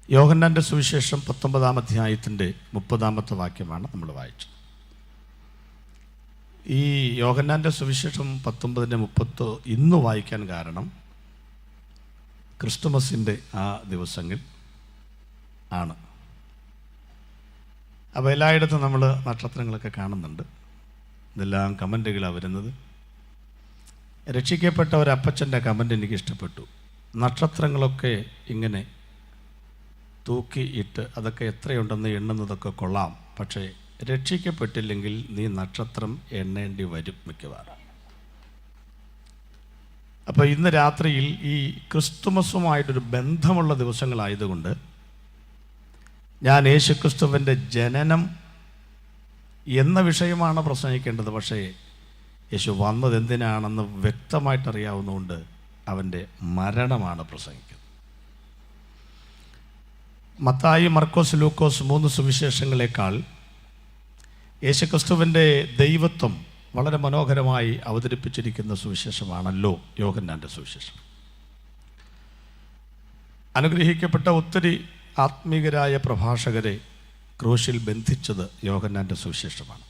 യോഹന്നാൻ്റെ സുവിശേഷം 19-ാം അധ്യായത്തിൻ്റെ 30-ാമത്തെ വാക്യമാണ് നമ്മൾ വായിച്ചത്. ഈ യോഹന്നാൻ്റെ സുവിശേഷം 19-30 ഇന്ന് വായിക്കാൻ കാരണം ക്രിസ്തുമസിൻ്റെ ആ ദിവസങ്ങൾ ആണ്. അപ്പോൾ എല്ലായിടത്തും നമ്മൾ നക്ഷത്രങ്ങളൊക്കെ കാണുന്നുണ്ട്. ഇതെല്ലാം കമൻറ്റുകളാണ് വരുന്നത്. രക്ഷിക്കപ്പെട്ട ഒരപ്പച്ചൻ്റെ കമൻ്റ് എനിക്ക് ഇഷ്ടപ്പെട്ടു. നക്ഷത്രങ്ങളൊക്കെ ഇങ്ങനെ തൂക്കിയിട്ട് അതൊക്കെ എത്രയുണ്ടെന്ന് എണ്ണുന്നതൊക്കെ കൊള്ളാം, പക്ഷേ രക്ഷിക്കപ്പെട്ടില്ലെങ്കിൽ നീ നക്ഷത്രം എണ്ണേണ്ടി വരും മിക്കവാറും. അപ്പോൾ ഇന്ന് രാത്രിയിൽ ഈ ക്രിസ്തുമസുമായിട്ടൊരു ബന്ധമുള്ള ദിവസങ്ങളായതുകൊണ്ട് ഞാൻ യേശുക്രിസ്തുവിൻ്റെ ജനനം എന്ന വിഷയമാണ് പ്രസംഗിക്കേണ്ടത്. പക്ഷേ യേശു വന്നത് എന്തിനാണെന്ന് വ്യക്തമായിട്ടറിയാവുന്നതുകൊണ്ട് അവൻ്റെ മരണമാണ് പ്രസംഗിക്കുന്നത്. മത്തായി, മർക്കോസ്, ലൂക്കോസ് 3 സുവിശേഷങ്ങളെക്കാൾ യേശുക്രിസ്തുവിൻ്റെ ദൈവത്വം വളരെ മനോഹരമായി അവതരിപ്പിച്ചിരിക്കുന്ന സുവിശേഷമാണല്ലോ യോഹന്നാൻ്റെ സുവിശേഷം. അനുഗ്രഹിക്കപ്പെട്ട ഒത്തിരി ആത്മീകരായ പ്രഭാഷകരെ ക്രൂശിൽ ബന്ധിച്ചത് യോഹന്നാൻ്റെ സുവിശേഷമാണ്.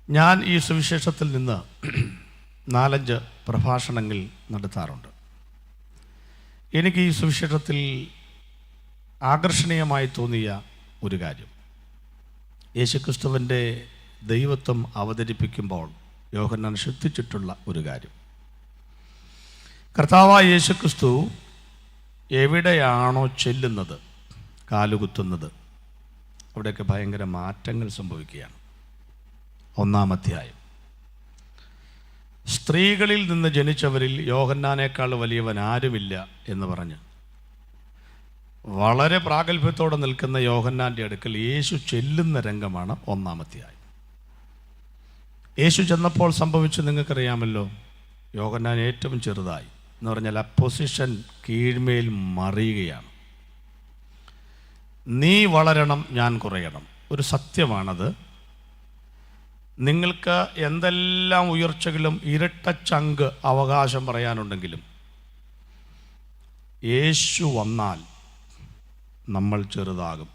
ഞാൻ ഈ സുവിശേഷത്തിൽ നിന്ന് 4-5 പ്രഭാഷണങ്ങൾ നടത്താറുണ്ട്. എനിക്ക് ഈ സുവിശേഷത്തിൽ ആകർഷണീയമായി തോന്നിയ ഒരു കാര്യം, യേശുക്രിസ്തുവിൻ്റെ ദൈവത്വം അവതരിപ്പിക്കുമ്പോൾ യോഹന്നാൻ ശ്രദ്ധിച്ചിട്ടുള്ള ഒരു കാര്യം, കർത്താവായ യേശുക്രിസ്തു എവിടെയാണോ ചെല്ലുന്നത്, കാലുകുത്തുന്നത്, അവിടെയൊക്കെ ഭയങ്കര മാറ്റങ്ങൾ സംഭവിക്കുകയാണ്. 1-ാം അധ്യായം, സ്ത്രീകളിൽ നിന്ന് ജനിച്ചവരിൽ യോഹന്നാനേക്കാൾ വലിയവൻ ആരുമില്ല എന്ന് പറഞ്ഞ് വളരെ പ്രാഗൽഭ്യത്തോടെ നിൽക്കുന്ന യോഹന്നാൻ്റെ അടുക്കൽ യേശു ചെല്ലുന്ന രംഗമാണ് 1-ാം അധ്യായം. യേശു ചെന്നപ്പോൾ സംഭവിച്ചു നിങ്ങൾക്കറിയാമല്ലോ. യോഹന്നാൻ ഏറ്റവും ചെറുതായി എന്ന് പറഞ്ഞാൽ ആ പൊസിഷൻ കീഴ്മേൽ മറിയുകയാണ്. നീ വളരണം, ഞാൻ കുറയണം. ഒരു സത്യമാണത്. നിങ്ങൾക്ക് എന്തെല്ലാം ഉയർച്ചകളും ഇരട്ട ചങ്ക് അവകാശം പറയാനുണ്ടെങ്കിലും യേശു വന്നാൽ നമ്മൾ ചെറുതാകും.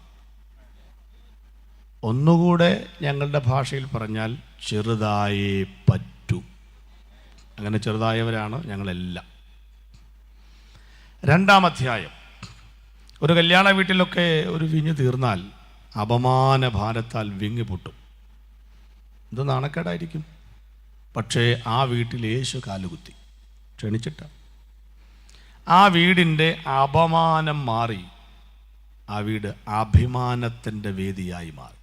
ഒന്നുകൂടെ ഞങ്ങളുടെ ഭാഷയിൽ പറഞ്ഞാൽ ചെറുതായേ പറ്റൂ. അങ്ങനെ ചെറുതായവരാണ് ഞങ്ങളെല്ലാം. 2-ാം അധ്യായം, ഒരു കല്യാണ വീട്ടിലൊക്കെ ഒരു വിഞ്ഞ് തീർന്നാൽ അപമാന ഭാരത്താൽ വിങ്ങി പൊട്ടും. ഇത് നാണക്കേടായിരിക്കും. പക്ഷേ ആ വീട്ടിൽ യേശു കാലുകുത്തി ക്ഷണിച്ചിട്ട ആ വീടിൻ്റെ അപമാനം മാറി ആ വീട് അഭിമാനത്തിൻ്റെ വേദിയായി മാറി.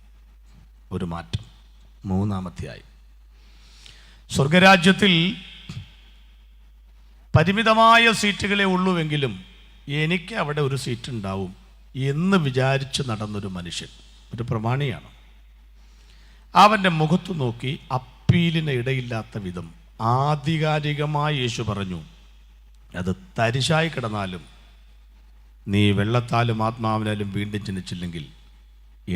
ഒരു മാറ്റം. 3-ാം അധ്യായം, സ്വർഗരാജ്യത്തിൽ പരിമിതമായ സീറ്റുകളെ ഉള്ളുവെങ്കിലും എനിക്ക് അവിടെ ഒരു സീറ്റ് ഉണ്ടാവും എന്ന് വിചാരിച്ച് നടന്നൊരു മനുഷ്യൻ, ഒരു പ്രമാണിയാണ്. അവൻ്റെ മുഖത്ത് നോക്കി അപ്പീലിന് ഇടയില്ലാത്ത വിധം ആധികാരികമായി യേശു പറഞ്ഞു, അത് തരിശായി കിടന്നാലും നീ വെള്ളത്താലും ആത്മാവിനാലും വീണ്ടും ജനിച്ചില്ലെങ്കിൽ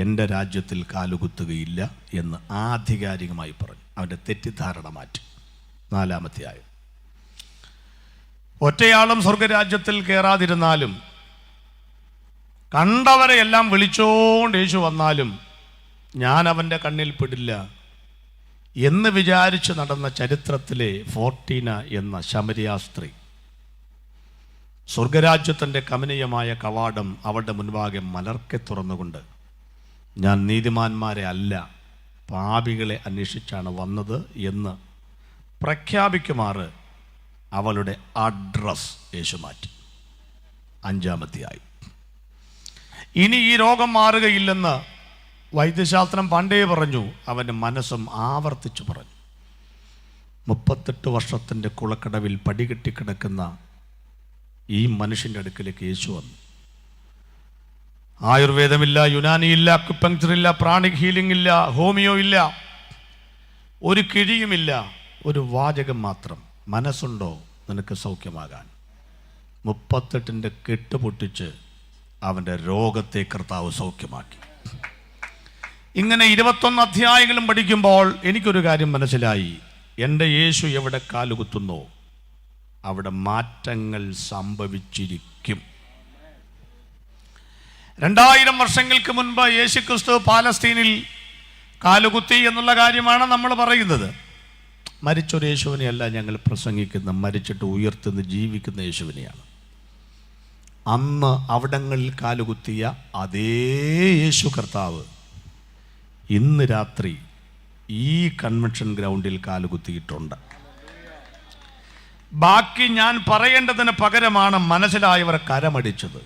എൻ്റെ രാജ്യത്തിൽ കാലുകുത്തുകയില്ല എന്ന് ആധികാരികമായി പറഞ്ഞു. അവൻ്റെ തെറ്റിദ്ധാരണ മാറ്റി. 4-ാം അധ്യായം, ഒറ്റയാളും സ്വർഗരാജ്യത്തിൽ കയറാതിരുന്നാലും കണ്ടവരെ എല്ലാം വിളിച്ചോണ്ട് യേശു വന്നാലും ഞാൻ അവൻ്റെ കണ്ണിൽ പെടില്ല എന്ന് വിചാരിച്ച് നടന്ന ചരിത്രത്തിലെ ഫോർട്ടീന എന്ന ശമരിയ സ്ത്രീ സ്വർഗരാജ്യത്തിൻ്റെ കമനീയമായ കവാടം അവളുടെ മുൻപാകെ മലർക്കെ തുറന്നുകൊണ്ട്, ഞാൻ നീതിമാന്മാരെ അല്ല പാപികളെ അന്വേഷിച്ചാണ് വന്നത് എന്ന് പ്രഖ്യാപിക്കുമാറ് അവളുടെ അഡ്രസ് യേശു മാറ്റി. 5-ാം അധ്യായം, ഇനി ഈ രോഗം മാറുകയില്ലെന്ന് വൈദ്യശാസ്ത്രം പണ്ടേ പറഞ്ഞു. അവൻ്റെ മനസ്സും ആവർത്തിച്ചു പറഞ്ഞു. 38 വർഷത്തിൻ്റെ കുളക്കടവിൽ പടികെട്ടിക്കിടക്കുന്ന ഈ മനുഷ്യൻ്റെ അടുക്കലേക്ക് യേശു വന്നു. ആയുർവേദമില്ല, യുനാനിയില്ല, അക്യുപങ്ക്ചറില്ല, പ്രാണിക് ഹീലിംഗ് ഇല്ല, ഹോമിയോ ഇല്ല, ഒരു കിഴിയുമില്ല. ഒരു വാചകം മാത്രം, മനസ്സുണ്ടോ നിനക്ക് സൗഖ്യമാകാൻ. 38ൻ്റെ കെട്ട് പൊട്ടിച്ച് അവൻ്റെ രോഗത്തെ കർത്താവ് സൗഖ്യമാക്കി. ഇങ്ങനെ 21 അധ്യായങ്ങളും പഠിക്കുമ്പോൾ എനിക്കൊരു കാര്യം മനസ്സിലായി. എൻ്റെ യേശു എവിടെ കാലുകുത്തുന്നോ അവിടെ മാറ്റങ്ങൾ സംഭവിച്ചിരിക്കും. 2000 വർഷങ്ങൾക്ക് മുൻപ് യേശുക്രിസ്തു പാലസ്തീനിൽ കാലുകുത്തി എന്നുള്ള കാര്യമാണ് നമ്മൾ പറയുന്നത്. മരിച്ചൊരു യേശുവിനെയല്ല ഞങ്ങൾ പ്രസംഗിക്കുന്ന, മരിച്ചിട്ട് ഉയർത്തുന്ന ജീവിക്കുന്ന യേശുവിനെയാണ്. അന്ന് അവിടങ്ങളിൽ കാലുകുത്തിയ അതേ യേശു കർത്താവ് ഇന്ന് രാത്രി ഈ കൺവെൻഷൻ ഗ്രൗണ്ടിൽ കാലുകുത്തിയിട്ടുണ്ട്. ബാക്കി ഞാൻ പറയേണ്ടതിന് പകരമാണ് മനസ്സിലായവർ കരമടിച്ചത്.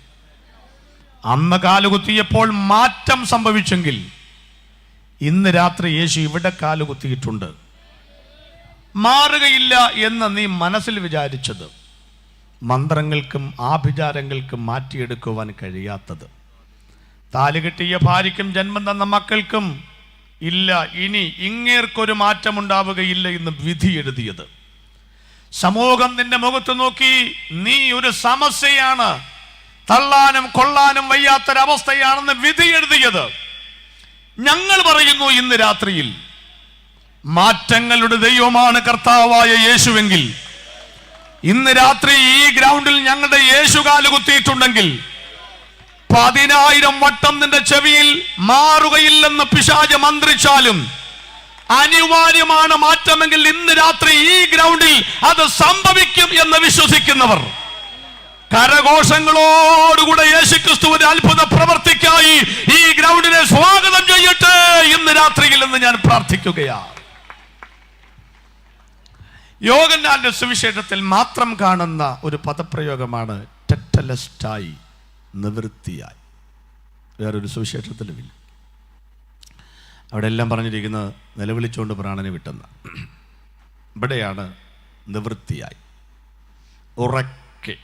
അന്ന് കാലുകുത്തിയപ്പോൾ മാറ്റം സംഭവിച്ചെങ്കിൽ ഇന്ന് രാത്രി യേശു ഇവിടെ കാലുകുത്തിയിട്ടുണ്ട്. മാറുകയില്ല എന്ന് നീ മനസ്സിൽ വിചാരിച്ചത് മന്ത്രങ്ങൾക്കും ആഭിചാരങ്ങൾക്കും മാറ്റിയെടുക്കുവാൻ കഴിയാത്തത്, താലികെട്ടിയ ഭാര്യയ്ക്കും ജന്മം തന്ന മക്കൾക്കും ഇല്ല ഇനി ഇങ്ങേർക്കൊരു മാറ്റമുണ്ടാവുകയില്ല എന്ന് വിധി എഴുതിയത്, സമൂഹം നിന്റെ മുഖത്ത് നോക്കി നീ ഒരു സമസ്യയാണ്, തള്ളാനും കൊള്ളാനും വയ്യാത്തൊരവസ്ഥയാണെന്ന് വിധി എഴുതിയത്, ഞങ്ങൾ പറയുന്നു ഇന്ന് രാത്രിയിൽ മാറ്റങ്ങളുടെ ദൈവമാണ് കർത്താവായ യേശുവെങ്കിൽ ഇന്ന് രാത്രി ഈ ഗ്രൗണ്ടിൽ ഞങ്ങളുടെ യേശു കാലുകുത്തിയിട്ടുണ്ടെങ്കിൽ 10,000 വട്ടം നിന്റെ ചെവിയിൽ മാറുകയില്ലെന്ന് പിശാച് മന്ത്രിച്ചാലും അനിവാര്യമാണ് മാറ്റമെങ്കിൽ ഇന്ന് രാത്രി ഈ ഗ്രൗണ്ടിൽ അത് സംഭവിക്കും എന്ന് വിശ്വസിക്കുന്നവർ കരഘോഷങ്ങളോടുകൂടെ യേശുക്രിസ്തുവിന്റെ അത്ഭുത പ്രവർത്തിക്കായി ഈ ഗ്രൗണ്ടിനെ സ്വാഗതം ചെയ്യട്ടെ ഇന്ന് രാത്രിയിൽ എന്ന് ഞാൻ പ്രാർത്ഥിക്കുകയാണ്. യോഹന്നാന്റെ സുവിശേഷത്തിൽ മാത്രം കാണുന്ന ഒരു പദപ്രയോഗമാണ് ടെറ്റലസ്റ്റായി, നിവൃത്തിയായി. വേറൊരു സുവിശേഷത്തിലുമില്ല. അവിടെ എല്ലാം പറഞ്ഞിരിക്കുന്നത് നിലവിളിച്ചുകൊണ്ട് പ്രാണനെ വിട്ടെന്ന്. ഇവിടെയാണ് നിവൃത്തിയായി, ഉറക്കെ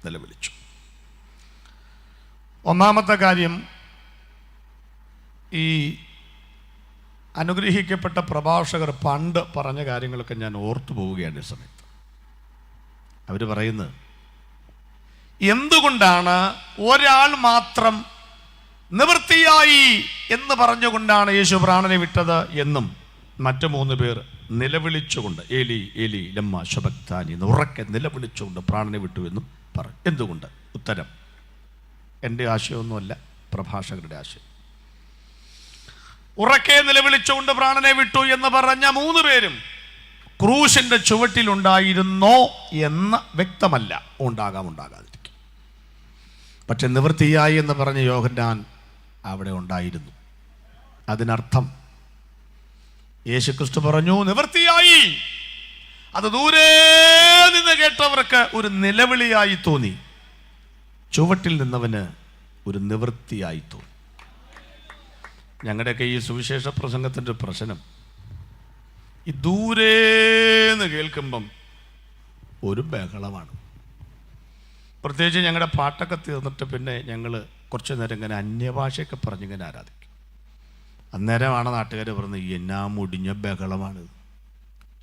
നിലവിളിച്ചു. ഒന്നാമത്തെ കാര്യം, ഈ അനുഗ്രഹിക്കപ്പെട്ട പ്രഭാഷകർ പണ്ട് പറഞ്ഞ കാര്യങ്ങളൊക്കെ ഞാൻ ഓർത്തു പോവുകയാണ് ഈ സമയത്ത്. അവർ പറയുന്നത്, എന്തുകൊണ്ടാണ് ഒരാൾ മാത്രം നിവൃത്തിയായി എന്ന് പറഞ്ഞുകൊണ്ടാണ് യേശു പ്രാണനെ വിട്ടത് എന്നും മറ്റു 3 പേർ നിലവിളിച്ചുകൊണ്ട് ഏലി ഏലി ലമ്മ ശബക്താനി എന്ന് ഉറക്കെ നിലവിളിച്ചുകൊണ്ട് പ്രാണനെ വിട്ടു എന്നും പറഞ്ഞു. എന്തുകൊണ്ട്? ഉത്തരം എൻ്റെ ആശയമൊന്നുമല്ല, പ്രഭാഷകരുടെ ആശയം. ഉറക്കെ നിലവിളിച്ചുകൊണ്ട് പ്രാണനെ വിട്ടു എന്ന് പറഞ്ഞ 3 പേരും ക്രൂശിന്റെ ചുവട്ടിലുണ്ടായിരുന്നോ എന്ന് വ്യക്തമല്ല. ഉണ്ടാകാതിരിക്കും. പക്ഷെ നിവൃത്തിയായി എന്ന് പറഞ്ഞ യോഹന്നാൻ അവിടെ ഉണ്ടായിരുന്നു. അതിനർത്ഥം യേശുക്രിസ്തു പറഞ്ഞു നിവൃത്തിയായി. അത് ദൂരെ നിന്ന് കേട്ടവർക്ക് ഒരു നിലവിളിയായി തോന്നി, ചുവട്ടിൽ നിന്നവന് ഒരു നിവൃത്തിയായി തോന്നി. ഞങ്ങളുടെയൊക്കെ ഈ സുവിശേഷ പ്രസംഗത്തിൻ്റെ പ്രശ്നം, ഈ ദൂരേന്ന് കേൾക്കുമ്പം ഒരു ബഹളമാണ്. പ്രത്യേകിച്ച് ഞങ്ങളുടെ പാട്ടൊക്കെ തീർന്നിട്ട് പിന്നെ ഞങ്ങൾ കുറച്ച് നേരം ഇങ്ങനെ അന്യഭാഷയൊക്കെ പറഞ്ഞിങ്ങനെ ആരാധിക്കും. അന്നേരമാണ് നാട്ടുകാർ പറഞ്ഞത് എന്നാ മുടിഞ്ഞ ബഹളമാണിത്.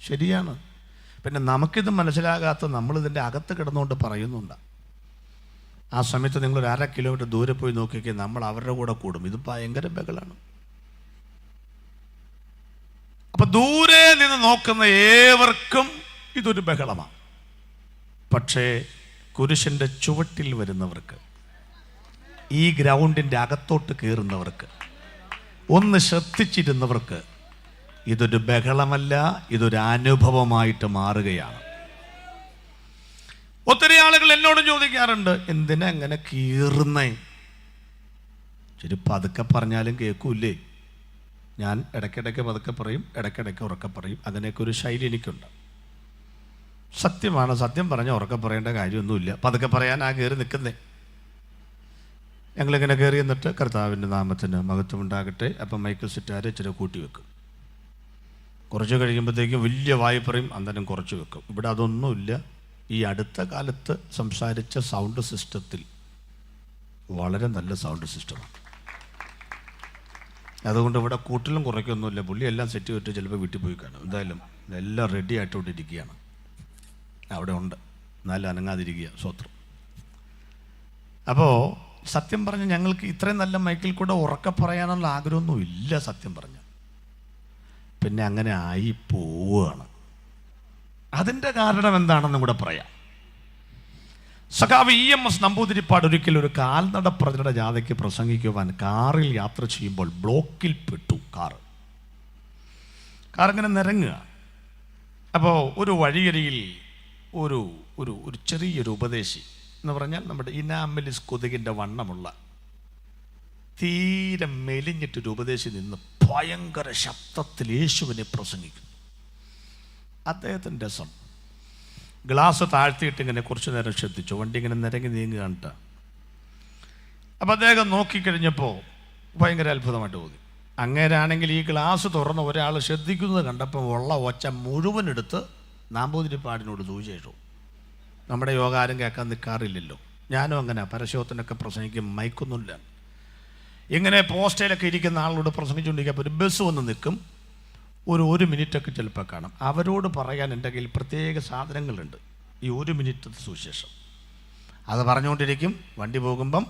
ശരിയാണ്. പിന്നെ നമുക്കിത് മനസ്സിലാകാത്ത നമ്മളിതിൻ്റെ അകത്ത് കിടന്നുകൊണ്ട് പറയുന്നുണ്ട്. ആ സമയത്ത് നിങ്ങളൊരു 1/2 കിലോമീറ്റർ ദൂരെ പോയി നോക്കിയാൽ നമ്മൾ അവരുടെ കൂടെ കൂടും. ഇത് ഭയങ്കര ബഹളമാണ്. അപ്പൊ ദൂരെ നിന്ന് നോക്കുന്ന ഏവർക്കും ഇതൊരു ബഹളമാണ്. പക്ഷേ കുരിശിൻ്റെ ചുവട്ടിൽ വരുന്നവർക്ക്, ഈ ഗ്രൗണ്ടിൻ്റെ അകത്തോട്ട് കയറുന്നവർക്ക്, ഒന്ന് ശ്രദ്ധിച്ചിരുന്നവർക്ക് ഇതൊരു ബഹളമല്ല, ഇതൊരു അനുഭവമായിട്ട് മാറുകയാണ്. ഒത്തിരി ആളുകൾ എന്നോട് ചോദിക്കാറുണ്ട്, എന്തിനാ എങ്ങനെ കീറുന്നേ? ശരി, പതുക്കെ പറഞ്ഞാലും കേൾക്കൂലേ? ഞാൻ ഇടയ്ക്കിടയ്ക്ക് പതുക്കെ പറയും, ഇടയ്ക്കിടയ്ക്ക് ഉറക്കെ പറയും. അങ്ങനെയൊക്കെ ഒരു ശൈലി എനിക്കുണ്ട്. സത്യമാണ്. സത്യം പറഞ്ഞാൽ ഉറക്കെ പറയേണ്ട കാര്യമൊന്നുമില്ല. പതുക്കെ പറയാൻ ആ കയറി നിൽക്കുന്നേ. ഞങ്ങളിങ്ങനെ കയറി എന്നിട്ട് കർത്താവിൻ്റെ നാമത്തിന് മഹത്വം ഉണ്ടാകട്ടെ, അപ്പം മൈക്കിൾ സിറ്റാരെ ഇച്ചിരി കൂട്ടി വെക്കും. കുറച്ച് കഴിയുമ്പോഴത്തേക്കും വലിയ വായി പറയും, അന്നേരം കുറച്ച് വെക്കും. ഇവിടെ അതൊന്നുമില്ല. ഈ അടുത്ത കാലത്ത് സംസാരിച്ച സൗണ്ട് സിസ്റ്റത്തിൽ വളരെ നല്ല സൗണ്ട് സിസ്റ്റമാണ്. അതുകൊണ്ട് ഇവിടെ കൂട്ടിലും കുറയ്ക്കൊന്നുമില്ല. പുള്ളി എല്ലാം സെറ്റ് ചെയ്തിട്ട് ചിലപ്പോൾ വീട്ടിൽ പോയി കാണും. എന്തായാലും എല്ലാം റെഡി ആയിട്ടോട്ട് ഇരിക്കുകയാണ്. അവിടെ ഉണ്ട്, എന്നാലും അനങ്ങാതിരിക്കുക. സ്വത്രം. അപ്പോൾ സത്യം പറഞ്ഞ് ഞങ്ങൾക്ക് ഇത്രയും നല്ല മൈക്കിൽ കൂടെ ഉറക്കെ പറയാനുള്ള ആഗ്രഹമൊന്നും ഇല്ല. സത്യം പറഞ്ഞ പിന്നെ അങ്ങനെ ആയി പോവുകയാണ്. അതിൻ്റെ കാരണം എന്താണെന്നും കൂടെ പറയാം. സഖാവ് EMS നമ്പൂതിരിപ്പാട് ഒരിക്കൽ ഒരു കാൽനട പ്രചരണ ജാഥയ്ക്ക് പ്രസംഗിക്കുവാൻ കാറിൽ യാത്ര ചെയ്യുമ്പോൾ ബ്ലോക്കിൽ പെട്ടു. കാറിങ്ങനെ നിരങ്ങുക. അപ്പോൾ ഒരു വഴിയരിയിൽ ഒരു ഒരു ഒരു ചെറിയൊരു ഉപദേശി എന്ന് പറഞ്ഞാൽ നമ്മുടെ ഇനാമലിസ് കൊതുകിൻ്റെ വണ്ണമുള്ള തീരെ മെലിഞ്ഞിട്ടൊരു ഉപദേശി നിന്ന് ഭയങ്കര ശബ്ദത്തിൽ യേശുവിനെ പ്രസംഗിക്കുന്നു. അദ്ദേഹത്തിൻ്റെ രസം ഗ്ലാസ് താഴ്ത്തിയിട്ട് ഇങ്ങനെ കുറച്ചു നേരം ശ്രദ്ധിച്ചു. വണ്ടി ഇങ്ങനെ നിരങ്ങി നീങ്ങുക കണ്ട. അപ്പം അദ്ദേഹം നോക്കിക്കഴിഞ്ഞപ്പോൾ ഭയങ്കര അത്ഭുതമായിട്ട് തോന്നി. അങ്ങേരാണെങ്കിൽ ഈ ഗ്ലാസ് തുറന്ന് ഒരാൾ ശ്രദ്ധിക്കുന്നത് കണ്ടപ്പോൾ ഉള്ള ഒച്ച മുഴുവൻ എടുത്ത് നമ്പൂതിരിപ്പാടിനോട് സൂചിച്ചു. നമ്മുടെ യോഗ ആരും കേൾക്കാൻ നിൽക്കാറില്ലല്ലോ. ഞാനും അങ്ങനെ പരസ്യോത്തിനൊക്കെ പ്രസംഗിക്കും, മൈക്കൊന്നുമില്ല. ഇങ്ങനെ പോസ്റ്റയിലൊക്കെ ഇരിക്കുന്ന ആളോട് പ്രസംഗിച്ചുകൊണ്ടിരിക്കുമ്പോൾ ഒരു ബസ് വന്ന് നിൽക്കും. ഒരു മിനിറ്റൊക്കെ ചിലപ്പോൾ കാണും. അവരോട് പറയാൻ എൻ്റെ കയ്യിൽ പ്രത്യേക സാധനങ്ങളുണ്ട്. ഈ 1 മിനിറ്റ് സുവിശേഷം അത് പറഞ്ഞുകൊണ്ടിരിക്കും. വണ്ടി പോകുമ്പം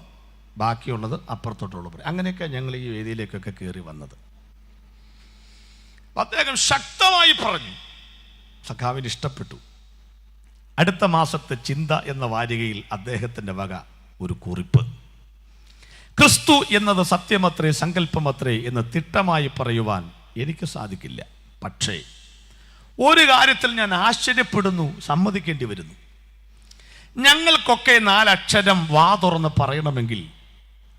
ബാക്കിയുള്ളത് അപ്പുറത്തോട്ടുള്ള പറയും. അങ്ങനെയൊക്കെ ഞങ്ങൾ ഈ വേദിയിലേക്കൊക്കെ കയറി വന്നത്. അദ്ദേഹം ശക്തമായി പറഞ്ഞു. സഖാവിന് ഇഷ്ടപ്പെട്ടു. അടുത്ത മാസത്തെ ചിന്ത എന്ന വാരികയിൽ അദ്ദേഹത്തിൻ്റെ വക ഒരു കുറിപ്പ്. ക്രിസ്തു എന്നത് സത്യമത്രേ സങ്കല്പമത്രേ എന്ന് തിട്ടമായി പറയുവാൻ എനിക്ക് സാധിക്കില്ല. പക്ഷേ ഒരു കാര്യത്തിൽ ഞാൻ ആശ്ചര്യപ്പെടുന്നു, സമ്മതിക്കേണ്ടി വരുന്നു. ഞങ്ങൾക്കൊക്കെ 4 അക്ഷരം വാ തുറന്ന് പറയണമെങ്കിൽ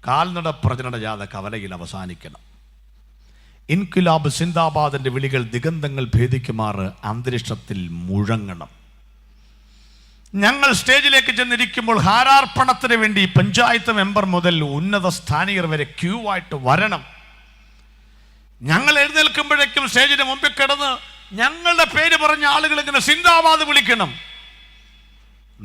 കാൽനട പ്രചരണ ജാഥ കവലയിൽ അവസാനിക്കണം. ഇൻക്വിലാബ് സിന്ദാബാദിന്റെ വിളികൾ ദിഗന്ധങ്ങൾ ഭേദിക്കുമാറ് അന്തരീക്ഷത്തിൽ മുഴങ്ങണം. ഞങ്ങൾ സ്റ്റേജിലേക്ക് ചെന്നിരിക്കുമ്പോൾ ഹാരാർപ്പണത്തിന് വേണ്ടി പഞ്ചായത്ത് മെമ്പർ മുതൽ ഉന്നത സ്ഥാനീയർ വരെ ക്യൂ ആയിട്ട് വരണം. ഞങ്ങൾ എഴുന്നേൽക്കുമ്പോഴേക്കും സ്റ്റേജിന് മുമ്പിൽ കിടന്ന് ഞങ്ങളുടെ പേര് പറഞ്ഞ ആളുകൾ ഇങ്ങനെ സിന്ദാബാദ് വിളിക്കണം.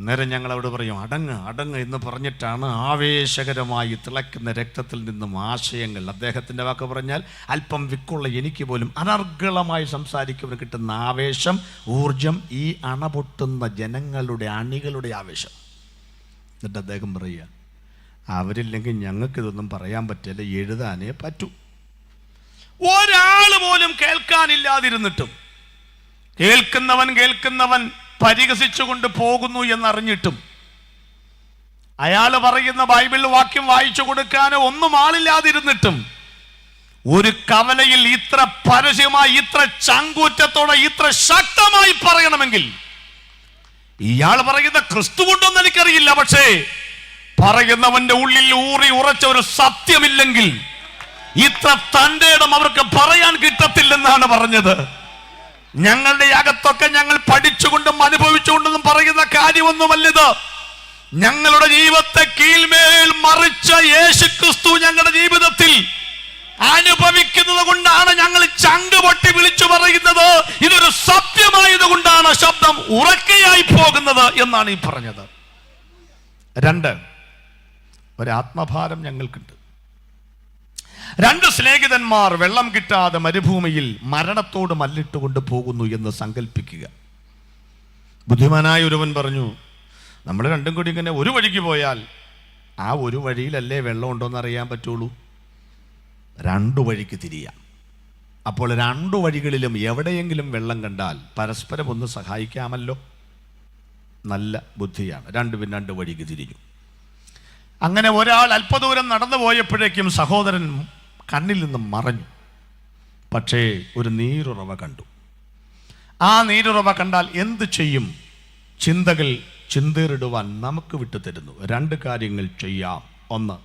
നേരം ഞങ്ങൾ അവിടെ പറയും അടങ്ങ് അടങ്ങ് എന്ന് പറഞ്ഞിട്ടാണ് ആവേശകരമായി തിളയ്ക്കുന്ന രക്തത്തിൽ നിന്നും ആശയങ്ങൾ, അദ്ദേഹത്തിൻ്റെ വാക്ക് പറഞ്ഞാൽ അല്പം വിക്കുള്ള എനിക്ക് പോലും അനർഗളമായി സംസാരിക്കുവാൻ കിട്ടുന്ന ആവേശം, ഊർജം, ഈ അണപൊട്ടുന്ന ജനങ്ങളുടെ അണികളുടെ ആവേശം. എന്നിട്ട് അദ്ദേഹം പറയുക, അവരില്ലെങ്കിൽ ഞങ്ങൾക്കിതൊന്നും പറയാൻ പറ്റില്ല, എഴുതാനേ പറ്റൂ. ഒരാൾ പോലും കേൾക്കാനില്ലാതിരുന്നിട്ടും കേൾക്കുന്നവൻ പരിഹസിച്ചുകൊണ്ട് പോകുന്നു എന്നറിഞ്ഞിട്ടും അയാൾ പറയുന്ന ബൈബിൾ വാക്യം വായിച്ചു കൊടുക്കാനോ ഒന്നും ആളില്ലാതിരുന്നിട്ടും ഒരു കവലയിൽ ഇത്ര പരസ്യമായി, ഇത്ര ചങ്കൂറ്റത്തോടെ, ഇത്ര ശക്തമായി പറയണമെങ്കിൽ ഇയാൾ പറയുന്ന ക്രിസ്തു കൊണ്ടൊന്നും എനിക്കറിയില്ല, പക്ഷേ പറയുന്നവന്റെ ഉള്ളിൽ ഊറി ഉറച്ച ഒരു സത്യമില്ലെങ്കിൽ ഇത്ര തന്റെ ഇടം അവർക്ക് പറയാൻ കിട്ടത്തില്ലെന്നാണ് പറഞ്ഞത്. ഞങ്ങളുടെ അകത്തൊക്കെ ഞങ്ങൾ പഠിച്ചുകൊണ്ടും അനുഭവിച്ചുകൊണ്ടും പറയുന്ന കാര്യമൊന്നുമല്ലത്. ഞങ്ങളുടെ ജീവിതത്തെ കീഴ്മേൽ മറിച്ച യേശു ക്രിസ്തു ഞങ്ങളുടെ ജീവിതത്തിൽ അനുഭവിക്കുന്നത് കൊണ്ടാണ് ഞങ്ങൾ ചങ്ക് പൊട്ടി വിളിച്ചു പറയുന്നത്. ഇതൊരു സത്യമായതുകൊണ്ടാണ് ശബ്ദം ഉറക്കെയായി പോകുന്നത് എന്നാണ് ഈ പറഞ്ഞത്. 2, ഒരാത്മഭാരം ഞങ്ങൾക്കുണ്ട്. 2 സ്നേഹിതന്മാർ വെള്ളം കിട്ടാതെ മരുഭൂമിയിൽ മരണത്തോട് മല്ലിട്ടുകൊണ്ട് പോകുന്നു എന്ന് സങ്കല്പിക്കുക. ബുദ്ധിമാനായ ഒരുവൻ പറഞ്ഞു, നമ്മൾ രണ്ടും കൂടി ഇങ്ങനെ ഒരു വഴിക്ക് പോയാൽ ആ ഒരു വഴിയിലല്ലേ വെള്ളം ഉണ്ടോയെന്ന് അറിയാൻ പറ്റുള്ളൂ. 2 വഴിക്ക് തിരിയാം. അപ്പോൾ 2 വഴികളിലും എവിടെയെങ്കിലും വെള്ളം കണ്ടാൽ പരസ്പരം ഒന്ന് സഹായിക്കാമല്ലോ. നല്ല ബുദ്ധിയാണ്. 2 വഴിക്ക് തിരിഞ്ഞു. അങ്ങനെ ഒരാൾ അല്പദൂരം നടന്നു പോയപ്പോഴേക്കും സഹോദരൻ കണ്ണിൽ നിന്നും മറഞ്ഞു. പക്ഷേ ഒരു നീരുറവ കണ്ടു. ആ നീരുറവ കണ്ടാൽ എന്ത് ചെയ്യും? ചിന്തകൾ ചിന്തേറിടുവാൻ നമുക്ക് വിട്ടുതരുന്നു. 2 കാര്യങ്ങൾ ചെയ്യാം. 1,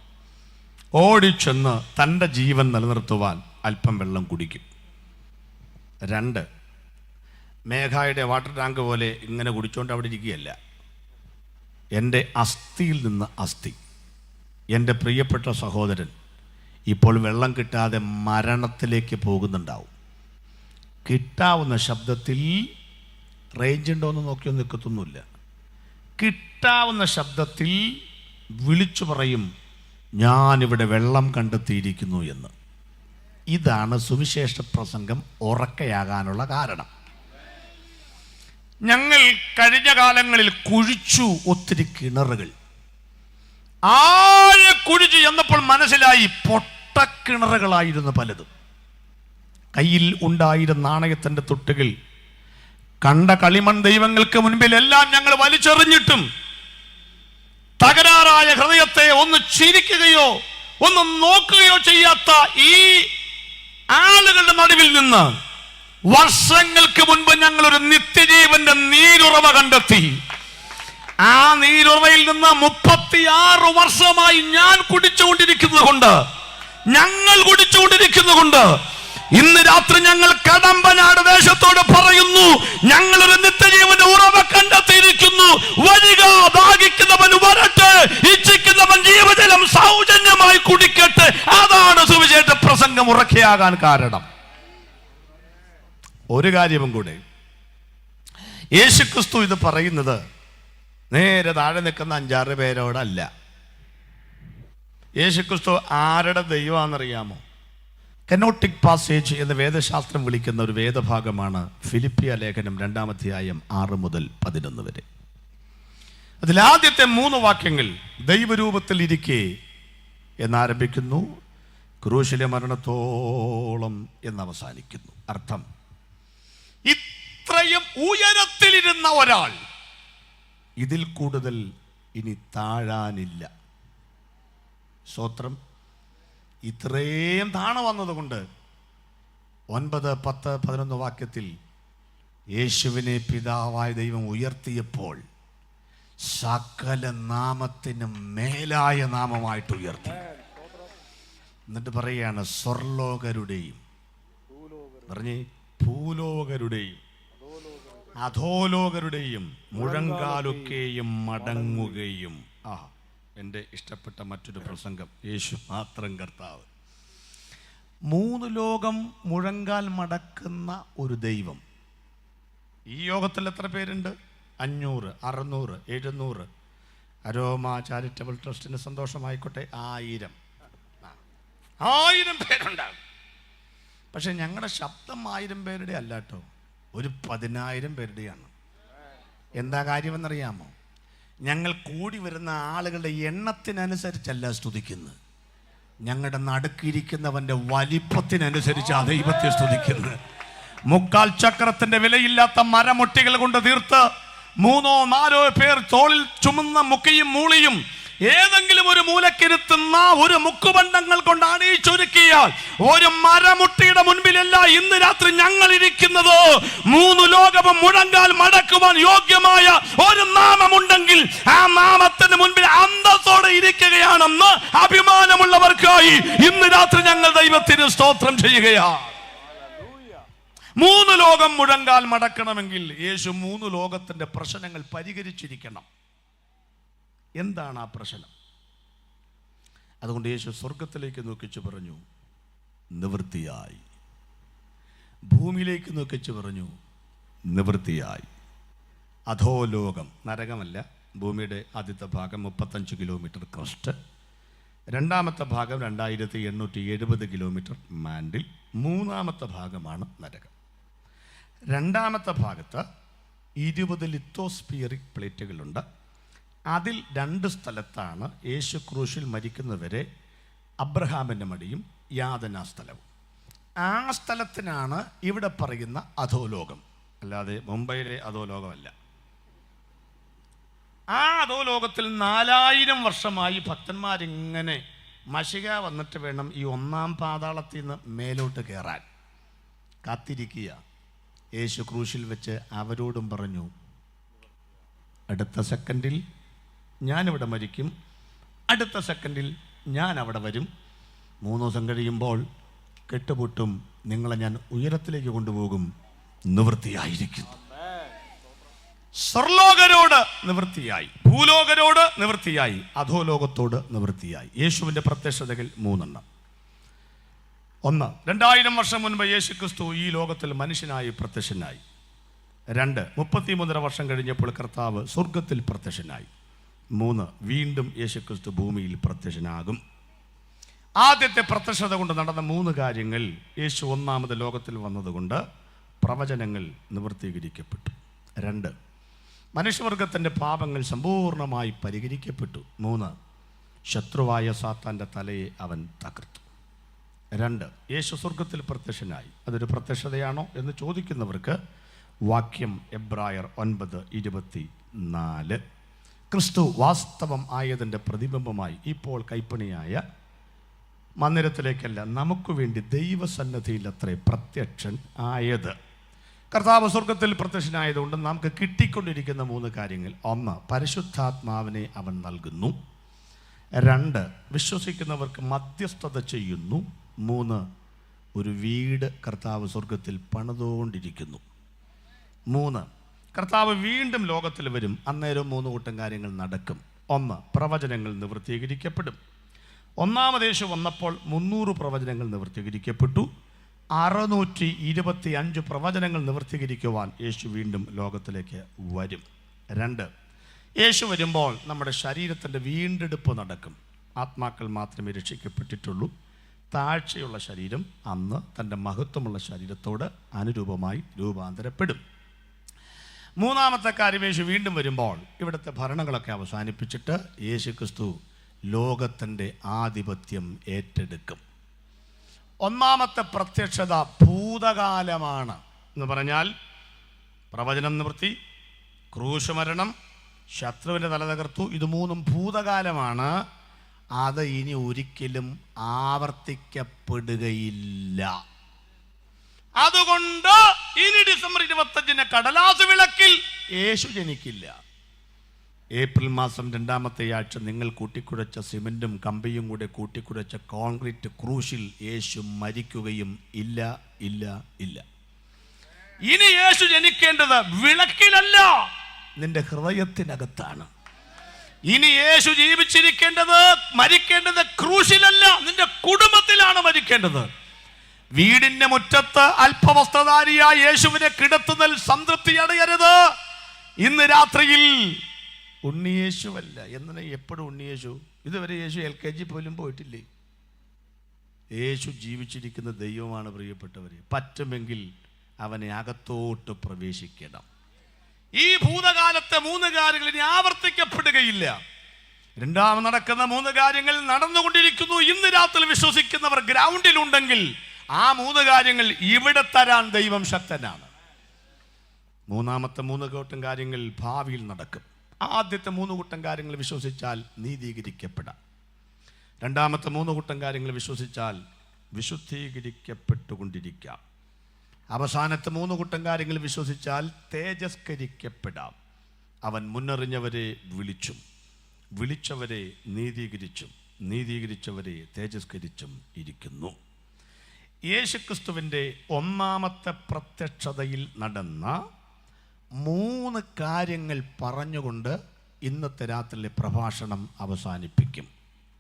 ഓടിച്ചെന്ന് തൻ്റെ ജീവൻ നിലനിർത്തുവാൻ അല്പം വെള്ളം കുടിക്കും. 2, മേഘായുടെ വാട്ടർ ടാങ്ക് പോലെ ഇങ്ങനെ കുടിച്ചുകൊണ്ട് അവിടെ ഇരിക്കുകയല്ല. എൻ്റെ അസ്ഥിയിൽ നിന്ന് അസ്ഥി, എൻ്റെ പ്രിയപ്പെട്ട സഹോദരൻ ഇപ്പോൾ വെള്ളം കിട്ടാതെ മരണത്തിലേക്ക് പോകുന്നുണ്ടാവും. കിട്ടാവുന്ന ശബ്ദത്തിൽ, റേഞ്ച് ഉണ്ടോ എന്ന് നോക്കിയൊന്നും നിൽക്കത്തൊന്നുമില്ല, കിട്ടാവുന്ന ശബ്ദത്തിൽ വിളിച്ചു പറയും, ഞാനിവിടെ വെള്ളം കണ്ടെത്തിയിരിക്കുന്നു എന്ന്. ഇതാണ് സുവിശേഷ പ്രസംഗം ഉറക്കയാകാനുള്ള കാരണം. ഞങ്ങൾ കഴിഞ്ഞ കാലങ്ങളിൽ കുഴിച്ചു ഒത്തിരി കിണറുകൾ. ആഴെ കുഴിച്ചു എന്നപ്പോൾ മനസ്സിലായി പൊട്ടക്കിണറുകളായിരുന്നു പലതും. കയ്യിൽ ഉണ്ടായിരുന്ന നാണയത്തിൻ്റെ തുട്ടുകൾ, കണ്ട കളിമൺ ദൈവങ്ങൾക്ക് മുൻപിൽ എല്ലാം ഞങ്ങൾ വലിച്ചെറിഞ്ഞിട്ടും തകരാറായ ഹൃദയത്തെ ഒന്ന് ചിരിക്കുകയോ ഒന്ന് നോക്കുകയോ ചെയ്യാത്ത ഈ ആളുകളുടെ നടുവിൽ നിന്ന് വർഷങ്ങൾക്ക് മുൻപ് ഞങ്ങൾ ഒരു നിത്യജീവന്റെ നീരുറവ കണ്ടെത്തി. ആ നീരുറവയിൽ നിന്ന് 36 വർഷമായി ഞാൻ ഞങ്ങൾ കുടിച്ചുകൊണ്ടിരിക്കുന്നതുകൊണ്ട് ഇന്ന് രാത്രി ഞങ്ങൾ കടമ്പനാട് ദേശത്തോട് പറയുന്നു, ഞങ്ങളൊരു നിത്യജീവന്റെ ഉറവ കണ്ടെത്തിയിരിക്കുന്നു. വരിക, ദാഹിക്കുന്നവൻ വരട്ടെ, ഇച്ഛിക്കുന്നവൻ ജീവജലം സൗജന്യമായി കുടിക്കട്ടെ. അതാണ് സുവിശേഷ പ്രസംഗം ഉറക്കെയാകാൻ കാരണം. ഒരു കാര്യവും കൂടെ, യേശുക്രിസ്തു ഇത് പറയുന്നത് നേരെ താഴെ നിൽക്കുന്ന 5-6 പേരോടല്ല. യേശുക്രിസ്തു ആരുടെ ദൈവമാണെന്നറിയാമോ? കനോട്ടിക് പാസേജ് എന്ന് വേദശാസ്ത്രം വിളിക്കുന്ന ഒരു വേദഭാഗമാണ് ഫിലിപ്പിയ ലേഖനം 2-ാം അധ്യായം 6 മുതൽ 11 വരെ. അതിലാദ്യത്തെ 3 വാക്യങ്ങൾ ദൈവരൂപത്തിൽ ഇരിക്കെ എന്നാരംഭിക്കുന്നു, ക്രൂശിലെ മരണത്തോളം എന്നവസാനിക്കുന്നു. അർത്ഥം, ഇത്രയും ഉയരത്തിലിരുന്ന ഒരാൾ ഇതിൽ കൂടുതൽ ഇനി താഴാനില്ല. സ്തോത്രം. ഇത്രയും താണ വന്നതുകൊണ്ട് 9, 10, 11 വാക്യത്തിൽ യേശുവിനെ പിതാവായ ദൈവം ഉയർത്തിയപ്പോൾ സകല നാമത്തിനും മേലായ നാമമായിട്ട് ഉയർത്തി. എന്നിട്ട് പറയുകയാണ്, സ്വർലോകരുടെയും പറഞ്ഞേ ഭൂലോകരുടെയും അധോലോകരുടെയും മുഴങ്കാലൊക്കെയും മടങ്ങുകയും. എൻ്റെ ഇഷ്ടപ്പെട്ട മറ്റൊരു പ്രസംഗം, യേശു മാത്രം കർത്താവ്. 3 ലോകം മുഴങ്കാൽ മടക്കുന്ന ഒരു ദൈവം. ഈ യോഗത്തിൽ എത്ര പേരുണ്ട്? 500, 600, 700. അരോമ ചാരിറ്റബിൾ ട്രസ്റ്റിന് സന്തോഷമായിക്കോട്ടെ, 1000 പേരുണ്ടാകും. പക്ഷെ ഞങ്ങളുടെ ശബ്ദം 1000 പേരുടെ അല്ല കേട്ടോ, ഒരു 10,000 പേരുടെയാണ്. എന്താ കാര്യമെന്നറിയാമോ? ഞങ്ങൾ കൂടി വരുന്ന ആളുകളുടെ എണ്ണത്തിനനുസരിച്ചല്ല സ്തുതിക്കുന്നത്, ഞങ്ങളുടെ നടുക്കിരിക്കുന്നവന്റെ വലിപ്പത്തിനനുസരിച്ച് ആ ദൈവത്തെ സ്തുതിക്കുന്നത്. 3/4 ചക്രത്തിന്റെ വിലയില്ലാത്ത മരമുട്ടികൾ കൊണ്ട് തീർത്ത് 3-4 പേർ തോളിൽ ചുമന്ന മുക്കയും മൂളിയും ഏതെങ്കിലും ഒരു മൂലക്കിരുത്തുന്ന ഒരു മുക്കുബണ്ഡങ്ങൾ കൊണ്ട് അണിയിച്ചൊരുക്കിയാൽ ഒരു മരമുട്ടിയുടെ മുൻപിലല്ല ഇന്ന് രാത്രി ഞങ്ങൾ ഇരിക്കുന്നത്. 3 ലോകവും മുഴങ്കാൽ മടക്കുവാൻ യോഗ്യമായ ഒരു നാമമുണ്ടെങ്കിൽ ആ നാമത്തിന് മുൻപിൽ അന്തസ്സോടെ ഇരിക്കുകയാണെന്ന് അഭിമാനമുള്ളവർക്കായി ഇന്ന് രാത്രി ഞങ്ങൾ ദൈവത്തിന് സ്തോത്രം ചെയ്യുകയാണ്. 3 ലോകം മുഴങ്കാൽ മടക്കണമെങ്കിൽ യേശു 3 ലോകത്തിന്റെ പ്രശ്നങ്ങൾ പരിഹരിച്ചിരിക്കണം. എന്താണ് ആ പ്രശ്നം? അതുകൊണ്ട് യേശു സ്വർഗത്തിലേക്ക് നോക്കിച്ചു പറഞ്ഞു, നിവൃത്തിയായി. ഭൂമിയിലേക്ക് നോക്കിച്ചു പറഞ്ഞു, നിവൃത്തിയായി. അധോലോകം, നരകമല്ല, ഭൂമിയുടെ ആദ്യത്തെ ഭാഗം 35 കിലോമീറ്റർ ക്രസ്റ്റ്, രണ്ടാമത്തെ ഭാഗം 2870 കിലോമീറ്റർ മാൻഡിൽ, 3-ാമത്തെ ഭാഗമാണ് നരകം. 2-ാമത്തെ ഭാഗത്ത് 20 ലിത്തോസ്ഫിയറിക് പ്ലേറ്റുകളുണ്ട്. അതിൽ 2 സ്ഥലത്താണ് യേശു ക്രൂശിൽ മരിക്കുന്നവരെ അബ്രഹാമിൻ്റെ മടിയും യാതനാ സ്ഥലവും. ആ സ്ഥലത്തിനാണ് ഇവിടെ പറയുന്ന അധോലോകം, അല്ലാതെ മുംബൈയിലെ അധോലോകമല്ല. ആ അധോലോകത്തിൽ 4000 വർഷമായി ഭക്തന്മാരിങ്ങനെ മഷിക വന്നിട്ട് വേണം ഈ 1-ാം പാതാളത്തിൽ നിന്ന് മേലോട്ട് കയറാൻ കാത്തിരിക്കുക. യേശു ക്രൂശിൽ വെച്ച് അവരോടും പറഞ്ഞു, അടുത്ത സെക്കൻഡിൽ ഞാനിവിടെ മരിക്കും, അടുത്ത സെക്കൻഡിൽ ഞാൻ അവിടെ വരും, 3 ദിവസം കഴിയുമ്പോൾ കെട്ടുപൊട്ടും, നിങ്ങളെ ഞാൻ ഉയരത്തിലേക്ക് കൊണ്ടുപോകും. നിവൃത്തിയായിരിക്കുന്നു. സ്വർലോകരോട് നിവൃത്തിയായി, ഭൂലോകരോട് നിവൃത്തിയായി, അധോലോകത്തോട് നിവൃത്തിയായി. യേശുവിൻ്റെ പ്രത്യക്ഷതകൾ 3. 1, 2000 വർഷം മുൻപ് യേശു ക്രിസ്തു ഈ ലോകത്തിൽ മനുഷ്യനായി പ്രത്യക്ഷനായി. 2, 33 വർഷം കഴിഞ്ഞപ്പോൾ കർത്താവ് സ്വർഗത്തിൽ പ്രത്യക്ഷനായി. 3, വീണ്ടും യേശു ക്രിസ്തു ഭൂമിയിൽ പ്രത്യക്ഷനാകും. ആദ്യത്തെ പ്രത്യക്ഷത കൊണ്ട് നടന്ന 3 കാര്യങ്ങൾ. യേശു 1-ാമത് ലോകത്തിൽ വന്നതുകൊണ്ട് പ്രവചനങ്ങൾ നിവൃത്തീകരിക്കപ്പെട്ടു. 2, മനുഷ്യവർഗത്തിൻ്റെ പാപങ്ങൾ സമ്പൂർണ്ണമായി പരിഹരിക്കപ്പെട്ടു. 3, ശത്രുവായ സാത്താൻ്റെ തലയെ അവൻ തകർത്തു. 2, യേശു സ്വർഗത്തിൽ പ്രത്യക്ഷനായി. അതൊരു പ്രത്യക്ഷതയാണോ എന്ന് ചോദിക്കുന്നവർക്ക് വാക്യം എബ്രായർ 9:24. ക്രിസ്തു വാസ്തവം ആയതിൻ്റെ പ്രതിബിംബമായി ഇപ്പോൾ കൈപ്പണിയായ മന്ദിരത്തിലേക്കല്ല, നമുക്ക് വേണ്ടി ദൈവസന്നിധിയിൽ അത്രേ പ്രത്യക്ഷൻ ആയത്. കർത്താവ് സ്വർഗത്തിൽ പ്രത്യക്ഷനായതുകൊണ്ട് നമുക്ക് കിട്ടിക്കൊണ്ടിരിക്കുന്ന 3 കാര്യങ്ങൾ: 1, പരിശുദ്ധാത്മാവിനെ അവൻ നൽകുന്നു; 2, വിശ്വസിക്കുന്നവർക്ക് മധ്യസ്ഥത ചെയ്യുന്നു; 3, ഒരു വീട് കർത്താവ് സ്വർഗത്തിൽ പണിതുകൊണ്ടിരിക്കുന്നു. 3, കർത്താവ് വീണ്ടും ലോകത്തിൽ വരും. അന്നേരം 3 കൂട്ടം കാര്യങ്ങൾ നടക്കും. 1, പ്രവചനങ്ങൾ നിവൃത്തീകരിക്കപ്പെടും. ഒന്നാമത് യേശു വന്നപ്പോൾ 300 പ്രവചനങ്ങൾ നിവൃത്തീകരിക്കപ്പെട്ടു. 625 പ്രവചനങ്ങൾ നിവൃത്തീകരിക്കുവാൻ യേശു വീണ്ടും ലോകത്തിലേക്ക് വരും. 2, യേശു വരുമ്പോൾ നമ്മുടെ ശരീരത്തിൻ്റെ വീണ്ടെടുപ്പ് നടക്കും. ആത്മാക്കൾ മാത്രമേ രക്ഷിക്കപ്പെട്ടിട്ടുള്ളൂ. താഴ്ചയുള്ള ശരീരം അന്ന് തൻ്റെ മഹത്വമുള്ള ശരീരത്തോട് അനുരൂപമായി രൂപാന്തരപ്പെടും. 3-ാമത്തെ കാര്യം, യേശു വീണ്ടും വരുമ്പോൾ ഇവിടുത്തെ ഭരണങ്ങളൊക്കെ അവസാനിപ്പിച്ചിട്ട് യേശു ക്രിസ്തു ലോകത്തിൻ്റെ ആധിപത്യം ഏറ്റെടുക്കും. 1-ാമത്തെ പ്രത്യക്ഷത ഭൂതകാലമാണ് എന്ന് പറഞ്ഞാൽ പ്രവചനം നിവൃത്തി, ക്രൂശ് മരണം, ശത്രുവിൻ്റെ തല തകർത്തു. ഇത് 3 ഭൂതകാലമാണ്. അത് ഇനി ഒരിക്കലും ആവർത്തിക്കപ്പെടുകയില്ല. അതുകൊണ്ട് ഇനി ഡിസംബർ 25 കടലാസ് വിളക്കിൽ യേശു ജനിക്കില്ല. ഏപ്രിൽ മാസം 2-ാമത്തെ ആഴ്ച നിങ്ങൾ കൂട്ടിക്കുഴച്ച സിമെൻറ്റും കമ്പിയും കൂടെ കൂട്ടിക്കുഴച്ച കോൺക്രീറ്റ് ക്രൂശിൽ യേശു മരിക്കുകയും ഇല്ല ഇല്ല ഇല്ല. ഇനി യേശു ജനിക്കേണ്ടത് വിളക്കിലല്ല, നിന്റെ ഹൃദയത്തിനകത്താണ്. ഇനി യേശു ജീവിച്ചിരിക്കേണ്ടത്, മരിക്കേണ്ടത് ക്രൂശിലല്ല, നിന്റെ കുടുംബത്തിലാണ് മരിക്കേണ്ടത്. വീടിന്റെ മുറ്റത്ത് അല്പവസ്ത്രധാരിയായ യേശുവിനെ കിടത്തുന്നതിൽ സംതൃപ്തി അടയരുത്. ഇന്ന് രാത്രിയിൽ ഉണ്ണിയേശുവല്ല, എന്തിനാ എപ്പോഴും ഉണ്ണിയേശു? ഇതുവരെ യേശു LKG പോലും പോയിട്ടില്ലേ? യേശു ജീവിച്ചിരിക്കുന്ന ദൈവമാണ് പ്രിയപ്പെട്ടവരെ. പറ്റുമെങ്കിൽ അവനെ അകത്തോട്ട് പ്രവേശിക്കണം. ഈ ഭൂതകാലത്തെ 3 കാര്യങ്ങൾ ഇനി ആവർത്തിക്കപ്പെടുകയില്ല. 2-ാമത് നടക്കുന്ന 3 കാര്യങ്ങൾ നടന്നുകൊണ്ടിരിക്കുന്നു. ഇന്ന് രാത്രി വിശ്വസിക്കുന്നവർ ഗ്രൗണ്ടിലുണ്ടെങ്കിൽ ആ 3 കാര്യങ്ങൾ ഇവിടെ തരാൻ ദൈവം ശക്തനാണ്. 3-ാമത്തെ 3 കൂട്ടം കാര്യങ്ങൾ ഭാവിയിൽ നടക്കും. ആദ്യത്തെ 3 കൂട്ടം കാര്യങ്ങൾ വിശ്വസിച്ചാൽ നീതീകരിക്കപ്പെടാം. 2-ാമത്തെ 3 കൂട്ടം കാര്യങ്ങൾ വിശ്വസിച്ചാൽ വിശുദ്ധീകരിക്കപ്പെട്ടുകൊണ്ടിരിക്കാം. അവസാനത്തെ 3 കൂട്ടം കാര്യങ്ങൾ വിശ്വസിച്ചാൽ തേജസ്കരിക്കപ്പെടാം. അവൻ മുന്നറിഞ്ഞവരെ വിളിച്ചും വിളിച്ചവരെ നീതീകരിച്ചും നീതീകരിച്ചവരെ തേജസ്കരിച്ചും ഇരിക്കുന്നു. യേശുക്രിസ്തുവിൻ്റെ 1-ാമത്തെ പ്രത്യക്ഷതയിൽ നടന്ന 3 കാര്യങ്ങൾ പറഞ്ഞുകൊണ്ട് ഇന്നത്തെ രാത്രിയിലെ പ്രഭാഷണം അവസാനിപ്പിക്കും.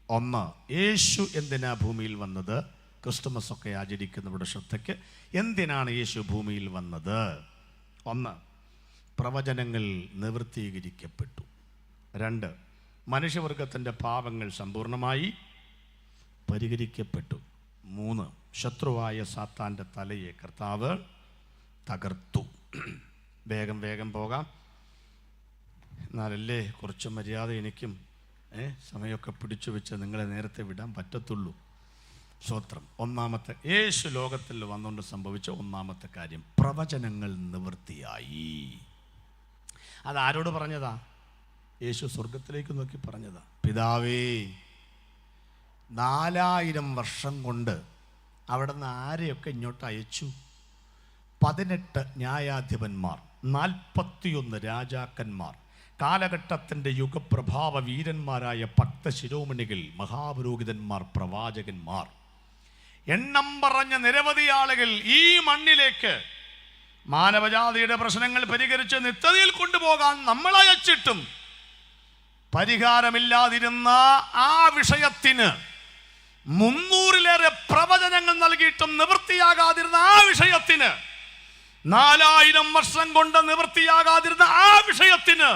1, യേശു എന്തിനാ ഭൂമിയിൽ വന്നത്? ക്രിസ്തുമസ് ഒക്കെ ആചരിക്കുന്നവരുടെ ശ്രദ്ധയ്ക്ക്, എന്തിനാണ് യേശു ഭൂമിയിൽ വന്നത്? 1, പ്രവചനങ്ങൾ നിവൃത്തീകരിക്കപ്പെട്ടു. 2, മനുഷ്യവർഗത്തിൻ്റെ പാപങ്ങൾ സമ്പൂർണ്ണമായി പരിഹരിക്കപ്പെട്ടു. 3, ശത്രുവായ സാത്താൻ്റെ തലയെ കർത്താവ് തകർത്തു. വേഗം വേഗം പോകാം, എന്നാലല്ലേ കുറച്ച് മര്യാദ എനിക്കും സമയമൊക്കെ പിടിച്ചു വെച്ച് നിങ്ങളെ നേരത്തെ വിടാൻ പറ്റത്തുള്ളൂ. സ്തോത്രം. 1-ാമത്തെ, യേശു ലോകത്തിൽ വന്നുകൊണ്ട് സംഭവിച്ച 1-ാമത്തെ കാര്യം, പ്രവചനങ്ങൾ നിവൃത്തിയായി. അതാരോട് പറഞ്ഞതാ? യേശു സ്വർഗത്തിലേക്ക് നോക്കി പറഞ്ഞതാ. പിതാവേ, 4000 വർഷം കൊണ്ട് അവിടെ നിന്ന് ആരെയൊക്കെ ഇങ്ങോട്ട് അയച്ചു? 18 ന്യായാധിപന്മാർ, 41 രാജാക്കന്മാർ, കാലഘട്ടത്തിൻ്റെ യുഗപ്രഭാവ വീരന്മാരായ ഭക്ത ശിരോമണികൾ, മഹാപുരോഹിതന്മാർ, പ്രവാചകന്മാർ, എണ്ണം പറഞ്ഞ നിരവധി ആളുകൾ ഈ മണ്ണിലേക്ക് മാനവജാതിയുടെ പ്രശ്നങ്ങൾ പരിഹരിച്ച് നിത്യതയിൽ കൊണ്ടുപോകാൻ നമ്മൾ അയച്ചിട്ടും പരിഹാരമില്ലാതിരുന്ന ആ വിഷയത്തിന് 300-ലേറെ പ്രവചനങ്ങൾ നൽകിയിട്ടും നിവൃത്തിയാകാതിരുന്ന ആ വിഷയത്തിന്, 4000 വർഷം കൊണ്ട് നിവൃത്തിയാകാതിരുന്ന ആ വിഷയത്തിന്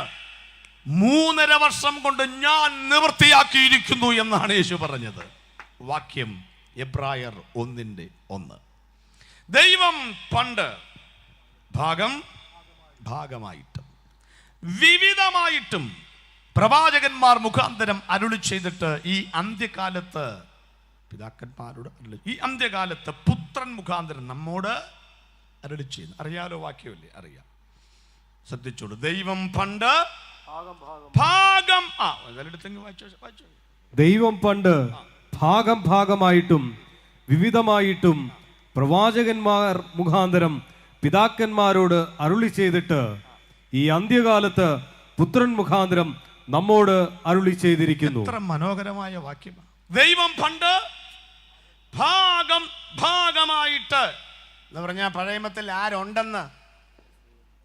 3.5 വർഷം കൊണ്ട് ഞാൻ നിവൃത്തിയാക്കിയിരിക്കുന്നു എന്നാണ് യേശു പറഞ്ഞത്. വാക്യം എബ്രായർ 1:1. ദൈവം പണ്ട് ഭാഗമായിട്ടും വിവിധമായിട്ടും പ്രവാചകന്മാർ മുഖാന്തരം അരുളി ചെയ്തിട്ട് ഈ അന്ത്യകാലത്ത് പിതാക്കന്മാരോട് ഈ അന്ത്യകാലത്ത് പുത്രൻ മുഖാന്തരം നമ്മോട് അരുളി ചെയ്യുന്നു. അറിയാലോ വാക്യമല്ലേ? അറിയാം. ശ്രദ്ധിച്ചോളൂ. ദൈവം പണ്ട് ഭാഗം വായിച്ചോ. ദൈവം പണ്ട് ഭാഗം ഭാഗമായിട്ടും വിവിധമായിട്ടും പ്രവാചകന്മാർ മുഖാന്തരം പിതാക്കന്മാരോട് അരുളി ചെയ്തിട്ട് ഈ അന്ത്യകാലത്ത് പുത്രൻ മുഖാന്തരം നമ്മോട് അരുളി ചെയ്തിരിക്കുന്നു. എത്ര മനോഹരമായ വാക്യമാണ്. ദൈവം പണ്ട് ഭാഗം ഭാഗമായിട്ട് എന്ന് പറഞ്ഞാൽ പഴയമത്തിൽ ആരുണ്ടെന്ന്?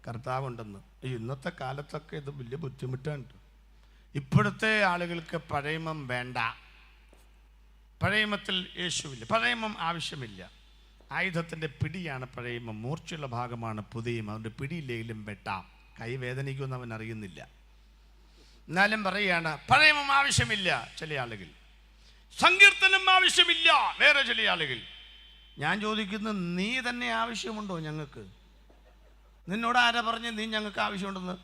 കർത്താവുണ്ടെന്ന്. ഇന്നത്തെ കാലത്തൊക്കെ ഇത് വലിയ ബുദ്ധിമുട്ടുണ്ട്. ഇപ്പോഴത്തെ ആളുകൾക്ക് പഴയമം വേണ്ട, പഴയമത്തിൽ യേശുവില്ല, പഴയമം ആവശ്യമില്ല. ആയുധത്തിൻ്റെ പിടിയാണ് പഴയമം, മൂർച്ചയുള്ള ഭാഗമാണ് പുതിയമം. അവൻ്റെ പിടിയില്ലെങ്കിലും വെട്ടാം, കൈ വേദനിക്കുമെന്ന് അവൻ അറിയുന്നില്ല. എന്നാലും പറയുകയാണ് പഴയമം ആവശ്യമില്ല ചില ആളുകൾ, സങ്കീർത്തനം ആവശ്യമില്ല വേറെ ചില ആളുകൾ. ഞാൻ ചോദിക്കുന്നു, നീ തന്നെ ആവശ്യമുണ്ടോ ഞങ്ങൾക്ക്? നിന്നോട് ആരാ പറഞ്ഞ് നീ ഞങ്ങൾക്ക് ആവശ്യമുണ്ടെന്ന്?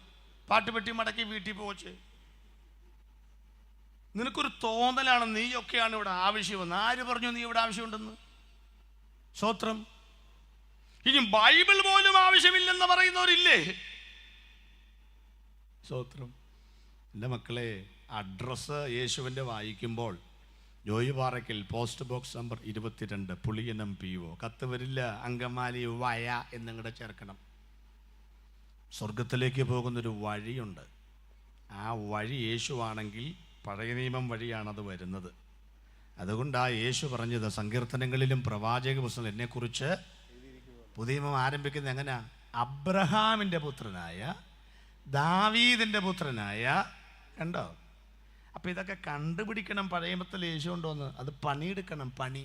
പാട്ടുപെട്ടി മടക്കി വീട്ടിൽ പോച്ച്. നിനക്കൊരു തോന്നലാണ് നീയൊക്കെയാണ് ഇവിടെ ആവശ്യമെന്ന്. ആര് പറഞ്ഞു നീ ഇവിടെ ആവശ്യമുണ്ടെന്ന്? സ്തോത്രം. ഇനി ബൈബിൾ പോലും ആവശ്യമില്ലെന്ന് പറയുന്നവരില്ലേ? സ്തോത്രം. എൻ്റെ മക്കളെ, അഡ്രസ്സ് യേശുവിൻ്റെ വായിക്കുമ്പോൾ Joy Parakkal, post box number 22, Puliyanam PO. കത്ത് വരില്ല, അങ്കമാലി വയ എന്നിങ്ങടെ ചേർക്കണം. സ്വർഗത്തിലേക്ക് പോകുന്നൊരു വഴിയുണ്ട്. ആ വഴി യേശുവാണെങ്കിൽ പഴയ നിയമം വഴിയാണത് വരുന്നത്. അതുകൊണ്ടാണ് യേശു പറഞ്ഞത് സങ്കീർത്തനങ്ങളിലും പ്രവാചക പുസ്തകം എന്നെക്കുറിച്ച് പുതിയ നിയമം ആരംഭിക്കുന്നത് എങ്ങനെയാ? അബ്രഹാമിൻ്റെ പുത്രനായ, ദാവീദിൻ്റെ പുത്രനായ. കണ്ടോ? അപ്പം ഇതൊക്കെ കണ്ടുപിടിക്കണം. പഴയമത്തിൽ യേശു ഉണ്ടോയെന്ന് അത് പണിയെടുക്കണം. പണി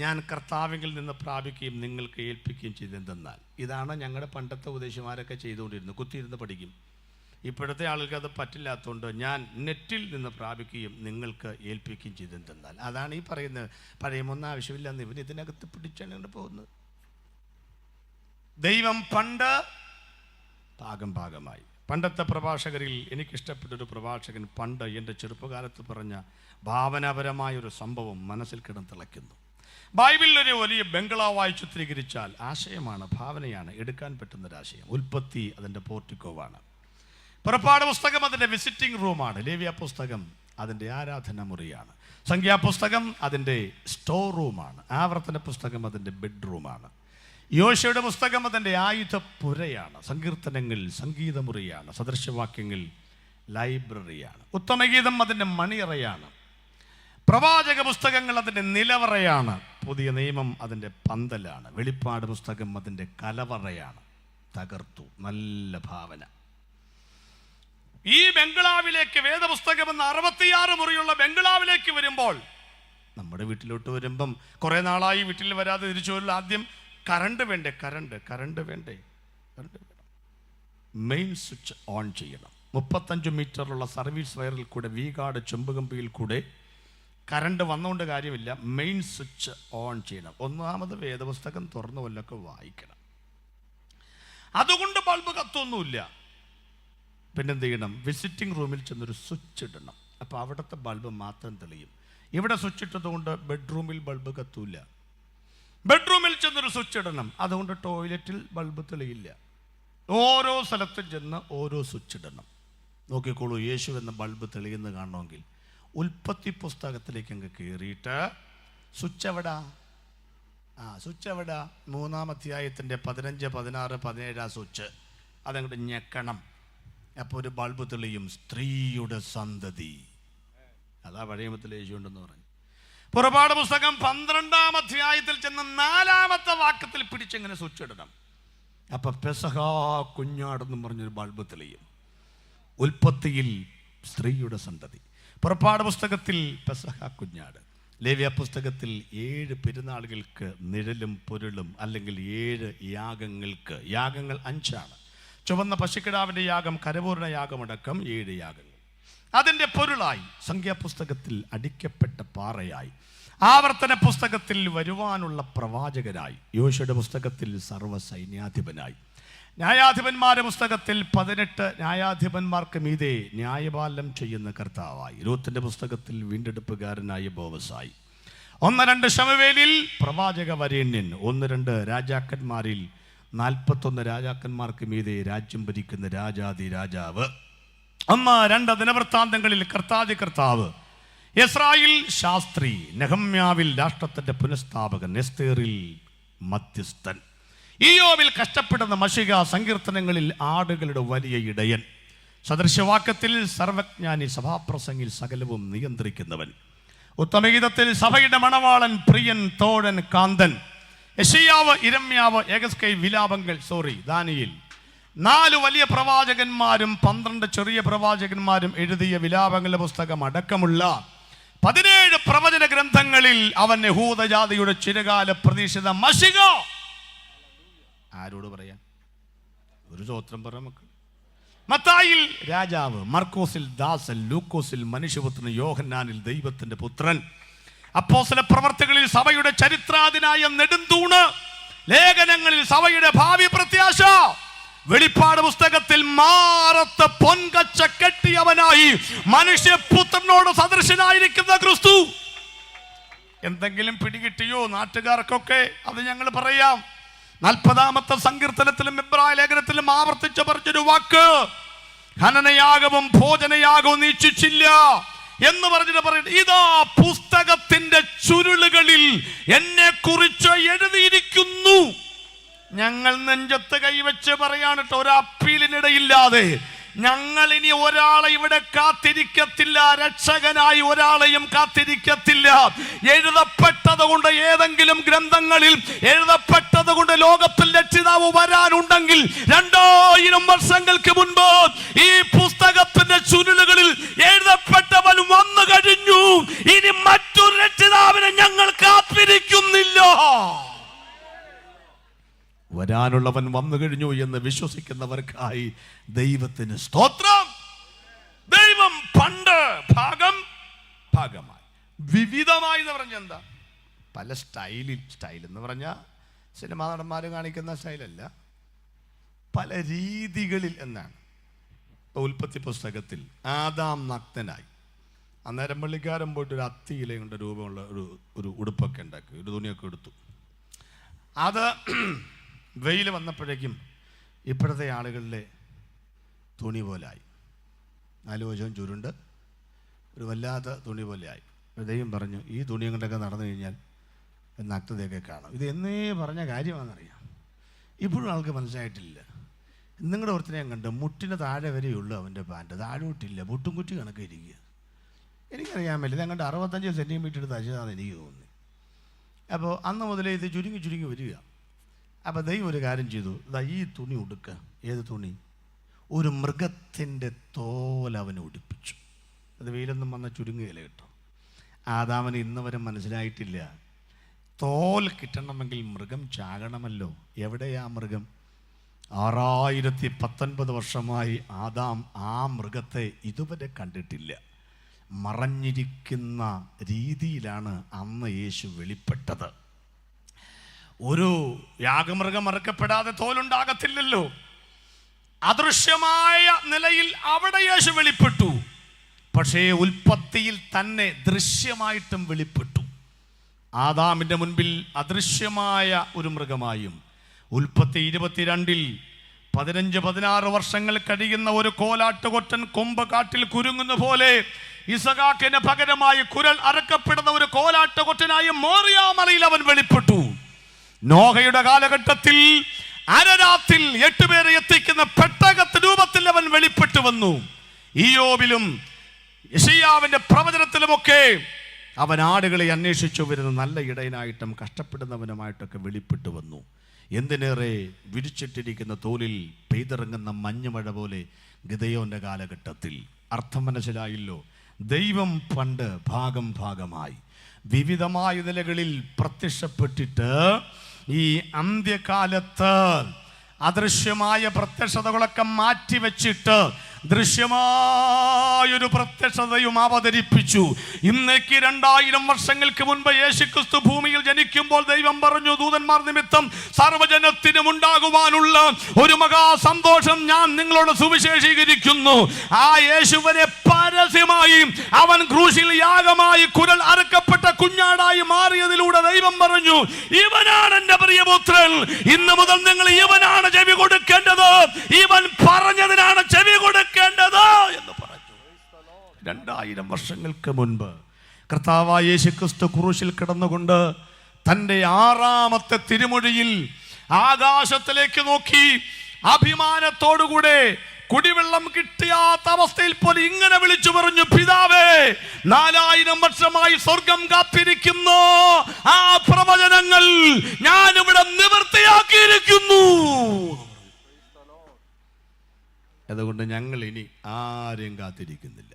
ഞാൻ കർത്താവിങ്കിൽ നിന്ന് പ്രാപിക്കുകയും നിങ്ങൾക്ക് ഏൽപ്പിക്കുകയും ചെയ്തെന്നാൽ. ഇതാണ് ഞങ്ങളുടെ പണ്ടത്തെ ഉപദേശിമാരൊക്കെ ചെയ്തുകൊണ്ടിരുന്നത്. കുത്തിയിരുന്ന് പഠിക്കും. ഇപ്പോഴത്തെ ആളുകൾക്ക് അത് പറ്റില്ലാത്തതുകൊണ്ട് ഞാൻ നെറ്റിൽ നിന്ന് പ്രാപിക്കുകയും നിങ്ങൾക്ക് ഏൽപ്പിക്കുകയും ചെയ്തെന്നാൽ. അതാണ് ഈ പറയുന്നത്. പഴയമൊന്നും ആവശ്യമില്ലെന്ന് ഇവൻ ഇതിനകത്ത് പിടിച്ചാണ് പോകുന്നത്. ദൈവം പണ്ട് ഭാഗം ഭാഗമായി. പണ്ടത്തെ പ്രഭാഷകരിൽ എനിക്കിഷ്ടപ്പെട്ടൊരു പ്രഭാഷകൻ പണ്ട് എൻ്റെ ചെറുപ്പകാലത്ത് പറഞ്ഞ ഭാവനാപരമായൊരു സംഭവം മനസ്സിൽ കിടന്നിളയ്ക്കുന്നു. ബൈബിളിലൊരു വലിയ ബംഗ്ലാവായി ചിത്രീകരിച്ചാൽ ആശയമാണ്, ഭാവനയാണ്, എടുക്കാൻ പറ്റുന്നൊരാശയം. ഉൽപ്പത്തി അതിൻ്റെ പോർട്ടിക്കോവാണ്. പുറപ്പാട് പുസ്തകം അതിൻ്റെ വിസിറ്റിംഗ് റൂമാണ്. ലേവ്യ പുസ്തകം അതിൻ്റെ ആരാധന മുറിയാണ്. സംഖ്യാപുസ്തകം അതിൻ്റെ സ്റ്റോർ റൂമാണ്. ആവർത്തന പുസ്തകം അതിൻ്റെ ബെഡ്റൂമാണ്. യോശുവയുടെ പുസ്തകം അതിൻ്റെ ആയുധപ്പുരയാണ്. സങ്കീർത്തനങ്ങൾ സംഗീതമുറിയാണ്. സദൃശവാക്യങ്ങൾ ലൈബ്രറിയാണ്. ഉത്തമഗീതം അതിൻ്റെ മണിയറയാണ്. പ്രവാചക പുസ്തകങ്ങൾ അതിൻ്റെ നിലവറയാണ്. പുതിയ നിയമം അതിൻ്റെ പന്തലാണ്. വെളിപ്പാട് പുസ്തകം അതിൻ്റെ കലവറയാണ്. തകർത്തു. നല്ല ഭാവന. ഈ ബംഗ്ലാവിലേക്ക്, വേദപുസ്തകം എന്ന 66 മുറിയുള്ള ബംഗ്ലാവിലേക്ക് വരുമ്പോൾ, നമ്മുടെ വീട്ടിലോട്ട് വരുമ്പം കുറേ നാളായി വീട്ടിൽ വരാതെ തിരിച്ചു വരില്ല. ആദ്യം കറണ്ട് വേണ്ടേ? കറണ്ട് വേണ്ടേ? മെയിൻ സ്വിച്ച് ഓൺ ചെയ്യണം. 35 മീറ്ററുള്ള സർവീസ് വയറിൽ കൂടെ, വീകാട് ചെമ്പുകമ്പിയിൽ കൂടെ കറണ്ട് വന്നുകൊണ്ട് കാര്യമില്ല. മെയിൻ സ്വിച്ച് ഓൺ ചെയ്യണം. ഒന്നാമത് വേദപുസ്തകം തുറന്നു വല്ലൊക്കെ വായിക്കണം. അതുകൊണ്ട് ബൾബ് കത്തൊന്നുമില്ല. പിന്നെന്ത് ചെയ്യണം? വിസിറ്റിംഗ് റൂമിൽ ചെന്നൊരു സ്വിച്ച് ഇടണം. അപ്പോൾ അവിടുത്തെ ബൾബ് മാത്രം തെളിയും. ഇവിടെ സ്വിച്ച് ഇട്ടതുകൊണ്ട് ബെഡ്റൂമിൽ ബൾബ് കത്തൂല. ബെഡ്റൂമിൽ ചെന്നൊരു സ്വിച്ച് ഇടണം. അതുകൊണ്ട് ടോയ്ലറ്റിൽ ബൾബ് തെളിയില്ല. ഓരോ സ്ഥലത്തും ചെന്ന് ഓരോ സ്വിച്ച് ഇടണം. നോക്കിക്കോളൂ, യേശു എന്ന ബൾബ് തെളിയുന്ന കാണണമെങ്കിൽ ഉൽപ്പത്തി പുസ്തകത്തിലേക്ക് അങ്ങ് കയറിയിട്ട് സ്വിച്ച് എവിടാ? സ്വിച്ച് എവിടാ? 3-ാം അധ്യായത്തിൻ്റെ 15, 16, 17 സ്വിച്ച് അതങ്ങോട്ട് ഞെക്കണം. അപ്പോൾ ഒരു ബൾബ് തെളിയും. സ്ത്രീയുടെ സന്തതി. അതാ പഴയമത്തിൽ യേശു ഉണ്ടെന്ന് പറഞ്ഞു. പുറപ്പാട് പുസ്തകം 12-ാം അധ്യായത്തിൽ ചെന്ന് 4-ാമത്തെ വാക്യത്തിൽ പിടിച്ചെങ്ങനെ സ്വിച്ച് ഇടണം. അപ്പം പെസഹ കുഞ്ഞാടെന്നും പറഞ്ഞൊരു ബൾബ് തെളിയും. ഉൽപ്പത്തിയിൽ സ്ത്രീയുടെ സന്തതി. പുറപ്പാട് പുസ്തകത്തിൽ പെസഹ കുഞ്ഞാട്. ലേവ്യ പുസ്തകത്തിൽ 7 പെരുന്നാളുകൾക്ക് നിഴലും പൊരുളും, അല്ലെങ്കിൽ 7 യാഗങ്ങൾക്ക്. യാഗങ്ങൾ 5ആണ്. ചുവന്ന പശുക്കിടാവിൻ്റെ യാഗം, കരപൂർണ യാഗമടക്കം 7 യാഗങ്ങൾ. അതിൻ്റെ പൊരുളായി സംഖ്യാപുസ്തകത്തിൽ അടിക്കപ്പെട്ട പാറയായി, ആവർത്തന പുസ്തകത്തിൽ വരുവാനുള്ള പ്രവാചകനായി, യോശുവയുടെ പുസ്തകത്തിൽ സർവ്വസൈന്യാധിപനായി, ന്യായാധിപന്മാരുടെ പുസ്തകത്തിൽ 18 ന്യായാധിപന്മാർക്ക് മീതെ ന്യായപാലനം ചെയ്യുന്ന കർത്താവായി, രൂത്തിന്റെ പുസ്തകത്തിൽ വീണ്ടെടുപ്പുകാരനായ ബോവസായി, 1-2 ശമൂവേലിൽ പ്രവാചക വരേണ്യൻ, 1-2 രാജാക്കന്മാരിൽ 41 രാജാക്കന്മാർക്ക് മീതെ രാജ്യം ഭരിക്കുന്ന രാജാതി രാജാവ്, 2 ദിനവൃത്താന്തങ്ങളിൽ കർത്താവ് യിസ്രായേൽ ശാസ്ത്രി, നെഹമ്യാവിൽ രാഷ്ട്രത്തിന്റെ പുനഃസ്ഥാപകൻ, എസ്തേറിൽ മധ്യസ്ഥൻ, ഇയ്യോബിൽ കഷ്ടപ്പെടുന്ന മശിക, സങ്കീർത്തനങ്ങളിൽ ആടുകളുടെ വലിയ ഇടയൻ, സദൃശവാക്യത്തിൽ സർവജ്ഞാനി, സഭാപ്രസംഗിൽ സകലവും നിയന്ത്രിക്കുന്നവൻ, ഉത്തമഗീതത്തിൽ സഭയുടെ മണവാളൻ, പ്രിയൻ, തോഴൻ, കാന്തൻ, യെശയ്യാവ്, ഇരമ്യാവ്, ഏഗസ്കൈ, വിലാപങ്ങൾ, ദാനിയേൽ, 4 വലിയ പ്രവാചകന്മാരും 12 ചെറിയ പ്രവാചകന്മാരും എഴുതിയ വിലാപങ്ങളുടെ പുസ്തകം അടക്കമുള്ള 17 പ്രവചന ഗ്രന്ഥങ്ങളിൽ അവൻ യഹൂദജാതിയുടെ ചിരകാല പ്രതീക്ഷിത മശിക. ആരോട് പറയാം? ഒരു സ്തോത്രം പറ മക്കൾ. മത്തായിൽ രാജാവ്, മർക്കോസിൽ ദാസൻ, ലൂക്കോസിൽ മനുഷ്യപുത്രൻ, യോഹന്നാനിൽ ദൈവത്തിന്റെ പുത്രൻ, അപ്പോസ്തല പ്രവർത്തികളിൽ സഭയുടെ ചരിത്രാതിനായ നെടുന്തൂണ്, ലേഖനങ്ങളിൽ സഭയുടെ ഭാവി പ്രത്യാശ, വെളിപ്പാട് പുസ്തകത്തിൽ മാറത്ത് പൊൻകച്ച കെട്ടിയവനായി മനുഷ്യപുത്രനോട് സദൃശനായിരിക്കുന്ന ക്രിസ്തു. എന്തെങ്കിലും പിടികിട്ടിയോ നാട്ടുകാർക്കൊക്കെ? അത് ഞങ്ങൾ പറയാം. 40-ാമത്തെ സങ്കീർത്തനത്തിലും എബ്രായ ലേഖനത്തിലും ആവർത്തിച്ച് പറഞ്ഞൊരു വാക്ക്, ഹനനയാഗവും ഭോജനയാഗവും നീ ഇച്ഛിച്ചില്ല എന്ന് പറഞ്ഞിട്ട് പറയുന്നത്, ഇതാ പുസ്തകത്തിന്റെ ചുരുളുകളിൽ എന്നെ കുറിച്ച് എഴുതിയിരിക്കുന്നു. ഞങ്ങൾ നെഞ്ചത്ത് കൈവച്ച് പറയാണ് കേട്ടോ, ഒരു അപ്പീലിനിടയില്ലാതെ ഞങ്ങൾ ഇനി ഒരാളെ ഇവിടെ കാത്തിരിക്കത്തില്ല, രക്ഷകനായി ഒരാളെയും കാത്തിരിക്കത്തില്ല. എഴുതപ്പെട്ടത് കൊണ്ട്, ഏതെങ്കിലും ഗ്രന്ഥങ്ങളിൽ എഴുതപ്പെട്ടത് കൊണ്ട് ലോകത്തിൽ രക്ഷിതാവ് വരാനുണ്ടെങ്കിൽ 2000 വർഷങ്ങൾക്ക് മുൻപ് ഈ പുസ്തകത്തിന്റെ ചുരുളുകളിൽ എഴുതപ്പെട്ടവൻ വന്നു കഴിഞ്ഞു. ഇനി മറ്റൊരു രക്ഷിതാവിനെ ഞങ്ങൾ കാത്തിരിക്കുന്നില്ല. വരാനുള്ളവൻ വന്നു കഴിഞ്ഞു എന്ന് വിശ്വസിക്കുന്നവർക്കായി ദൈവത്തിന് സ്തോത്രം. ദൈവം പണ്ട് ഭാഗമായി വിവിധമായി എന്ന് പറഞ്ഞ എന്താ? പല സ്റ്റൈൽ എന്ന് പറഞ്ഞാൽ സിനിമാ നടന്മാർ കാണിക്കുന്ന സ്റ്റൈലല്ല, പല രീതികളിൽ എന്നാണ്. ഉൽപ്പത്തി പുസ്തകത്തിൽ ആദാം നഗ്നനായി. അന്നേരം പള്ളിക്കാരൻ പോയിട്ട് ഒരു അത്തിയില കൊണ്ട് രൂപമുള്ള ഒരു ഉടുപ്പൊക്കെ ഉണ്ടാക്കി, ഒരു തുണിയൊക്കെ എടുത്തു. അത് വെയിൽ വന്നപ്പോഴേക്കും ഇപ്പോഴത്തെ ആളുകളിലെ തുണി പോലായി, 4 വശവും ചുരുണ്ട് ഒരു വല്ലാത്ത തുണി പോലെയായി. ദൈവം പറഞ്ഞു, ഈ തുണിയും കൊണ്ടൊക്കെ നടന്നു കഴിഞ്ഞാൽ നഗ്നതയൊക്കെ കാണും. ഇത് എന്നേ പറഞ്ഞ കാര്യമാണെന്നറിയാം. ഇപ്പോഴും ആൾക്ക് മനസ്സിലായിട്ടില്ല. നിങ്ങളുടെ ഒരുത്തനെ കണ്ട് മുട്ടിന് താഴെ വരെയുള്ളൂ അവൻ്റെ പാൻറ്റ്, താഴോട്ടില്ല, മുട്ടും കുറ്റി കണക്കെ ഇരിക്കുക. എനിക്കറിയാൻ പറ്റില്ല, അങ്ങോട്ട് 65 സെൻറ്റിമീറ്റർ തയ്ച്ചതാണെന്ന് എനിക്ക് തോന്നി. അപ്പോൾ അന്ന് മുതലേ ഇത് ചുരുങ്ങി വരിക. അപ്പോൾ ദൈവം ഒരു കാര്യം ചെയ്തു, ഈ തുണി ഉടുക്കുക. ഏത് തുണി? ഒരു മൃഗത്തിൻ്റെ തോൽ അവനെ ഉടുപ്പിച്ചു. അത് വെയിലൊന്നും വന്ന ചുരുങ്ങുകയില്ല കേട്ടോ. ആദാമിന് ഇന്ന് വരെ മനസ്സിലായിട്ടില്ല, തോൽ കിട്ടണമെങ്കിൽ മൃഗം ചാകണമല്ലോ. എവിടെയാ മൃഗം? 6019 വർഷമായി ആദാം ആ മൃഗത്തെ ഇതുവരെ കണ്ടിട്ടില്ല. മറഞ്ഞിരിക്കുന്ന രീതിയിലാണ് അന്ന് യേശു വെളിപ്പെട്ടത്. ഒരു യാഗമൃഗം അറുക്കപ്പെടാതെ തോലുണ്ടാകത്തില്ലല്ലോ. അദൃശ്യമായ നിലയിൽ അവിടെ യേശു വെളിപ്പെട്ടു. പക്ഷേ ഉൽപ്പത്തിയിൽ തന്നെ ദൃശ്യമായിട്ടും വെളിപ്പെട്ടു. ആദാമിൻ്റെ മുൻപിൽ അദൃശ്യമായ ഒരു മൃഗമായും, ഉൽപ്പത്തി 22-ൽ 15-16 വർഷങ്ങൾ കഴിയുന്ന ഒരു കോലാട്ടുകൊറ്റൻ കൊമ്പ് കാട്ടിൽ കുരുങ്ങുന്ന പോലെ ഇസഹാക്കിന് പകരമായി കുരൽ അറക്കപ്പെടുന്ന ഒരു കോലാട്ടുകൊറ്റനായി മോറിയാമലയിൽ അവൻ വെളിപ്പെട്ടു. നോഹയുടെ കാലഘട്ടത്തിൽ അരരാത്തിൽ 8 പേരെ എത്തിക്കുന്ന പെട്ടകത്ത് രൂപത്തിൽ അവൻ വെളിപ്പെട്ടു വന്നു. ഇയ്യോബിലും യെശയ്യാവിന്റെ പ്രവചനത്തിലുമൊക്കെ അവൻ ആടുകളെ അന്വേഷിച്ചു വരുന്ന നല്ല ഇടയനായിട്ടും കഷ്ടപ്പെടുന്നവനുമായിട്ടൊക്കെ വെളിപ്പെട്ടു വന്നു. എന്തിനേറെ വിരിച്ചിട്ടിരിക്കുന്ന തോലിൽ പെയ്തിറങ്ങുന്ന മഞ്ഞുമഴ പോലെ ഗിദെയോന്റെ കാലഘട്ടത്തിൽ. അർത്ഥം മനസ്സിലായില്ലോ? ദൈവം പണ്ട് ഭാഗമായി വിവിധമായ നിലകളിൽ പ്രത്യക്ഷപ്പെട്ടിട്ട് ഈ അന്ത്യകാലത്ത് അദൃശ്യമായ പ്രത്യക്ഷതകളൊക്കെ മാറ്റിവെച്ചിട്ട് ദൃശ്യമായൊരു പ്രത്യക്ഷതയും അവതരിപ്പിച്ചു. ഇന്നേക്ക് 2000 വർഷങ്ങൾക്ക് മുൻപ് യേശുക്രിസ്തു ഭൂമിയിൽ ജനിക്കുമ്പോൾ ദൈവം പറഞ്ഞു, ദൂതന്മാർ നിമിത്തം സർവ്വജനത്തിനും ഉണ്ടാകുവാനുള്ള ഒരു മഹാസന്തോഷം ഞാൻ നിങ്ങളോട് സുവിശേഷീകരിക്കുന്നു. ആ യേശുവിനെ പരസ്യമായി അവൻ ക്രൂശിൽ യാഗമായി കുരൽ അറുക്കപ്പെട്ട കുഞ്ഞാടായി മാറിയതിലൂടെ ദൈവം പറഞ്ഞു, ഇവനാണ് എന്റെ പ്രിയപുത്രൻ, ഇന്ന് മുതൽ നിങ്ങൾ ഇവനാണ് ചെവി കൊടുക്കേണ്ടത്, ഇവൻ പറഞ്ഞതിനാണ് ചെവി കൊടുക്കേണ്ടത് എന്ന്. 2000 വർഷങ്ങൾക്ക് മുൻപ് കർത്താവായ യേശുക്രിസ്തു ക്രൂശിൽ കിടന്നുകൊണ്ട് തൻ്റെ 6ാമത്തെ തിരുമൊഴിയിൽ ആകാശത്തിലേക്ക് നോക്കി അഭിമാനത്തോടുകൂടെ കുടിവെള്ളം കിട്ടിയാത്ത അവസ്ഥയിൽ പോലും ഇങ്ങനെ വിളിച്ചു പറഞ്ഞു, പിതാവേ, 4000 വർഷമായി സ്വർഗം കാത്തിരിക്കുന്നു ആ പ്രവചനങ്ങൾ ഞാനിവിടെ നിവൃത്തിയാക്കിയിരിക്കുന്നു. അതുകൊണ്ട് ഞങ്ങൾ ഇനി ആരെയും കാത്തിരിക്കുന്നില്ല.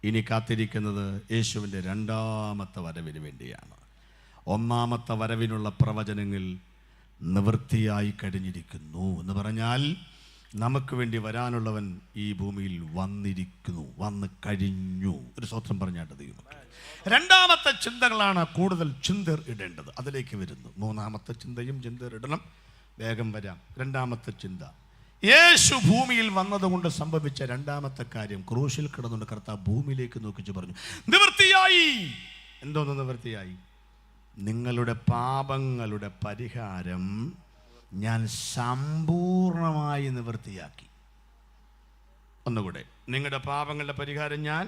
ഇനി കാത്തിരിക്കുന്നത് യേശുവിൻ്റെ 2ാമത്തെ വരവിന് വേണ്ടിയാണ്. 1ാമത്തെ വരവിനുള്ള പ്രവചനങ്ങൾ നിവൃത്തിയായി കഴിഞ്ഞിരിക്കുന്നു എന്ന് പറഞ്ഞാൽ നമുക്ക് വേണ്ടി വരാനുള്ളവൻ ഈ ഭൂമിയിൽ വന്നിരിക്കുന്നു, വന്നു കഴിഞ്ഞു. ഒരു സ്വത്രം പറഞ്ഞാട്ട് ദൈവം. 2ാമത്തെ ചിന്തകളാണ് കൂടുതൽ ചിന്തർ ഇടേണ്ടത്. അതിലേക്ക് വരുന്നു. 3ാമത്തെ ചിന്തയും ചിന്തർ ഇടണം. വേഗം വരാം. 2ാമത്തെ ചിന്ത, യേശു ഭൂമിയിൽ വന്നതുകൊണ്ട് സംഭവിച്ച 2ാമത്തെ കാര്യം, ക്രൂശിൽ കിടന്നുകൊണ്ട് കർത്താവ് ഭൂമിയിലേക്ക് നോക്കിച്ചു പറഞ്ഞു, നിവൃത്തിയായി. എന്തോന്ന് നിവൃത്തിയായി? നിങ്ങളുടെ പാപങ്ങളുടെ പരിഹാരം ഞാൻ സമ്പൂർണമായി നിവൃത്തിയാക്കി. ഒന്നുകൂടെ, നിങ്ങളുടെ പാപങ്ങളുടെ പരിഹാരം ഞാൻ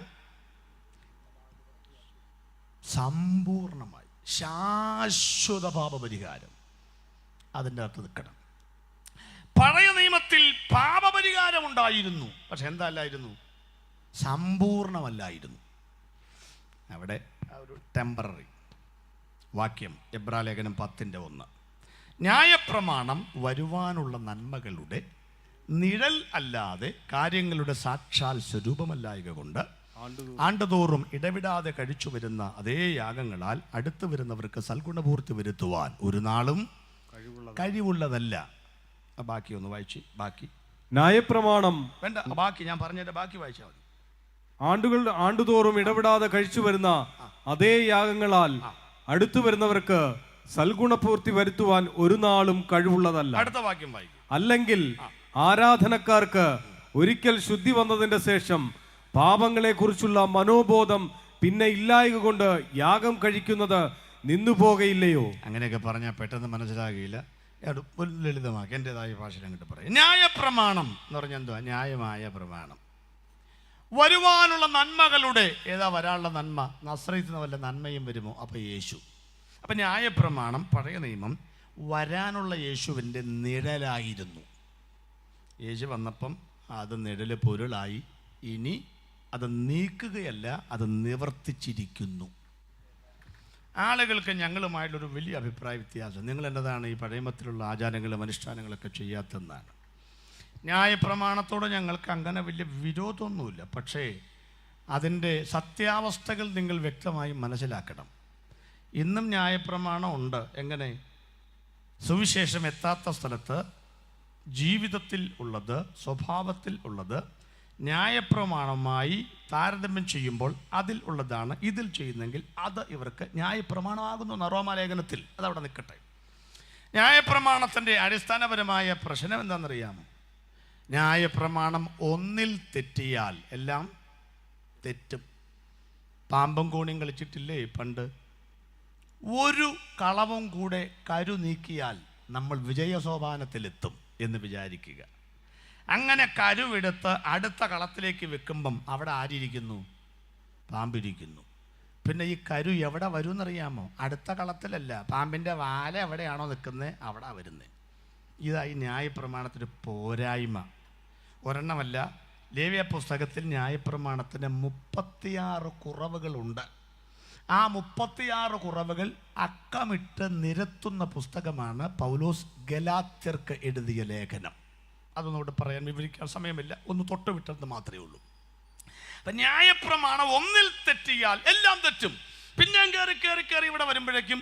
സമ്പൂർണമായി, ശാശ്വത പാപപരിഹാരം. അതിൻ്റെ അകത്ത് നിൽക്കണം. പഴയ നിയമത്തിൽ പാപപരിഹാരം ഉണ്ടായിരുന്നു, പക്ഷെ എന്തല്ലായിരുന്നു? സമ്പൂർണമല്ലായിരുന്നു. അവിടെ ഒരു ടെമ്പററി വാക്യം, എബ്രാലേഖനം 10:1. ന്യായപ്രമാണം വരുവാനുള്ള നന്മകളുടെ നിഴൽ അല്ലാതെ കാര്യങ്ങളുടെ സാക്ഷാൽ സ്വരൂപമല്ലായക കൊണ്ട് ആണ്ടുതോറും ഇടവിടാതെ കഴിച്ചു വരുന്ന അതേ യാഗങ്ങളാൽ അടുത്തു വരുന്നവർക്ക് സൽഗുണപൂർത്തി വരുത്തുവാൻ ഒരു നാളും കഴിവുള്ളതല്ല. ബാക്കി ഒന്ന് വായിച്ച്. ബാക്കി ന്യായപ്രമാണം വേണ്ട, ബാക്കി ഞാൻ പറഞ്ഞതിന്റെ ബാക്കി വായിച്ചാൽ മതി. ആണ്ടുതോറും ഇടപെടാതെ കഴിച്ചു വരുന്ന അതേ യാഗങ്ങളാൽ അടുത്തു വരുന്നവർക്ക് സൽഗുണപൂർത്തി വരുത്തുവാൻ ഒരു നാളും കഴിവുള്ളതല്ല. അടുത്ത വാക്യം വായിക്കും. അല്ലെങ്കിൽ ആരാധനക്കാർക്ക് ഒരിക്കൽ ശുദ്ധി വന്നതിന്റെ ശേഷം പാപങ്ങളെ കുറിച്ചുള്ള മനോബോധം പിന്നെ ഇല്ലായക കൊണ്ട് യാഗം കഴിക്കുന്നത് നിന്നുപോകയില്ലയോ? അങ്ങനെയൊക്കെ പറഞ്ഞാൽ പെട്ടെന്ന് മനസ്സിലാകില്ല. ലളിതമാക്കി എൻ്റെതായ ഭാഷയിൽ അങ്ങോട്ട് പറയും. ന്യായപ്രമാണം എന്ന് പറഞ്ഞാൽ എന്തുവാ? ന്യായമായ പ്രമാണം. വരുവാനുള്ള നന്മകളുടെ ഏതാ വരാനുള്ള നന്മ? നസ്രയത്തിൽ നിന്ന് വല്ല നന്മയും വരുമോ? അപ്പോൾ യേശു. അപ്പം ന്യായപ്രമാണം, പഴയ നിയമം, വരാനുള്ള യേശുവിൻ്റെ നിഴലായിരുന്നു. യേശു വന്നപ്പം അത് നിഴല് പൊരുളായി. ഇനി അത് നീക്കുകയല്ല, അത് നിവർത്തിച്ചിരിക്കുന്നു. ആളുകൾക്ക് ഞങ്ങളുമായിട്ടൊരു വലിയ അഭിപ്രായ വ്യത്യാസം. നിങ്ങൾ എന്നതാണ് ഈ പഴയമത്തിലുള്ള ആചാരങ്ങളും അനുഷ്ഠാനങ്ങളൊക്കെ ചെയ്യാത്തതെന്നാണ്. ന്യായപ്രമാണത്തോട് ഞങ്ങൾക്ക് അങ്ങനെ വലിയ വിരോധമൊന്നുമില്ല. പക്ഷേ അതിൻ്റെ സത്യാവസ്ഥകൾ നിങ്ങൾ വ്യക്തമായി മനസ്സിലാക്കണം. ഇന്നും ന്യായപ്രമാണം ഉണ്ട്. എങ്ങനെ? സുവിശേഷം എത്താത്ത സ്ഥലത്ത് ജീവിതത്തിൽ ഉള്ളത്, സ്വഭാവത്തിൽ ഉള്ളത് ന്യായപ്രമാണമായി താരതമ്യം ചെയ്യുമ്പോൾ അതിൽ ഉള്ളതാണ് ഇതിൽ ചെയ്യുന്നെങ്കിൽ അത് ഇവർക്ക് ന്യായപ്രമാണമാകുന്നു. റോമാലേഖനത്തിൽ അതവിടെ നിൽക്കട്ടെ. ന്യായപ്രമാണത്തിൻ്റെ അടിസ്ഥാനപരമായ പ്രശ്നം എന്താണെന്നറിയാമോ? ന്യായപ്രമാണം ഒന്നിൽ തെറ്റിയാൽ എല്ലാം തെറ്റും. പാമ്പും കൂണിയും കളിച്ചിട്ടില്ലേ പണ്ട്? ഒരു കളവും കൂടെ കരു നീക്കിയാൽ നമ്മൾ വിജയസോപാനത്തിലെത്തും എന്ന് വിചാരിക്കുക. അങ്ങനെ കരുവെടുത്ത് അടുത്ത കളത്തിലേക്ക് വെക്കുമ്പം അവിടെ ആരിയിരിക്കുന്നു? പാമ്പിരിക്കുന്നു. പിന്നെ ഈ കരു എവിടെ വരും എന്നറിയാമോ? അടുത്ത കളത്തിലല്ല, പാമ്പിൻ്റെ വാല എവിടെയാണോ നിൽക്കുന്നത് അവിടെ വരുന്നത്. ഇതായി ന്യായപ്രമാണത്തിൻ്റെ പോരായ്മ. ഒരെണ്ണമല്ല, ലേവ്യ പുസ്തകത്തിൽ ന്യായപ്രമാണത്തിന് 36 കുറവുകളുണ്ട്. ആ 36 കുറവുകൾ അക്കമിട്ട് നിരത്തുന്ന പുസ്തകമാണ് പൗലോസ് ഗലാത്യർക്ക് എഴുതിയ ലേഖനം. അതൊന്നും ഇവിടെ പറയാൻ വിവരിക്കാൻ സമയമില്ല, ഒന്ന് തൊട്ട് വിട്ടത് മാത്രമേ ഉള്ളൂ. അപ്പം ന്യായപ്രമാണം ഒന്നിൽ തെറ്റിയാൽ എല്ലാം തെറ്റും. പിന്നെയും കയറി കയറി കയറി ഇവിടെ വരുമ്പോഴേക്കും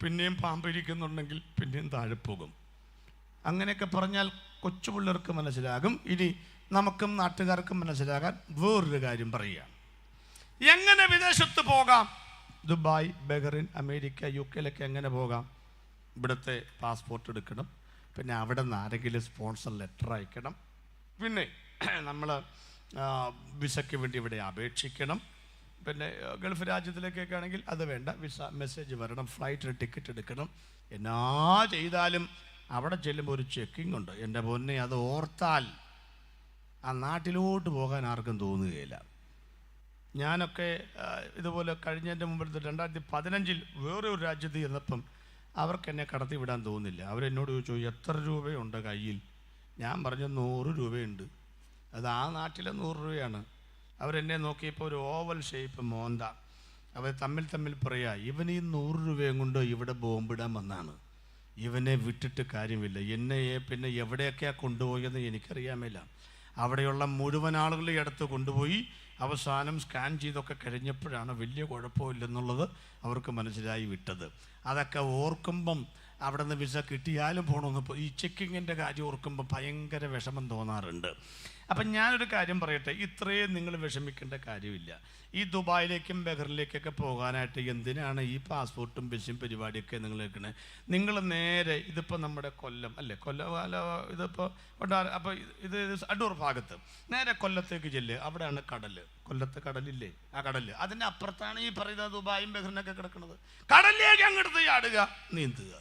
പിന്നെയും പാമ്പിരിക്കുന്നുണ്ടെങ്കിൽ പിന്നെയും താഴെ പോകും. അങ്ങനെയൊക്കെ പറഞ്ഞാൽ കൊച്ചു പിള്ളേർക്ക് മനസ്സിലാകും. ഇനി നമുക്കും നാട്ടുകാർക്കും മനസ്സിലാകാൻ വേറൊരു കാര്യം പറയുകയാണ്. എങ്ങനെ വിദേശത്ത് പോകാം? ദുബായ്, ബഹ്റിൻ, അമേരിക്ക, UK എങ്ങനെ പോകാം? ഇവിടുത്തെ പാസ്പോർട്ട് എടുക്കണം, പിന്നെ അവിടെ നിന്ന് ആരെങ്കിലും സ്പോൺസർ ലെറ്റർ അയക്കണം, പിന്നെ നമ്മൾ വിസയ്ക്ക് വേണ്ടി ഇവിടെ അപേക്ഷിക്കണം, പിന്നെ ഗൾഫ് രാജ്യത്തിലേക്കൊക്കെ ആണെങ്കിൽ അത് വേണ്ട, വിസ മെസ്സേജ് വരണം, ഫ്ലൈറ്റിന് ടിക്കറ്റ് എടുക്കണം. എന്നാ ചെയ്താലും അവിടെ ചെല്ലുമ്പോൾ ഒരു ചെക്കിംഗ് ഉണ്ട്. എൻ്റെ പൊന്നെ, അത് ഓർത്താൽ ആ നാട്ടിലോട്ട് പോകാൻ ആർക്കും തോന്നുകയില്ല. ഞാനൊക്കെ ഇതുപോലെ കഴിഞ്ഞതിൻ്റെ മുമ്പ് 2015 വേറെ ഒരു രാജ്യത്ത് ചെന്നപ്പം അവർക്ക് എന്നെ കടത്തി വിടാൻ തോന്നുന്നില്ല. അവരെന്നോട് ചോദിച്ചു എത്ര രൂപയുണ്ട് കയ്യിൽ. ഞാൻ പറഞ്ഞു 100 രൂപയുണ്ട്. അത് ആ നാട്ടിലെ 100 രൂപയാണ്. അവരെന്നെ നോക്കിയപ്പോൾ ഒരു ഓവൽ ഷേപ്പ് മോന്ത. അവർ തമ്മിൽ പറയാ, ഇവൻ ഈ 100 രൂപയും കൊണ്ട് ഇവിടെ ബോംബിടാൻ വന്നാണ്, ഇവനെ വിട്ടിട്ട് കാര്യമില്ല. എന്നെ പിന്നെ എവിടെയൊക്കെയാണ് കൊണ്ടുപോയെന്ന് എനിക്കറിയാമില്ല. അവിടെയുള്ള മുഴുവൻ ആളുകളെ അടുത്ത് കൊണ്ടുപോയി അവസാനം സ്കാൻ ചെയ്തൊക്കെ കഴിഞ്ഞപ്പോഴാണ് വലിയ കുഴപ്പമില്ലെന്നുള്ളത് അവർക്ക് മനസ്സിലായി വിട്ടത്. അതൊക്കെ ഓർക്കുമ്പം അവിടെ നിന്ന് വിസ കിട്ടിയാലും പോകണമെന്ന് ഈ ചെക്കിങ്ങിൻ്റെ കാര്യം ഓർക്കുമ്പോൾ ഭയങ്കര വിഷമം തോന്നാറുണ്ട്. അപ്പം ഞാനൊരു കാര്യം പറയട്ടെ, ഇത്രയും നിങ്ങൾ വിഷമിക്കേണ്ട കാര്യമില്ല. ഈ ദുബായിലേക്കും ബഹറിലേക്കൊക്കെ പോകാനായിട്ട് എന്തിനാണ് ഈ പാസ്പോർട്ടും വിസയും പരിപാടിയൊക്കെ നിങ്ങൾ എടുക്കണേ? നിങ്ങൾ നേരെ ഇതിപ്പോൾ നമ്മുടെ കൊല്ലം അല്ലേ, ഇതിപ്പോൾ അപ്പോൾ ഇത് അടൂർ ഭാഗത്ത് നേരെ കൊല്ലത്തേക്ക് ചെല്ലുക. അവിടെയാണ് കടൽ. കൊല്ലത്ത് കടലില്ലേ, ആ കടല് അതിൻ്റെ അപ്പുറത്താണ് ഈ പറയുന്നത് ദുബായും ബഹറിനൊക്കെ കിടക്കുന്നത്. കടലിലേക്ക് അങ്ങോട്ട് ചാടുക, നീന്തുക.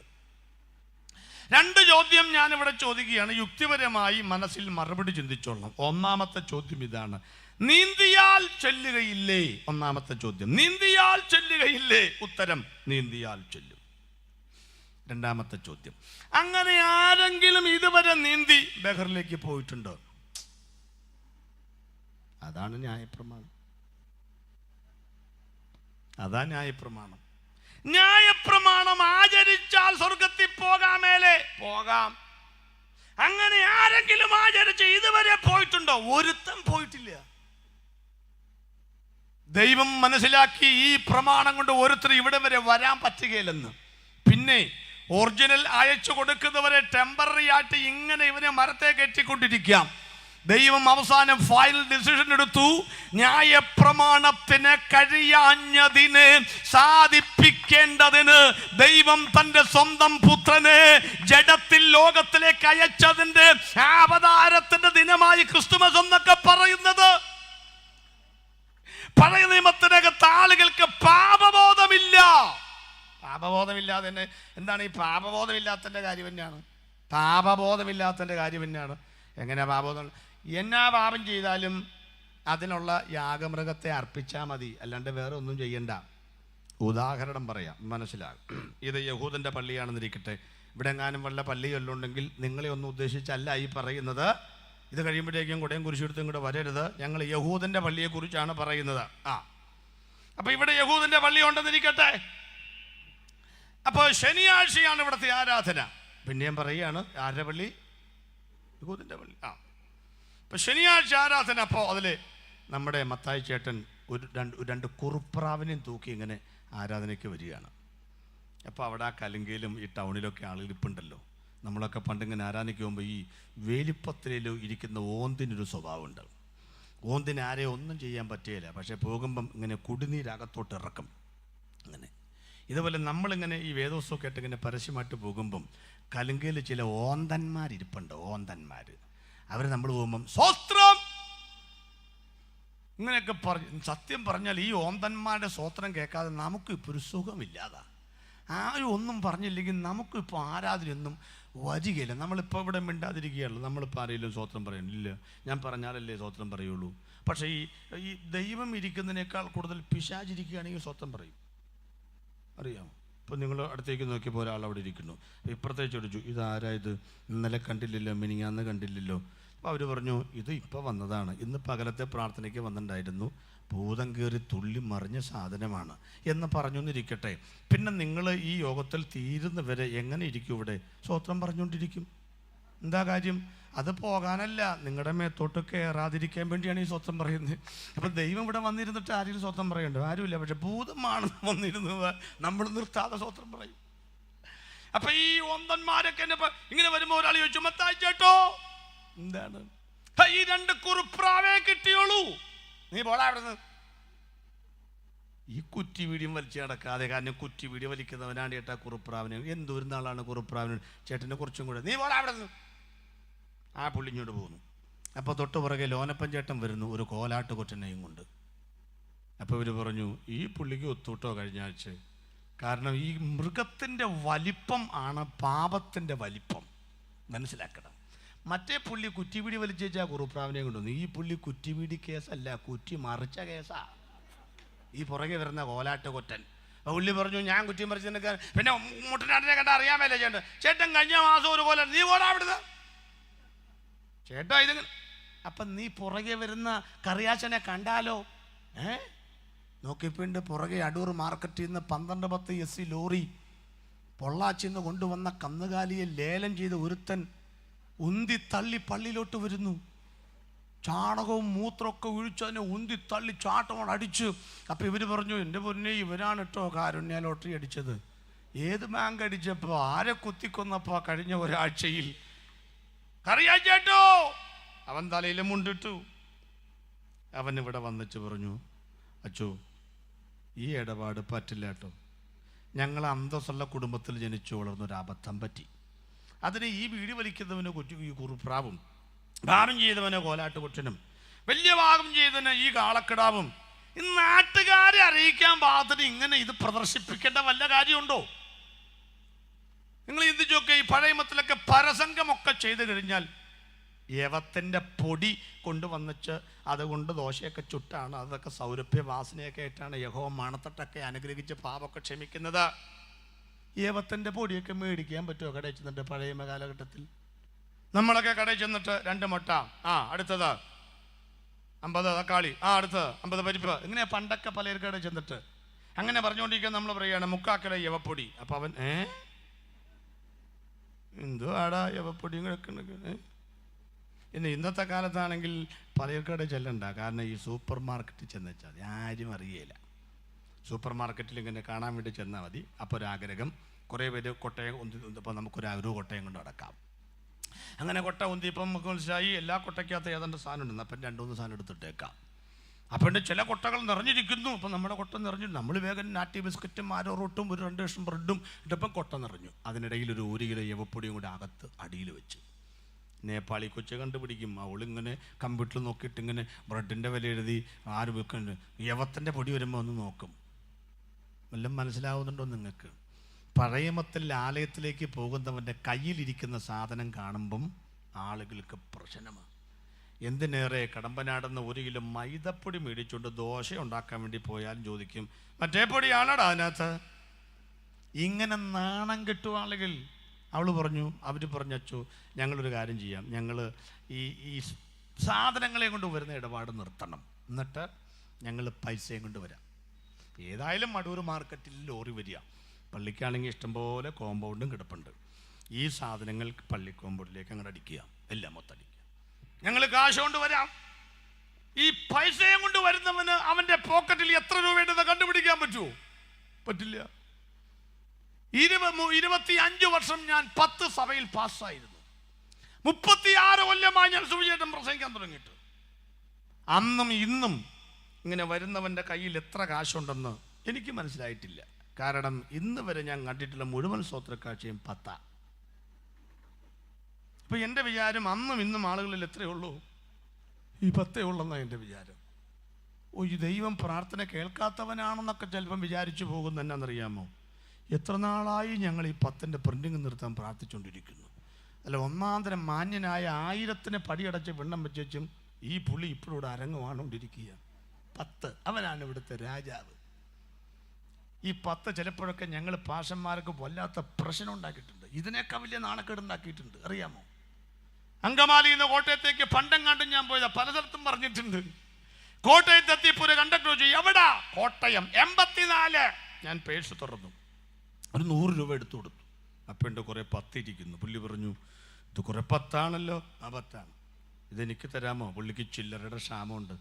2 ചോദ്യം ഞാനിവിടെ ചോദിക്കുകയാണ്, യുക്തിപരമായി മനസ്സിൽ മറുപടി ചിന്തിച്ചോളണം. ഒന്നാമത്തെ ചോദ്യം ഇതാണ്, നീന്തിയാൽ ചെല്ലുകയില്ലേ? ഒന്നാമത്തെ ചോദ്യം, നീന്തിയാൽ ചെല്ലുകയില്ലേ? ഉത്തരം, നീന്തിയാൽ ചെല്ലും. രണ്ടാമത്തെ ചോദ്യം, അങ്ങനെ ആരെങ്കിലും ഇതുവരെ നീന്തി ബഹറിലേക്ക് പോയിട്ടുണ്ടോ? അതാണ് ന്യായപ്രമാണം. അതാ ന്യായപ്രമാണം. ന്യായപ്രമാണം ആചരിച്ചാൽ സ്വർഗത്തിൽ പോകാമേലെ? പോകാം. അങ്ങനെ ആരെങ്കിലും ആചരിച്ച് ഇതുവരെ പോയിട്ടുണ്ടോ? ഒരുത്തൻ പോയിട്ടില്ല. ദൈവം മനസ്സിലാക്കി ഈ പ്രമാണം കൊണ്ട് ഒരുത്തർ ഇവിടെ വരെ വരാൻ പറ്റുകയില്ലെന്ന്. പിന്നെ ഒറിജിനൽ അയച്ചു കൊടുക്കുന്നവരെ ടെമ്പററി ആയിട്ട് ഇങ്ങനെ ഇവനെ മരത്തെ കെട്ടിക്കൊണ്ടിരിക്കാം. ദൈവം അവസാനം ഫൈനൽ ഡിസിഷൻ എടുത്തു. ന്യായപ്രമാണത്തിന് കഴിയാഞ്ഞതിന് സാധിപ്പിക്കേണ്ടതിന് ദൈവം തന്റെ സ്വന്തം പുത്രനെ ജഡത്തിൽ ലോകത്തിലേക്ക് അയച്ചതിന്റെ അവതാരത്തിന്റെ ദിനമായി ക്രിസ്തുമസ് എന്നൊക്കെ പറയുന്നത്. പഴയ നിയമത്തിനകത്ത് ആളുകൾക്ക് പാപബോധമില്ല. പാപബോധമില്ലാതെ തന്നെ എന്താണ് ഈ പാപബോധമില്ലാത്തതിന്റെ കാര്യം തന്നെയാണ്. പാപബോധമില്ലാത്തതിന്റെ കാര്യം തന്നെയാണ്. എങ്ങനെയാ പാപബോധം? എന്നാ പാപം ചെയ്താലും അതിനുള്ള യാഗമൃഗത്തെ അർപ്പിച്ചാൽ മതി, അല്ലാണ്ട് വേറെ ഒന്നും ചെയ്യണ്ട. ഉദാഹരണം പറയാം, മനസ്സിലാകും. ഇത് യഹൂദൻ്റെ പള്ളിയാണെന്നിരിക്കട്ടെ. ഇവിടെ എങ്ങാനും വല്ല പള്ളി വല്ലതുണ്ടെങ്കിൽ നിങ്ങളെ ഒന്നും ഉദ്ദേശിച്ചല്ല ഈ പറയുന്നത്. ഇത് കഴിയുമ്പോഴേക്കും കുടയും കുരിശെടുത്തും കൂടെ വരരുത്. ഞങ്ങൾ യഹൂദൻ്റെ പള്ളിയെക്കുറിച്ചാണ് പറയുന്നത്. അപ്പോൾ ഇവിടെ യഹൂദൻ്റെ പള്ളി ഉണ്ടെന്നിരിക്കട്ടെ. അപ്പോൾ ശനിയാഴ്ചയാണ് ഇവിടുത്തെ ആരാധന. പിന്നെയും പറയുകയാണ്, ആരുടെ പള്ളി? യഹൂദൻ്റെ പള്ളി. അപ്പോൾ ശനിയാഴ്ച ആരാധന. അപ്പോൾ അതിൽ നമ്മുടെ മത്തായി ചേട്ടൻ രണ്ട് കുറുപ്രാവിനെയും തൂക്കി ഇങ്ങനെ ആരാധനയ്ക്ക് വരികയാണ്. അപ്പോൾ അവിടെ ആ കലുങ്കയിലും ഈ ടൗണിലൊക്കെ ആളുകൾ ഇപ്പുണ്ടല്ലോ. നമ്മളൊക്കെ പണ്ടിങ്ങനെ ആരാധനയ്ക്ക് പോകുമ്പോൾ ഈ വേലിപ്പത്തിലോ ഇരിക്കുന്ന ഓന്തിനൊരു സ്വഭാവമുണ്ട്. ഓന്തിന് ആരെയും ഒന്നും ചെയ്യാൻ പറ്റുകയില്ല. പക്ഷേ പോകുമ്പം ഇങ്ങനെ കുടിനീരകത്തോട്ട് ഇറക്കും. അങ്ങനെ ഇതുപോലെ നമ്മളിങ്ങനെ ഈ വേദോത്സവമൊക്കെ ആയിട്ട് ഇങ്ങനെ പരസ്യമായിട്ട് പോകുമ്പം കലുങ്കയിൽ ചില ഓന്തന്മാരിപ്പുണ്ട്. ഓന്തന്മാർ അവർ നമ്മൾ പോകുമ്പം സ്വസ്ത്രം ഇങ്ങനെയൊക്കെ സത്യം പറഞ്ഞാൽ ഈ ഓന്തന്മാരുടെ സ്വോത്രം കേൾക്കാതെ നമുക്ക് ഇപ്പോൾ ഒരു സുഖമില്ലാതാ. ആരും ഒന്നും പറഞ്ഞില്ലെങ്കിൽ നമുക്കിപ്പോൾ ആരാധനയൊന്നും വരികയില്ല. നമ്മളിപ്പോൾ ഇവിടെ മിണ്ടാതിരിക്കുകയുള്ളൂ. നമ്മളിപ്പോൾ ആരെങ്കിലും സ്വോത്രം പറയുന്നില്ല. ഞാൻ പറഞ്ഞാലല്ലേ സ്വോത്രം പറയുള്ളൂ. പക്ഷേ ഈ ദൈവം ഇരിക്കുന്നതിനേക്കാൾ കൂടുതൽ പിശാചിരിക്കുകയാണെങ്കിൽ സ്വോത്രം പറയും. അറിയാമോ? ഇപ്പോൾ നിങ്ങൾ അടുത്തേക്ക് നോക്കിയപ്പോൾ ഒരാൾ അവിടെ ഇരിക്കുന്നു. ഇപ്പുറത്തേക്ക് ചോദിച്ചു, ഇതാരായത്? ഇന്നലെ കണ്ടില്ലല്ലോ, മിനിങ്ങാന്ന് കണ്ടില്ലല്ലോ. അപ്പോൾ അവർ പറഞ്ഞു, ഇത് ഇപ്പോൾ വന്നതാണ്, ഇന്ന് പകലത്തെ പ്രാർത്ഥനയ്ക്ക് വന്നിട്ടുണ്ടായിരുന്നു, ഭൂതം കയറി തുള്ളി മറിഞ്ഞ സാധനമാണ് എന്ന് പറഞ്ഞു എന്നിരിക്കട്ടെ. പിന്നെ നിങ്ങൾ ഈ യോഗത്തിൽ തീരുന്നവരെ എങ്ങനെ ഇരിക്കും? ഇവിടെ സ്വോത്രം പറഞ്ഞുകൊണ്ടിരിക്കും. എന്താ കാര്യം? അത് പോകാനല്ല, നിങ്ങളുടെ മേത്തോട്ട് കയറാതിരിക്കാൻ വേണ്ടിയാണ് ഈ സ്വത്രം പറയുന്നത്. അപ്പം ദൈവം ഇവിടെ വന്നിരുന്നിട്ട് ആരെങ്കിലും സ്വത്രം പറയണ്ടോ? ആരുമില്ല. പക്ഷെ ഭൂതമാണ് വന്നിരുന്നത്, നമ്മൾ നിർത്താതെ സ്വത്രം പറയും. അപ്പം ഈ ഒന്തന്മാരൊക്കെ ഇങ്ങനെ വരുമ്പോൾ ഒരാൾ ചോദിച്ചു, മത്തായി ചേട്ടോ എന്താണ് ഈ 2 കുറുപ്രാവേ കിട്ടിയോളൂ, നീ പോടാ അവിടെ നിന്ന്. ഈ കുറ്റി വീടിയും വലിച്ചു നടക്കാതെ, കാരണം കുറ്റി വീടി വലിക്കുന്നവനാണ് ചേട്ടാ കുറുപ്രാവിന്. എന്തോരുന്ന ആളാണ് കുറുപ്രാവിന്. ചേട്ടനെ കുറച്ചും കൂടെ, നീ പോടാ അവിടെ നിന്ന്. ആ പുള്ളിഞ്ഞോട് പോകുന്നു. അപ്പോൾ തൊട്ട് പുറകെ ലോനപ്പൻ ചേട്ടൻ വരുന്നു, ഒരു കോലാട്ട് കൊറ്റനെയും കൊണ്ട്. അപ്പോൾ ഇവർ പറഞ്ഞു, ഈ പുള്ളിക്ക് ഒത്തുവിട്ടോ കഴിഞ്ഞ ആഴ്ച. കാരണം ഈ മൃഗത്തിൻ്റെ വലിപ്പം ആണ് പാപത്തിൻ്റെ വലിപ്പം, മനസ്സിലാക്കണം. മറ്റേ പുള്ളി കുറ്റിവീടി വലിച്ചേച്ചാൽ കുറുപ്രാവിനെ കൊണ്ടുവന്നു. ഈ പുള്ളി കുറ്റിവീടി കേസല്ല, കുറ്റി മറിച്ച കേസാ. ഈ പുറകെ വരുന്ന കോലാട്ട് കൊറ്റൻ. പുള്ളി പറഞ്ഞു, ഞാൻ കുറ്റിയും പറിച്ച് പിന്നെ മുട്ടനാട്ടിനെ കണ്ട അറിയാമല്ലേ ചേട്ടൻ. ചേട്ടൻ കഴിഞ്ഞ മാസം ഒരു കോല, നീ പോടാ അവിടുന്ന് ചേട്ടാ ഇതിങ്ങനെ. അപ്പം നീ പുറകെ വരുന്ന കറിയാച്ചനെ കണ്ടാലോ? നോക്കിപ്പിണ്ട് പുറകെ അടൂർ മാർക്കറ്റിൽ നിന്ന് 12-10 SC ലോറി പൊള്ളാച്ചിന്ന് കൊണ്ടുവന്ന കന്നുകാലിയെ ലേലം ചെയ്ത് ഒരുത്തൻ ഉന്തി തള്ളി പള്ളിയിലോട്ട് വരുന്നു. ചാണകവും മൂത്രമൊക്കെ ഒഴിച്ച് അതിനെ ഉന്തി തള്ളി ചാട്ടമോട് അടിച്ചു. അപ്പം ഇവർ പറഞ്ഞു, എൻ്റെ പൊന്നെ ഇവരാണ് കേട്ടോ കാരുണ്യ ലോട്ടറി അടിച്ചത്. ഏത് ബാങ്ക് അടിച്ചപ്പോൾ ആരെ കുത്തിക്കൊന്നപ്പോൾ കഴിഞ്ഞ ഒരാഴ്ചയിൽ കറിയാച്ചേട്ടോ. അവൻ തലയിൽ മുണ്ടിട്ടു. അവൻ ഇവിടെ വന്നിട്ട് പറഞ്ഞു, അച്ചോ ഈ ഇടപാട് പറ്റില്ല കേട്ടോ, ഞങ്ങൾ അന്തസ്സുള്ള കുടുംബത്തിൽ ജനിച്ചു വളർന്നൊരു അബദ്ധം പറ്റി. അതിന് ഈ വീടി വലിക്കുന്നവന് ഈ കുറുപ്രാവും, ഭാരം ചെയ്തവന് കോലാട്ട് കൊച്ചനും, വലിയ ഭാഗം ചെയ്തവന് ഈ കാളക്കിടാവും, ഈ നാട്ടുകാരെ അറിയിക്കാൻ പാകത്തിന് ഇങ്ങനെ ഇത് പ്രദർശിപ്പിക്കേണ്ട വല്ല കാര്യമുണ്ടോ? നിങ്ങൾ ചിന്തിച്ചൊക്കെ ഈ പഴയമത്തിലൊക്കെ പരസംഗമൊക്കെ ചെയ്ത് കഴിഞ്ഞാൽ യവത്തിൻ്റെ പൊടി കൊണ്ടുവന്നിച്ച് അതുകൊണ്ട് ദോശയൊക്കെ ചുട്ടാണ്, അതൊക്കെ സൗരഭ്യ വാസനയൊക്കെ ആയിട്ടാണ് യഹോവ മണത്തട്ടൊക്കെ അനുഗ്രഹിച്ച് പാപമൊക്കെ ക്ഷമിക്കുന്നത്. യവത്തിൻ്റെ പൊടിയൊക്കെ മേടിക്കാൻ പറ്റുമോ കടയിൽ ചെന്നിട്ട്? പഴയ കാലഘട്ടത്തിൽ നമ്മളൊക്കെ കടയിൽ ചെന്നിട്ട് 2 മുട്ട, അടുത്തത് 50 തക്കാളി, അടുത്തത് 50 പരിപ്പ്, ഇങ്ങനെ പണ്ടൊക്കെ പലചരക്കടയിൽ ചെന്നിട്ട് അങ്ങനെ പറഞ്ഞുകൊണ്ടിരിക്കുക. നമ്മൾ പറയുകയാണ് 3/4 കിലോ യവപ്പൊടി. അപ്പം അവൻ എന്തോ ആടാ യവപ്പൊടിയും കിടക്കണ. ഇനി ഇന്നത്തെ കാലത്താണെങ്കിൽ പലചരക്കടയിൽ ചെല്ലണ്ട, കാരണം ഈ സൂപ്പർ മാർക്കറ്റിൽ ചെന്ന് വെച്ചാൽ മതി, ആരും അറിയില്ല. സൂപ്പർ മാർക്കറ്റിൽ ഇങ്ങനെ കാണാൻ വേണ്ടി ചെന്നാൽ മതി. അപ്പോൾ ഒരാഗ്രഹം, കുറേ പേര് കൊട്ടയം ഉന്തിപ്പോൾ നമുക്കൊരു കൊട്ടയം കൊണ്ട് നടക്കാം. അങ്ങനെ കൊട്ട ഉന്തിപ്പം നമുക്ക് മനസ്സിലായി എല്ലാ കൊട്ടയ്ക്കകത്ത് ഏതാണ്ട് സാധനം ഉണ്ടെന്ന്. അപ്പം 2-3 സാധനം എടുത്തിട്ടേക്കാം. അപ്പം ചില കൊട്ടകൾ നിറഞ്ഞിരിക്കുന്നു. അപ്പം നമ്മുടെ കൊട്ട നിറഞ്ഞു. നമ്മൾ വേഗം നാട്ടി ബിസ്ക്കറ്റും ആരോ റൊട്ടും ഒരു 2 കഷ്ണം ബ്രെഡും ഇട്ടപ്പം കൊട്ട നിറഞ്ഞു. അതിനിടയിൽ ഒരു 1 കിലോ യവപ്പൊടിയും കൂടി അകത്ത് അടിയിൽ വെച്ച്. നേപ്പാളി കൊച്ചു കണ്ടുപിടിക്കും. അവളിങ്ങനെ കമ്പ്യൂട്ടറിൽ നോക്കിയിട്ട് ഇങ്ങനെ ബ്രെഡിൻ്റെ വില എഴുതി ആര് വെക്കുന്നുണ്ട്, യവത്തിൻ്റെ പൊടി വരുമ്പോൾ ഒന്ന് നോക്കും. വല്ലതും മനസ്സിലാവുന്നുണ്ടോ നിങ്ങൾക്ക്? പഴയമത്തിൽ ആലയത്തിലേക്ക് പോകുന്നവൻ്റെ കയ്യിലിരിക്കുന്ന സാധനം കാണുമ്പം ആളുകൾക്ക് പ്രശ്നമാണ്. എന്തിനേറെ കടമ്പനാടുന്ന 1 കിലോ മൈദപ്പൊടി മേടിച്ചുകൊണ്ട് ദോശ ഉണ്ടാക്കാൻ വേണ്ടി പോയാലും ചോദിക്കും, മറ്റേ പൊടിയാണോടാ അതിനകത്ത്? ഇങ്ങനെ നാണം കെട്ടു ആളുകൾ. അവർ പറഞ്ഞു, അച്ചോ ഞങ്ങളൊരു കാര്യം ചെയ്യാം, ഞങ്ങൾ ഈ സാധനങ്ങളെ കൊണ്ട് വരുന്ന ഇടപാട് നിർത്തണം, എന്നിട്ട് ഞങ്ങൾ പൈസയും കൊണ്ട് വരാം. ഏതായാലും അടൂർ മാർക്കറ്റിൽ ലോറി വരിക, പള്ളിക്കാണെങ്കിൽ ഇഷ്ടംപോലെ കോമ്പൗണ്ടും കിടപ്പുണ്ട്. ഈ സാധനങ്ങൾ പള്ളി കോമ്പൗണ്ടിലേക്ക് അങ്ങോട്ട് അടിക്കുക, എല്ലാം മൊത്തം അടിക്കുക, ഞങ്ങൾ കാശ് കൊണ്ട് വരാം. ഈ പൈസയും കൊണ്ട് വരുന്നവന് അവൻ്റെ പോക്കറ്റിൽ എത്ര രൂപയുണ്ടെന്ന് കണ്ടുപിടിക്കാൻ പറ്റുമോ? പറ്റില്ല. 25 വർഷം ഞാൻ 10 സഭയിൽ പാസ്സായിരുന്നു. 36 കൊല്ലമായി ഞാൻ സുവിശേഷം പ്രസംഗിക്കാൻ തുടങ്ങിയിട്ട്. അന്നും ഇന്നും ഇങ്ങനെ വരുന്നവൻ്റെ കയ്യിൽ എത്ര കാശുണ്ടെന്ന് എനിക്ക് മനസ്സിലായിട്ടില്ല. കാരണം ഇന്ന് വരെ ഞാൻ കണ്ടിട്ടുള്ള മുഴുവൻ സ്വത്രക്കാഴ്ചയും 10. അപ്പം എൻ്റെ വിചാരം അന്നും ഇന്നും ആളുകളിൽ എത്രയേ ഉള്ളൂ? ഈ 10 ഉള്ളെന്നാണ് എൻ്റെ വിചാരം. ഈ ദൈവം പ്രാർത്ഥന കേൾക്കാത്തവനാണെന്നൊക്കെ ചിലപ്പം വിചാരിച്ചു പോകുന്ന എന്നാണെന്നറിയാമോ? എത്ര നാളായി ഞങ്ങൾ ഈ 10ൻ്റെ പ്രിൻറ്റിങ് നിർത്താൻ പ്രാർത്ഥിച്ചുകൊണ്ടിരിക്കുന്നു. അല്ല, ഒന്നാന്തരം മാന്യനായ 1000 പടിയടച്ച് വെണ്ണം വെച്ചും ഈ പുള്ളി ഇപ്പോഴും ഇവിടെ അരങ്ങുവാണോണ്ടിരിക്കുക. 10 അവനാണ് ഇവിടുത്തെ രാജാവ്. ഈ 10 ചിലപ്പോഴൊക്കെ ഞങ്ങൾ പാഷന്മാർക്ക് വല്ലാത്ത പ്രശ്നം ഉണ്ടാക്കിയിട്ടുണ്ട്. ഇതിനേക്കാൾ വലിയ നാണക്കേടുണ്ടാക്കിയിട്ടുണ്ട്, അറിയാമോ? അങ്കമാലിയിൽ നിന്ന് കോട്ടയത്തേക്ക് പണ്ടെങ്ങാണ്ടും ഞാൻ പോയതാ, പല സ്ഥലത്തും പറഞ്ഞിട്ടുണ്ട്. കോട്ടയത്തെത്തിയപ്പോൾ ഒരു കണ്ടക്ടർ ചോദിച്ചു, എവിടാ? കോട്ടയം 84. ഞാൻ പേഴ്സ് തുറന്നു, ഒരു 100 രൂപ എടുത്തു കൊടുത്തു. അപ്പം എൻ്റെ കുറേ 10 ഇരിക്കുന്നു. പുള്ളി പറഞ്ഞു, ഇത് കുറേ 10 ആണല്ലോ. 10 ഇതെനിക്ക് തരാമോ? പുള്ളിക്ക് ചില്ലറയുടെ ക്ഷാമമുണ്ട്.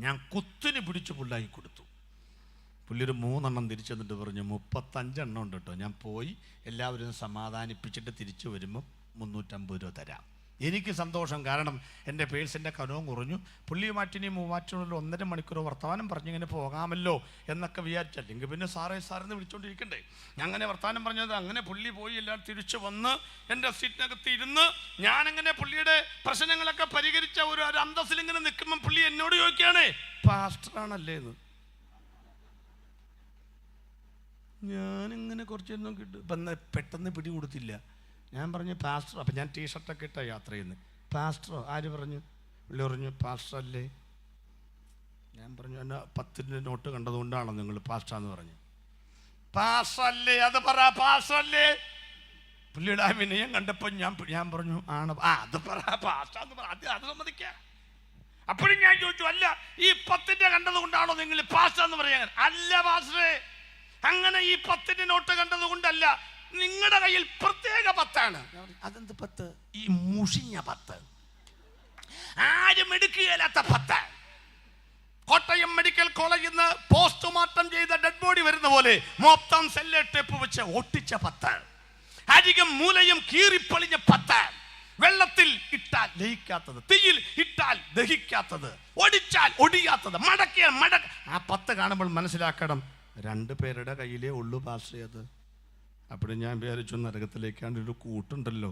ഞാൻ കുത്തിന് പിടിച്ച് പുള്ളാക്കി കൊടുത്തു. പുള്ളി ഒരു 3 എണ്ണം തിരിച്ചു തന്നിട്ട് പറഞ്ഞു, 35 എണ്ണം ഉണ്ട് കേട്ടോ. ഞാൻ പോയി എല്ലാവരും സമാധാനിപ്പിച്ചിട്ട് തിരിച്ചു വരുമ്പം 350 രൂപ തരാം. എനിക്ക് സന്തോഷം, കാരണം എൻ്റെ പേഴ്സിൻ്റെ കനവും കുറഞ്ഞു. പുള്ളിയുമാറ്റിനി 1.5 മണിക്കൂർ വർത്തമാനം പറഞ്ഞിങ്ങനെ പോകാമല്ലോ എന്നൊക്കെ വിചാരിച്ചല്ലെങ്കിൽ പിന്നെ സാറെന്ന് വിളിച്ചുകൊണ്ടിരിക്കണ്ടേ. അങ്ങനെ വർത്തമാനം പറഞ്ഞത്. അങ്ങനെ പുള്ളി പോയി എല്ലാം തിരിച്ചു വന്ന് എൻ്റെ സീറ്റിനകത്ത് ഇരുന്ന് ഞാനങ്ങനെ പുള്ളിയുടെ പ്രശ്നങ്ങളൊക്കെ പരിഹരിച്ച ഒരു അന്തസ്സിലിങ്ങനെ നിൽക്കുമ്പം പുള്ളി എന്നോട് ചോദിക്കുകയാണേ, പാസ്റ്ററാണല്ലേ എന്ന്. ഞാനിങ്ങനെ കുറച്ച് നോക്കിയിട്ട് ഇപ്പം പെട്ടെന്ന് പിടി കൊടുത്തില്ല. ഞാൻ പറഞ്ഞു, പാസ്റ്റർ. അപ്പം ഞാൻ ടീഷർട്ടൊക്കെ ഇട്ടാണ് യാത്ര ചെയ്യുന്നത്. പാസ്റ്ററോ? ആര് പറഞ്ഞു? പുള്ളി പറഞ്ഞു, പാസ്റ്റർ അല്ലേ. ഞാൻ പറഞ്ഞു എന്നെ 10 നോട്ട് കണ്ടതുകൊണ്ടാണോ നിങ്ങൾ പാസ്റ്റാന്ന് പറഞ്ഞു. പാസ്റ്റല്ലേ അത് പറ, പാസ്റ്റല്ലേ. പുള്ളിയുടെ വിനയം കണ്ടപ്പോൾ ഞാൻ പറഞ്ഞു ആണ്, അത് പറ, പാസ്റ്റാന്ന് പറ, അത് സമ്മതിക്കാം. അപ്പോഴും ഞാൻ ചോദിച്ചു, അല്ല ഈ 10 കണ്ടത് കൊണ്ടാണോ നിങ്ങൾ പാസ്റ്റാന്ന് പറയാൻ? അല്ല പാസ്റ്ററെ, അങ്ങനെ ഈ 10 നോട്ട് കണ്ടത് കൊണ്ടല്ല, നിങ്ങളുടെ കയ്യിൽ പ്രത്യേക 10. അതെന്ത് 10? ഈ മുഷിഞ്ഞ 10, ആരും എടുക്കുകയില്ലാത്ത 10. കോട്ടയം മെഡിക്കൽ കോളേജിൽ നിന്ന് പോസ്റ്റ്മോർട്ടം ചെയ്ത ഡെഡ് ബോഡി വരുന്ന പോലെ മൊത്തം സെല്ല് ടേപ്പ് വെച്ച് ഒട്ടിച്ച 10, അരികും മൂലയും കീറിപ്പൊളിഞ്ഞ 10, വെള്ളത്തിൽ ഇട്ടാൽ ലയിക്കാത്തത്, തീയിൽ ഇട്ടാൽ ദഹിക്കാത്തത്, ഒടിച്ചാൽ ഒടിയാത്തത്, മടക്കിയാൽ ആ 10 കാണുമ്പോൾ മനസ്സിലാക്കണം 2 പേരുടെ കയ്യിലേ ഉള്ളൂ പാസ്റ്റേ അത്. അപ്പോഴും ഞാൻ വിചാരിച്ചു നരകത്തിലേക്കാണ്ട് ഒരു കൂട്ടുണ്ടല്ലോ,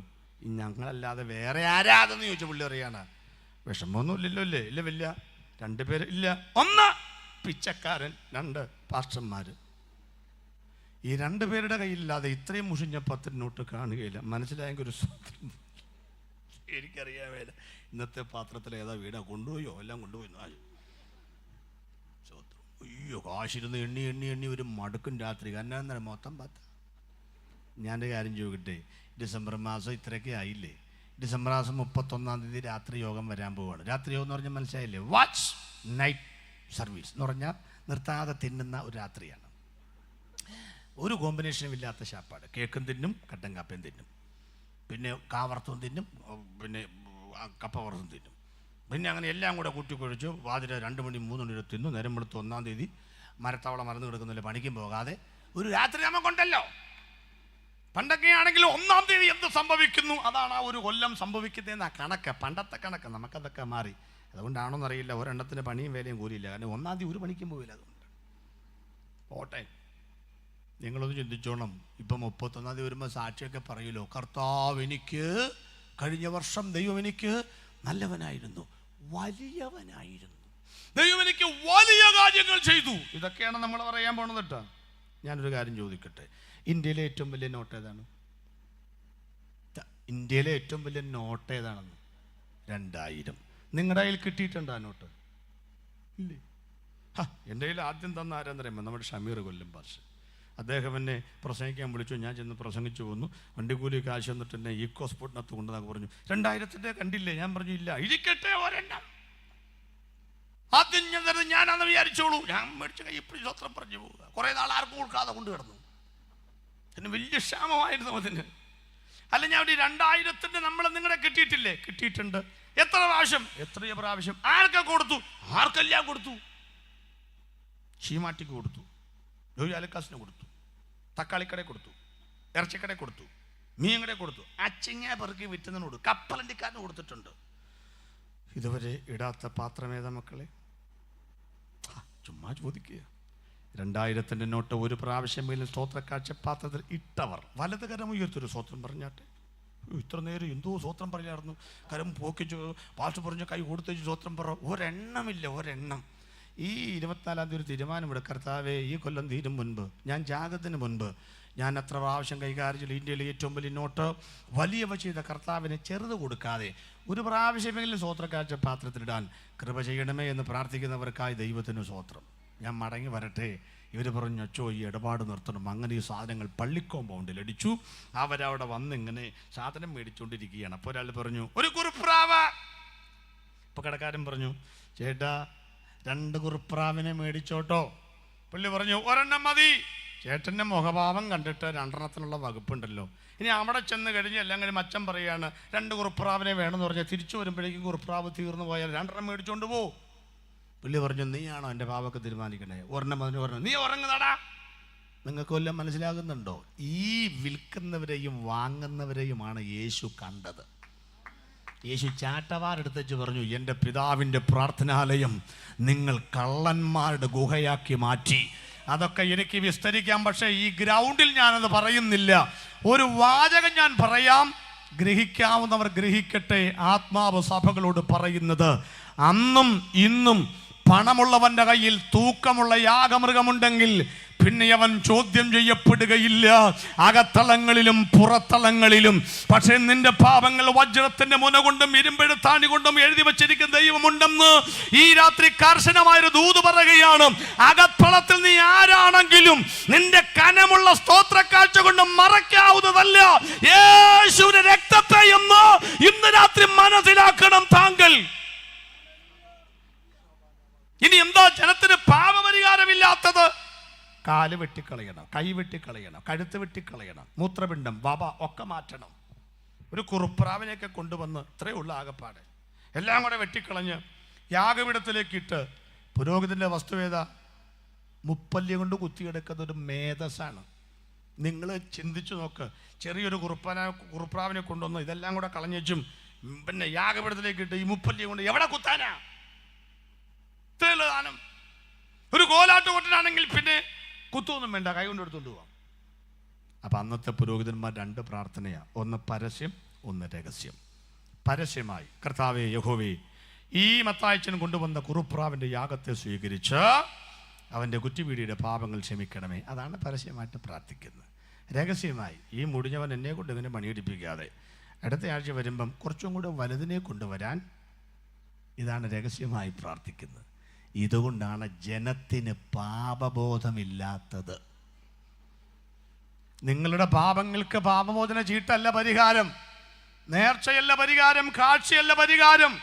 ഞങ്ങളല്ലാതെ വേറെ ആരാതെന്ന് ചോദിച്ച പുള്ളി അറിയാണ്. വിഷമമൊന്നും ഇല്ലല്ലോ അല്ലേ? ഇല്ല, വലിയ 2 പേര് ഇല്ല. 1 പിച്ചക്കാരൻ, 2 പാസ്റ്റർമാര്. ഈ 2 പേരുടെ കയ്യിലില്ലാതെ ഇത്രയും മുഷിഞ്ഞ 10 നോട്ട് കാണുകയില്ല. മനസ്സിലായെങ്കിൽ ഒരു സ്വന്തം എനിക്കറിയാമേല. ഇന്നത്തെ പാത്രത്തിൽ ഏതാ വീടാ കൊണ്ടുപോയോ? എല്ലാം കൊണ്ടുപോയി. അയ്യോ, കാശിരുന്ന് എണ്ണി എണ്ണി എണ്ണി ഒരു മടുക്കും രാത്രി. കാരണം മൊത്തം 10. ഞാനൊരു കാര്യം ചോദിക്കട്ടെ, ഡിസംബർ മാസം ഇത്രയൊക്കെ ആയില്ലേ? ഡിസംബർ മാസം 31-ാം തീയതി രാത്രി യോഗം വരാൻ പോവുകയാണ്. രാത്രി യോഗം എന്ന് പറഞ്ഞാൽ മനസ്സിലായില്ലേ? വാച്ച് നൈറ്റ് സർവീസ് എന്ന് പറഞ്ഞാൽ നിർത്താതെ തിന്നുന്ന ഒരു രാത്രിയാണ്. ഒരു കോമ്പിനേഷനും ഇല്ലാത്ത ശാപ്പാട്. കേക്കും തിന്നും, കട്ടൻ കാപ്പയും തിന്നും, പിന്നെ കാവറുത്തും തിന്നും, പിന്നെ കപ്പ വറുത്തും തിന്നും, പിന്നെ അങ്ങനെ എല്ലാം കൂടെ കൂട്ടിക്കൊഴിച്ചു വാതിര 2 മണി 3 മണി വരെ തിന്നു. നേരം വെളുത്ത് 1-ാം തീയതി മരത്തവള മറന്നു കിടക്കുന്നില്ല, പണിക്കും പോകാതെ ഒരു രാത്രി നമുക്കുണ്ടല്ലോ. പണ്ടൊക്കെ ആണെങ്കിൽ 1-ാം തീയതി എന്ത് സംഭവിക്കുന്നു അതാണ് ആ ഒരു കൊല്ലം സംഭവിക്കുന്നതെന്ന കണക്ക്, പണ്ടത്തെ കണക്ക്. നമുക്കതൊക്കെ മാറി. അതുകൊണ്ടാണോന്നറിയില്ല, ഒരെണ്ണത്തിന് പണിയും വേലയും കൂലിയില്ല. കാരണം 1-ാം തീയതി ഒരു പണിക്കും പോവില്ല. അതുകൊണ്ട് പോട്ടെ, നിങ്ങളൊന്ന് ചിന്തിച്ചോണം. ഇപ്പം 31-ാം തീയതി വരുമ്പോൾ സാക്ഷിയൊക്കെ പറയുമല്ലോ, കർത്താവ് എനിക്ക് കഴിഞ്ഞ വർഷം ദൈവം എനിക്ക് നല്ലവനായിരുന്നു, വലിയവനായിരുന്നു, ദൈവം എനിക്ക് വലിയ കാര്യങ്ങൾ ചെയ്തു. ഇതൊക്കെയാണ് നമ്മൾ പറയാൻ പോണത് കേട്ടോ. ഞാനൊരു കാര്യം ചോദിക്കട്ടെ, ഇന്ത്യയിലെ ഏറ്റവും വലിയ നോട്ട് ഏതാണ്? ഇന്ത്യയിലെ ഏറ്റവും വലിയ നോട്ട് ഏതാണെന്ന്? 2000. നിങ്ങളുടെ കയ്യിൽ കിട്ടിയിട്ടുണ്ടോ ആ നോട്ട്? ഇല്ലേ? എൻ്റെ കയ്യിൽ ആദ്യം തന്ന ആരാന്നറിയുമ്പോൾ നമ്മുടെ ഷമീർ കൊല്ലം പാഷ. അദ്ദേഹം എന്നെ പ്രസംഗിക്കാൻ വിളിച്ചു. ഞാൻ ചെന്ന് പ്രസംഗിച്ചു പോന്നു. വണ്ടിക്കൂലി കാശ് എന്നിട്ട് എന്നെ ഈക്കോ സ്പോട്ടിനകത്ത് കൊണ്ടുവന്നൊക്കെ പറഞ്ഞു. 2000 കണ്ടില്ലേ? ഞാൻ പറഞ്ഞു ഇല്ല. ഇരിക്കട്ടെ ഒരെണ്ണം. ആദ്യം ഞാനാന്ന് വിചാരിച്ചോളൂ. ഞാൻ മേടിച്ച കൈ ഇപ്പോഴും സ്വത്രം പറഞ്ഞു പോവുക. കുറേ നാൾ ആർക്കും കൊടുക്കാതെ കൊണ്ടു കിടന്നു. അതിന് വലിയ ക്ഷാമമായിരുന്നു അതിന്. അല്ല, ഞാൻ ഒരു 2000 നമ്മൾ നിങ്ങളെ കിട്ടിയിട്ടില്ലേ? കിട്ടിയിട്ടുണ്ട്. എത്ര പ്രാവശ്യം? എത്രയോ പ്രാവശ്യം. ആർക്കെ കൊടുത്തു? ആർക്കെല്ലാം കൊടുത്തു. ഷീമാട്ടിക്ക് കൊടുത്തു, ജോലിയാലക്കാസിന് കൊടുത്തു, തക്കാളിക്കട കൊടുത്തു, ഇറച്ചിക്കട കൊടുത്തു, മീൻകട കൊടുത്തു, അച്ചിങ്ങ പെറുക്കി വിറ്റുന്നതിനോട് കപ്പലണ്ടിക്കാരന് കൊടുത്തിട്ടുണ്ട്. ഇതുവരെ ഇടാത്ത പാത്രമേതാ മക്കളെ? ചുമ്മാ ചോദിക്കുക. 2000 നോട്ട് ഒരു പ്രാവശ്യമെങ്കിലും സ്തോത്രക്കാഴ്ച പാത്രത്തിൽ ഇട്ടവർ വലത് കരം ഉയർത്തൊരു സ്തോത്രം പറഞ്ഞാട്ടെ. ഇത്ര നേരം എന്തോ സ്തോത്രം പറയായിരുന്നു. കരം പോക്കിച്ചു, പാട്ട് പറഞ്ഞ കൈ കൊടുത്തേച്ച് സ്തോത്രം പറ. ഒരെണ്ണമില്ല, ഒരെണ്ണം. ഈ 24-ാം തീയതി ഒരു തീരുമാനമെടുക്കും. കർത്താവേ, ഈ കൊല്ലം തീരും മുൻപ്, ഞാൻ ജാഗത്തിന് മുൻപ് ഞാൻ അത്ര പ്രാവശ്യം കൈകാര്യം ചെയ്തു ഇന്ത്യയിലെ ഏറ്റവും വലിയ നോട്ട് വലിയവ ചെയ്ത കർത്താവിനെ ചെറുത് കൊടുക്കാതെ ഒരു പ്രാവശ്യമെങ്കിലും സ്തോത്രക്കാഴ്ച പാത്രത്തിലിടാൻ കൃപ ചെയ്യണമേ എന്ന് പ്രാർത്ഥിക്കുന്നവർക്കായി ദൈവത്തിന് സ്തോത്രം. ഞാൻ മടങ്ങി വരട്ടെ. ഇവർ പറഞ്ഞു, അച്ചോ ഈ ഇടപാട് നിർത്തണം. അങ്ങനെ ഈ സാധനങ്ങൾ പള്ളിക്കോമ്പൗണ്ടിൽ അടിച്ചു. അവരവിടെ വന്നിങ്ങനെ സാധനം മേടിച്ചുകൊണ്ടിരിക്കുകയാണ്. അപ്പോൾ ഒരാൾ പറഞ്ഞു, ഒരു കുറുപ്രാവ്. ഇപ്പോൾ കടക്കാരൻ പറഞ്ഞു, ചേട്ടാ 2 കുറുപ്രാവിനെ മേടിച്ചോട്ടോ. പുള്ളി പറഞ്ഞു, ഒരെണ്ണം മതി. ചേട്ടൻ്റെ മുഖഭാവം കണ്ടിട്ട് 2 വകുപ്പുണ്ടല്ലോ. ഇനി അവിടെ ചെന്ന് കഴിഞ്ഞ് എല്ലാം കഴിഞ്ഞ് മച്ചൻ പറയുകയാണ് 2 കുറുപ്രാവിനെ വേണമെന്ന് പറഞ്ഞാൽ തിരിച്ചു വരുമ്പോഴേക്കും കുറുപ്രാവ് തീർന്നു പോയാൽ 2 മേടിച്ചോണ്ട് പോ. പുള്ളി പറഞ്ഞു, നീയാണോ എൻ്റെ പാവൊക്കെ തീരുമാനിക്കണേ? ഒരെണ്ണം അതിന് പറഞ്ഞു, നീ ഉറങ്ങുന്നടാ. നിങ്ങൾക്ക് വല്ലതും മനസ്സിലാകുന്നുണ്ടോ? ഈ വിൽക്കുന്നവരെയും വാങ്ങുന്നവരെയുമാണ് യേശു കണ്ടത്. യേശു ചാട്ടവാറെടുത്തേച്ച് പറഞ്ഞു, എൻ്റെ പിതാവിൻ്റെ പ്രാർത്ഥനാലയം നിങ്ങൾ കള്ളന്മാരുടെ ഗുഹയാക്കി മാറ്റി. അതൊക്കെ എനിക്ക് വിസ്തരിക്കാം, പക്ഷേ ഈ ഗ്രൗണ്ടിൽ ഞാനത് പറയുന്നില്ല. ഒരു വാചകം ഞാൻ പറയാം, ഗ്രഹിക്കാവുന്നവർ ഗ്രഹിക്കട്ടെ. ആത്മാവ് സഭകളോട് പറയുന്നത്, അന്നും ഇന്നും പണമുള്ളവന്റെ കയ്യിൽ തൂക്കമുള്ള യാഗമൃഗമുണ്ടെങ്കിൽ പിന്നെ അവൻ ചോദ്യം ചെയ്യപ്പെടുകയില്ല, അകത്തളങ്ങളിലും പുറത്തളങ്ങളിലും. പക്ഷേ നിന്റെ പാപങ്ങൾ വജ്രത്തിന്റെ മുന കൊണ്ടും ഇരുമ്പെഴുത്താണി കൊണ്ടും എഴുതി വച്ചിരിക്കുന്ന ദൈവമുണ്ടെന്ന് ഈ രാത്രി കർശനമായൊരു ദൂത് പറയുകയാണ്. അകത്തളത്തിൽ നീ ആരാണെങ്കിലും നിന്റെ കനമുള്ള സ്തോത്രക്കാഴ്ച കൊണ്ട് മറയ്ക്കാവുന്നതല്ല യേശുവിന്റെ രക്തത്തെ എന്ന് ഇന്ന് രാത്രി മനസ്സിലാക്കണം താങ്കൾ. ഇനി എന്താ ജനത്തിന് പാപപരിഹാരമില്ലാത്തത്? കാല് വെട്ടിക്കളയണം, കൈ വെട്ടിക്കളയണം, കഴുത്ത് വെട്ടിക്കളയണം, മൂത്രപിണ്ഡം, വവ ഒക്കെ മാറ്റണം. ഒരു കുറുപ്രാവിനെയൊക്കെ കൊണ്ടുവന്ന് ഇത്രയേ ഉള്ള ആകപ്പാട് എല്ലാം കൂടെ വെട്ടിക്കളഞ്ഞ് യാഗപീഠത്തിലേക്ക് ഇട്ട് പുരോഹിതന്റെ വസ്തുവേദ മുപ്പല്ലി കൊണ്ട് കുത്തിയെടുക്കുന്ന ഒരു മേധസ്സാണ്. നിങ്ങൾ ചിന്തിച്ചു നോക്ക്. ചെറിയൊരു കുറുപ്രാവിനെ കൊണ്ടുവന്ന് ഇതെല്ലാം കൂടെ കളഞ്ഞും പിന്നെ യാഗപീഠത്തിലേക്ക് ഇട്ട് ഈ മുപ്പല്ലി കൊണ്ട് എവിടെ കുത്താനാ? ദാനം. ഒരു കോലാട്ട് കൊട്ടനാണെങ്കിൽ പിന്നെ കുത്തൊന്നും വേണ്ട, കൈ കൊണ്ട് എടുത്തുകൊണ്ട് പോവാം. അപ്പം അന്നത്തെ പുരോഹിതന്മാർ രണ്ട് പ്രാർത്ഥനയാണ്, ഒന്ന് പരസ്യം, ഒന്ന് രഹസ്യം. പരസ്യമായി കർത്താവേ യഹോവേ, ഈ മത്തായിച്ചൻ കൊണ്ടുവന്ന കുറുപ്രാവിൻ്റെ യാഗത്തെ സ്വീകരിച്ച് അവൻ്റെ കുറ്റിവീടിയുടെ പാപങ്ങൾ ക്ഷമിക്കണമേ, അതാണ് പരസ്യമായിട്ട് പ്രാർത്ഥിക്കുന്നത്. രഹസ്യമായി ഈ മുടിഞ്ഞവൻ എന്നെ കൊണ്ട് ഇങ്ങനെ പണിയെടുപ്പിക്കാതെ അടുത്ത ആഴ്ച വരുമ്പം കുറച്ചും കൂടെ വലുതിനെ കൊണ്ടുവരാൻ, ഇതാണ് രഹസ്യമായി പ്രാർത്ഥിക്കുന്നത്. ഇതുകൊണ്ടാണ് ജനത്തിന് പാപബോധമില്ലാത്തത്. നിങ്ങളുടെ പാപങ്ങൾക്ക് പാപമോചന ചീട്ടല്ല പരിഹാരം, നേർച്ചയല്ല പരിഹാരം, കാഴ്ചയല്ല പരിഹാരം.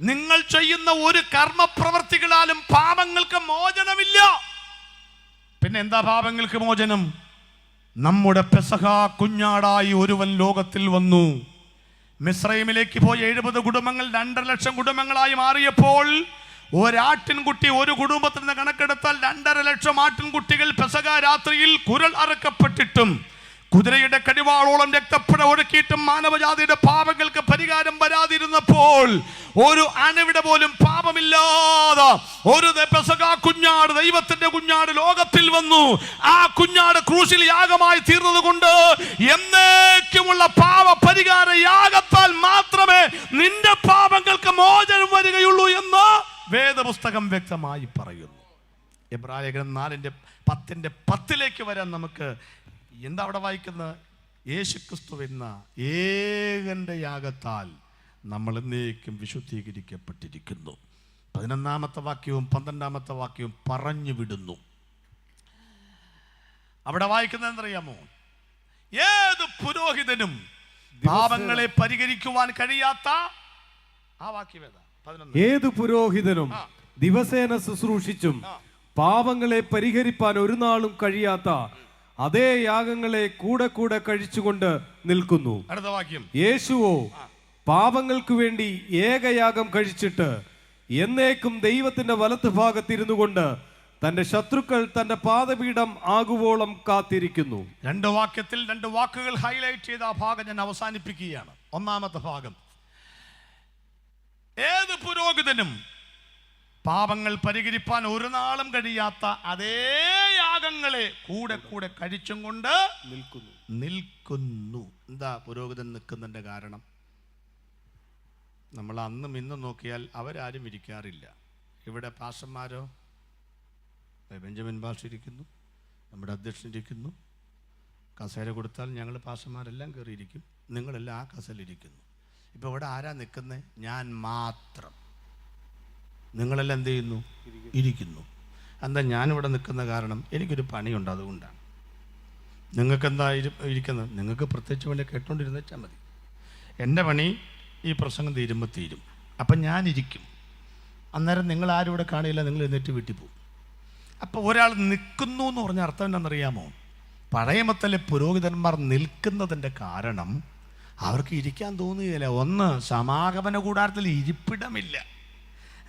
നിങ്ങൾ ചെയ്യുന്ന ഒരു കർമ്മപ്രവൃത്തികളാലും പാപങ്ങൾക്ക് മോചനമില്ല. പിന്നെ എന്താ പാപങ്ങൾക്ക് മോചനം? നമ്മുടെ പെസഹ കുഞ്ഞാടായി ഒരുവൻ ലോകത്തിൽ വന്നു. മിസ്രൈമിലേക്ക് പോയ 70 കുടുംബങ്ങൾ 2.5 ലക്ഷം കുടുംബങ്ങളായി മാറിയപ്പോൾ ഒരാട്ടിൻകുട്ടി ഒരു കുടുംബത്തിൽ നിന്ന് കണക്കെടുത്താൽ 2.5 ലക്ഷം ആട്ടിൻകുട്ടികൾ പെസഹ രാത്രിയിൽ കുരൽ അറുക്കപ്പെട്ടിട്ടും കുതിരയുടെ കടിവാളോളം രക്തപ്പുഴ ഒഴുക്കിയിട്ടും മാനവജാതിയുടെ പാപങ്ങൾക്ക് പരിഹാരം വരാതിരുന്നപ്പോൾ ഒരു അണുവിട പോലും പാപമില്ലാതെ ഒരു പെസഹ കുഞ്ഞാട്, ദൈവത്തിന്റെ കുഞ്ഞാട് ലോകത്തിൽ വന്നു. ആ കുഞ്ഞാട് ക്രൂശിൽ യാഗമായി തീർന്നത് കൊണ്ട് എന്നേക്കുമുള്ള പാപ പരിഹാര യാഗത്താൽ മാത്രമേ നിന്റെ പാപങ്ങൾക്ക് മോചനം വരികയുള്ളൂ എന്ന് വേദപുസ്തകം വ്യക്തമായി പറയുന്നു. എബ്രായലേഖനം 4:10 വരാൻ നമുക്ക് എന്താ അവിടെ വായിക്കുന്നത്? യേശുക്രിസ്തു എന്ന ഏകന്റെ യാഗത്താൽ നമ്മൾ എന്നേക്കും വിശുദ്ധീകരിക്കപ്പെട്ടിരിക്കുന്നു. 11-ാമത്തെ വാക്യവും 12-ാമത്തെ വാക്യവും പറഞ്ഞു വിടുന്നു. അവിടെ വായിക്കുന്നത് എന്തറിയാമോ? ഏത് പുരോഹിതനും പാപങ്ങളെ പരിഹരിക്കുവാൻ കഴിയാത്ത, ആ വാക്യമേതാ? ഏത് പുരോഹിതനും ദിവസേന ശുശ്രൂഷിച്ചും പാപങ്ങളെ പരിഹരിപ്പാൻ ഒരു നാളും കഴിയാത്ത അതേ യാഗങ്ങളെ കൂടെ കൂടെ കഴിച്ചുകൊണ്ട് നിൽക്കുന്നു. അടുത്ത വാക്യം, യേശുവോ പാപങ്ങൾക്ക് വേണ്ടി ഏകയാഗം കഴിച്ചിട്ട് എന്നേക്കും ദൈവത്തിന്റെ വലത്ത് ഭാഗത്തിരുന്നു കൊണ്ട് തന്റെ ശത്രുക്കൾ തന്റെ പാദപീഠം ആകുവോളം കാത്തിരിക്കുന്നു. 2 വാക്യത്തിൽ 2 വാക്കുകൾ ഹൈലൈറ്റ് ചെയ്ത ആ ഭാഗം ഞാൻ അവസാനിപ്പിക്കുകയാണ്. ഒന്നാമത്തെ ഭാഗം, ഏത് പുരോഹിതനും പാപങ്ങൾ പരിഹരിപ്പാൻ ഒരു നാളും കഴിയാത്ത അതേ യാഗങ്ങളെ കൂടെ കൂടെ കഴിച്ചും കൊണ്ട് നിൽക്കുന്നു. എന്താ പുരോഹിതൻ നിൽക്കുന്നതിൻ്റെ കാരണം? നമ്മൾ അന്നും ഇന്നും നോക്കിയാൽ അവരാരും ഇരിക്കാറില്ല. ഇവിടെ പാസ്റ്റർമാരോ, ബെഞ്ചമിൻ പാസ്റ്റർ ഇരിക്കുന്നു, നമ്മുടെ അധ്യക്ഷൻ ഇരിക്കുന്നു. കസേര കൊടുത്താൽ ഞങ്ങൾ പാസ്റ്റർമാരെല്ലാം കയറിയിരിക്കും, നിങ്ങളെല്ലാം ആ കസേരയിലിരിക്കുന്നു. ഇപ്പോൾ ഇവിടെ ആരാ നിൽക്കുന്നത്? ഞാൻ മാത്രം. നിങ്ങളെല്ലാം എന്ത് ചെയ്യുന്നു? ഇരിക്കുന്നു. എന്താ ഞാനിവിടെ നിൽക്കുന്ന കാരണം? എനിക്കൊരു പണിയുണ്ട്, അതുകൊണ്ടാണ്. നിങ്ങൾക്ക് എന്താ ഇരിക്കുന്നത്? നിങ്ങൾക്ക് പ്രത്യേകിച്ച് പണി കേട്ടോണ്ടിരുന്നാൽ മതി. എൻ്റെ പണി ഈ പ്രസംഗം തീരുമ്പോൾ തീരും. അപ്പം ഞാനിരിക്കും. അന്നേരം നിങ്ങൾ ആരും ഇവിടെ കാണില്ല, നിങ്ങൾ എന്നിട്ട് വീട്ടിൽ പോകും. അപ്പോൾ ഒരാൾ നിൽക്കുന്നു എന്ന് പറഞ്ഞ അർത്ഥം എന്താണെന്നറിയാമോ? പഴയമത്തിലെ പുരോഹിതന്മാർ നിൽക്കുന്നതിൻ്റെ കാരണം അവർക്ക് ഇരിക്കാൻ തോന്നുകയില്ല. 1, സമാഗമന കൂടാരത്തിൽ ഇരിപ്പിടമില്ല.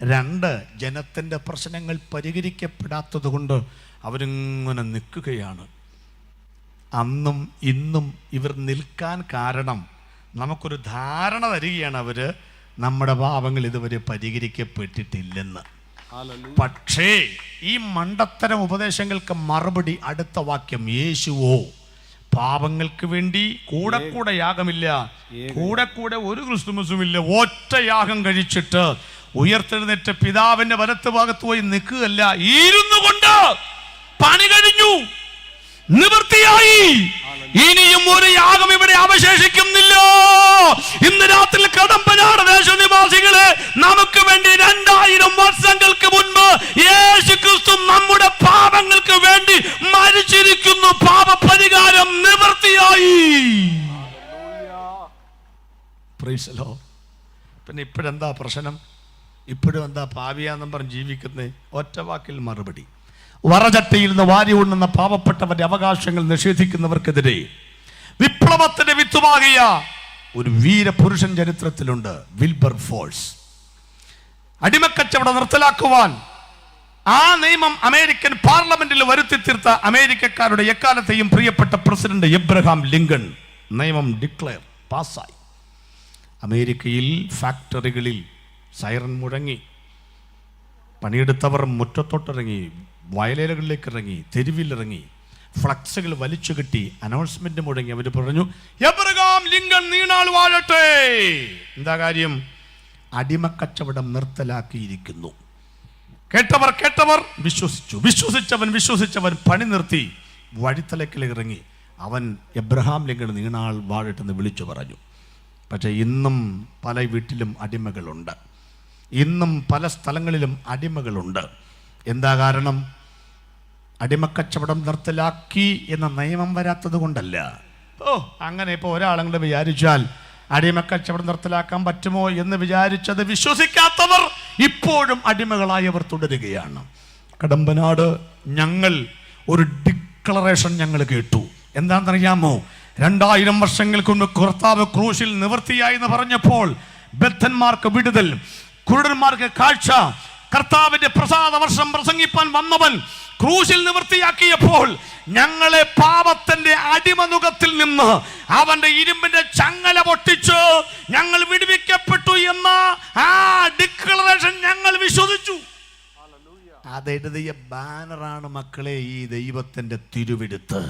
2, ജനത്തിൻ്റെ പ്രശ്നങ്ങൾ പരിഹരിക്കപ്പെടാത്തത് കൊണ്ട് അവരിങ്ങനെ നിൽക്കുകയാണ്. അന്നും ഇന്നും ഇവർ നിൽക്കാൻ കാരണം നമുക്കൊരു ധാരണ തരികയാണ്, അവർ നമ്മുടെ പാപങ്ങൾ ഇതുവരെ പരിഹരിക്കപ്പെട്ടിട്ടില്ലെന്ന്. പക്ഷേ ഈ മണ്ടത്തരം ഉപദേശങ്ങൾക്ക് മറുപടി അടുത്ത വാക്യം, യേശുവോ പാപങ്ങൾക്ക് വേണ്ടി കൂടെ കൂടെ യാഗമില്ല, കൂടെ കൂടെ ഒരു ക്രിസ്തുമസും ഇല്ല, ഒറ്റ യാഗം കഴിച്ചിട്ട് ഉയർത്തെഴുന്നേറ്റ് പിതാവിന്റെ വലത്ത് ഭാഗത്ത് പോയി നിൽക്കുകയല്ല, ഇരുന്നു കൊണ്ട് പണി കഴിഞ്ഞു, നിവൃത്തിയായി. ഇനിയും ഒരു യാഗം ഇവിടെ അവശേഷിക്കുന്നില്ല. ഇന്ന് രാത്രി കടമ്പനാട് ദേശനിവാസികളെ, നമുക്ക് വേണ്ടി 2000 വർഷങ്ങൾക്ക് മുൻപ് യേശുക്രിസ്തു നമ്മുടെ പാപങ്ങൾക്ക് വേണ്ടി മരിച്ചിരിക്കുന്നു. പാപപരിഹാരം നിവൃത്തിയായി. Praise the Lord. പിന്നെ ഇപ്പോഴെന്താ പ്രശ്നം? ഇപ്പോഴും എന്താ പാപിയാന്നും പറഞ്ഞ് ജീവിക്കുന്നത്? ഒറ്റ വാക്കിൽ മറുപടി: വറചട്ടിയിൽ നിന്ന് വാരി ഉണ്ണുന്ന പാവപ്പെട്ടവരുടെ അവകാശങ്ങൾ നിഷേധിക്കുന്നവർക്കെതിരെ വിപ്ലവത്തിന്റെ വിത്തുമാകിയ ഒരു വീരപുരുഷൻ ചരിത്രത്തിലുണ്ട്, വിൽബർ ഫോഴ്സ്. അടിമക്കച്ചവടം നിർത്തലാക്കുവാൻ ആ നിയമം അമേരിക്കൻ പാർലമെന്റിൽ വരുത്തി തീർത്ത അമേരിക്കക്കാരുടെ എക്കാലത്തെയും പ്രിയപ്പെട്ട പ്രസിഡന്റ് എബ്രഹാം ലിങ്കൺ നിയമം ഡിക്ലെയർ പാസ്സായി. അമേരിക്കയിൽ ഫാക്ടറികളിൽ സൈറൻ മുഴങ്ങി, പണിയെടുത്തവർ മുറ്റത്തോട്ടിറങ്ങി, വയലേലകളിലേക്ക് ഇറങ്ങി, തെരുവിലിറങ്ങി, ഫ്ലക്സുകൾ വലിച്ചു കെട്ടി, അനൗൺസ്മെന്റ് മുഴങ്ങി. അവർ പറഞ്ഞു, എബ്രഹാം ലിങ്കൺ നീണാൾ വാഴട്ടെ. എന്താ കാര്യം? അടിമക്കച്ചവടം നിർത്തലാക്കിയിരിക്കുന്നു. കേട്ടവർ വിശ്വസിച്ചു. വിശ്വസിച്ചവൻ പണി നിർത്തി വഴിത്തലക്കിൽ ഇറങ്ങി. അവൻ എബ്രഹാം ലിങ്കൺ നീണാൾ വാഴട്ടെന്ന് വിളിച്ചു പറഞ്ഞു. പക്ഷേ ഇന്നും പല വീട്ടിലും അടിമകളുണ്ട്, ഇന്നും പല സ്ഥലങ്ങളിലും അടിമകളുണ്ട്. എന്താ കാരണം? അടിമക്കച്ചവടം നിർത്തലാക്കി എന്ന നിയമം വരാത്തത് കൊണ്ടല്ല. അങ്ങനെ ഇപ്പോൾ ഒരാളെങ്കിലും വിചാരിച്ചാൽ അടിമക്കച്ചവടം നിർത്തലാക്കാൻ പറ്റുമോ എന്ന് വിചാരിച്ചത് വിശ്വസിക്കാത്തവർ ഇപ്പോഴും അടിമകളായവർ തുടരുകയാണ്. കടമ്പനാട് ഞങ്ങൾ ഒരു ഡിക്ലറേഷൻ ഞങ്ങൾ കേട്ടു. എന്താണെന്നറിയാമോ? 2000 വർഷങ്ങൾക്ക് മുമ്പ് കർത്താവ് ക്രൂശിൽ നിവൃത്തിയായി എന്ന് പറഞ്ഞപ്പോൾ ബദ്ധന്മാർക്ക് വിടുതൽ, കുരുടന്മാർക്ക് കാഴ്ച, കർത്താവിന്റെ പ്രസാദ വർഷം പ്രസംഗിപ്പാൻ വന്നവൻ ക്രൂശിൽ നിവൃത്തിയാക്കിയപ്പോൾ ഞങ്ങളെ പാപത്തിന്റെ അടിമനുഖത്തിൽ നിന്ന് അവന്റെ ഇരുമ്പിന്റെ ചങ്ങല പൊട്ടിച്ച് ഞങ്ങൾ വിടുവിക്കപ്പെട്ടു എന്ന ആ ഡിക്ലറേഷൻ ഞങ്ങൾ വിശ്വസിച്ചു. അതെഴുതിയ ബാനറാണ് മക്കളെ ഈ ദൈവത്തിന്റെ തിരുവിടുത്ത്.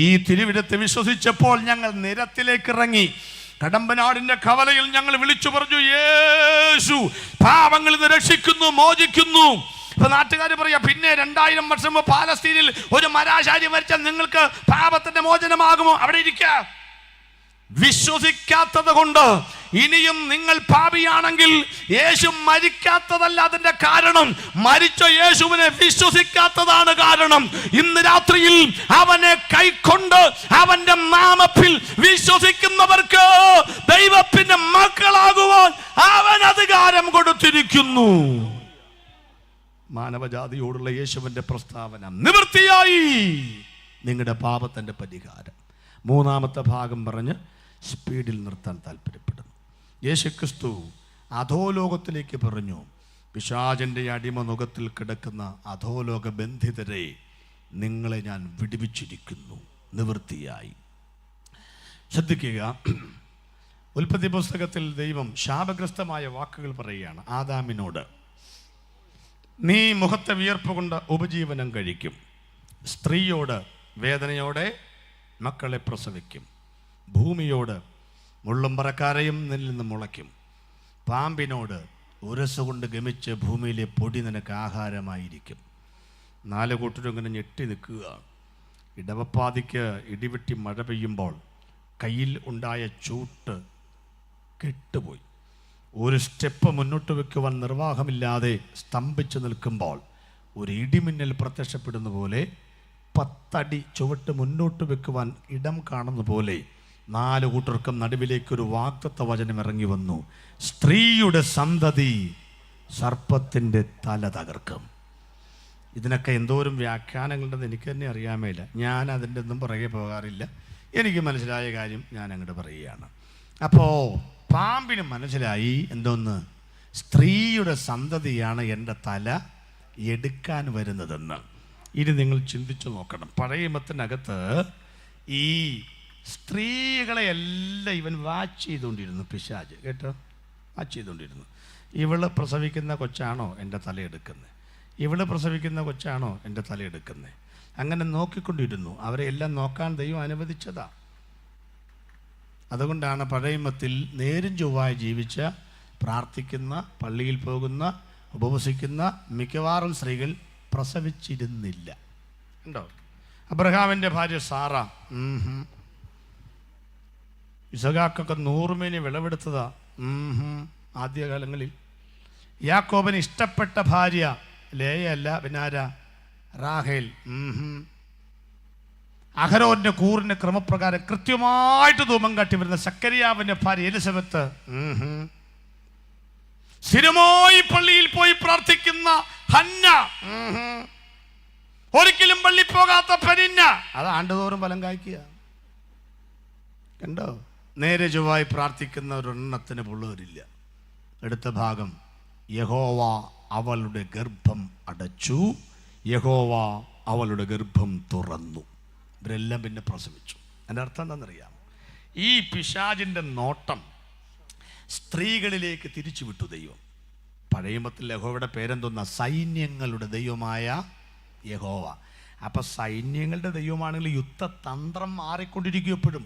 ഈ തിരുവിടുത്ത് വിശ്വസിച്ചപ്പോൾ ഞങ്ങൾ നിരത്തിലേക്ക് ഇറങ്ങി. കടമ്പനാടിന്റെ കവലയിൽ ഞങ്ങൾ വിളിച്ചു പറഞ്ഞു, യേശു പാപങ്ങളിൽ നിന്ന് രക്ഷിക്കുന്നു, മോചിക്കുന്നു. ഇപ്പൊ നാട്ടുകാർ പറയാ, പിന്നെ 2000 വർഷം മുമ്പ് പാലസ്തീനിൽ ഒരു മരാശാരി മരിച്ചാൽ നിങ്ങൾക്ക് പാപത്തിന്റെ മോചനമാകുമോ? അവിടെ ഇരിക്ക. വിശ്വസിക്കാത്തത് കൊണ്ട് ഇനിയും നിങ്ങൾ പാപിയാണെങ്കിൽ യേശു മരിക്കാത്തതല്ല അതിന്റെ കാരണം, മരിച്ച യേശുവിനെ വിശ്വസിക്കാത്തതാണ് കാരണം. ഇന്ന് രാത്രിയിൽ അവനെ കൈക്കൊണ്ട് അവന്റെ നാമത്തിൽ വിശ്വസിക്കുന്നവർക്ക് ദൈവത്തിന്റെ മക്കളാകുവാൻ അവൻ അധികാരം കൊടുത്തിരിക്കുന്നു. മാനവജാതിയോടുള്ള യേശുവിന്റെ പ്രസ്താവന നിവൃത്തിയായി. നിങ്ങളുടെ പാപത്തിന്റെ പരിഹാരം. മൂന്നാമത്തെ ഭാഗം പറഞ്ഞ് സ്പീഡിൽ നിർത്താൻ താല്പര്യപ്പെടുന്നു. യേശുക്രിസ്തു അധോലോകത്തിലേക്ക് പറഞ്ഞു, പിശാചിൻ്റെ അടിമ മുഖത്തിൽ കിടക്കുന്ന അധോലോക ബന്ധിതരെ നിങ്ങളെ ഞാൻ വിടുവിച്ചിരിക്കുന്നു, നിവൃത്തിയായി. ശ്രദ്ധിക്കുക, ഉൽപ്പത്തി പുസ്തകത്തിൽ ദൈവം ശാപഗ്രസ്തമായ വാക്കുകൾ പറയുകയാണ് ആദാമിനോട്. നീ മുഖത്തെ വിയർപ്പ് കൊണ്ട് ഉപജീവനം കഴിക്കും, സ്ത്രീയോട് വേദനയോടെ മക്കളെ പ്രസവിക്കും, ഭൂമിയോട് മുള്ളും പറക്കാരയും നിന്നിൽ നിന്ന് മുളയ്ക്കും, പാമ്പിനോട് ഉരസുകൊണ്ട് ഗമിച്ച് ഭൂമിയിലെ പൊടി നിനക്ക് ആഹാരമായിരിക്കും. 4 കൂട്ടരും ഇങ്ങനെ ഞെട്ടി നിൽക്കുക. ഇടവപ്പാതിക്ക് ഇടിവെട്ടി മഴ പെയ്യുമ്പോൾ കയ്യിൽ ഉണ്ടായ ചൂട്ട് കെട്ടുപോയി. ഒരു സ്റ്റെപ്പ് മുന്നോട്ട് വെക്കുവാൻ നിർവാഹമില്ലാതെ സ്തംഭിച്ചു നിൽക്കുമ്പോൾ ഒരു ഇടിമിന്നൽ പ്രത്യക്ഷപ്പെടുന്ന പോലെ 10 അടി ചുവട്ട് മുന്നോട്ട് വെക്കുവാൻ ഇടം കാണുന്ന പോലെ 4 കൂട്ടർക്കും നടുവിലേക്കൊരു വാഗ്ദത്ത വചനം ഇറങ്ങി വന്നു. സ്ത്രീയുടെ സന്തതി സർപ്പത്തിൻ്റെ തല തകർക്കും. ഇതിനൊക്കെ എന്തോരം വ്യാഖ്യാനങ്ങളുണ്ടെന്ന് എനിക്ക് തന്നെ അറിയാമേല. ഞാൻ അതിൻ്റെ ഒന്നും പുറകെ പോകാറില്ല. എനിക്ക് മനസ്സിലായ കാര്യം ഞാൻ അങ്ങോട്ട് പറയുകയാണ്. അപ്പോൾ പാമ്പിന് മനസ്സിലായി എന്തോന്ന്, സ്ത്രീയുടെ സന്തതിയാണ് എൻ്റെ തല എടുക്കാൻ വരുന്നതെന്ന്. ഇനി നിങ്ങൾ ചിന്തിച്ചു നോക്കണം. പഴയ നിയമത്തിനകത്ത് ഈ സ്ത്രീകളെയെല്ലാം ഇവൻ വാച്ച് ചെയ്തുകൊണ്ടിരുന്നു. പിശാച് കേട്ടോ, വാച്ച് ചെയ്തുകൊണ്ടിരുന്നു. ഇവള് പ്രസവിക്കുന്ന കൊച്ചാണോ എൻ്റെ തലയെടുക്കുന്നത്, ഇവള് പ്രസവിക്കുന്ന കൊച്ചാണോ എൻ്റെ തലയെടുക്കുന്നത്, അങ്ങനെ നോക്കിക്കൊണ്ടിരുന്നു. അവരെ എല്ലാം നോക്കാൻ ദൈവം അനുവദിച്ചതാ. അതുകൊണ്ടാണ് പഴയ നിയമത്തിൽ നേരും ചൊവ്വായി ജീവിച്ച പ്രാർത്ഥിക്കുന്ന, പള്ളിയിൽ പോകുന്ന, ഉപവസിക്കുന്ന മിക്കവാറും സ്ത്രീകൾ പ്രസവിച്ചിരുന്നില്ല. ഉണ്ടോ? അബ്രഹാമിൻ്റെ ഭാര്യ സാറ, ഇസഹാക്കൊക്കെ 100 മേനി വിളവെടുത്തതാ ആദ്യകാലങ്ങളിൽ. യാക്കോബിന് ഇഷ്ടപ്പെട്ട ഭാര്യ ലേയല്ല, പിന്നാരാ? റാഹേൽ. അഹരോന്റെ കൂറിന്റെ ക്രമപ്രകാരം കൃത്യമായിട്ട് ധൂപം കാട്ടി വരുന്ന സക്കരിയാവിന്റെ ഭാര്യ എലിസബത്ത്. സ്ഥിരമായി പള്ളിയിൽ പോയി പ്രാർത്ഥിക്കുന്ന ഹന്ന. ഒരിക്കലും പള്ളി പോകാത്ത പെരിന്ന. അത് ആണ്ടുതോറും ഫലം കായ്ക്കുക. കണ്ടോ? നേരെ ചൊവ്വായി പ്രാർത്ഥിക്കുന്ന ഒരെണ്ണത്തിന് പുള്ളവരില്ല. അടുത്ത ഭാഗം, യഹോവ അവളുടെ ഗർഭം അടച്ചു, യഹോവ അവളുടെ ഗർഭം തുറന്നു. ഇവരെല്ലാം പിന്നെ പ്രസവിച്ചു. അതിൻ്റെ അർത്ഥം എന്താണെന്നറിയാം? ഈ പിശാചിൻ്റെ നോട്ടം സ്ത്രീകളിലേക്ക് തിരിച്ചുവിട്ടു ദൈവം. പഴയമത്തിൽ യഹോവയുടെ പേരെന്തോന്ന? സൈന്യങ്ങളുടെ ദൈവമായ യഹോവ. അപ്പം സൈന്യങ്ങളുടെ ദൈവമാണെങ്കിൽ യുദ്ധതന്ത്രം മാറിക്കൊണ്ടിരിക്കും എപ്പോഴും.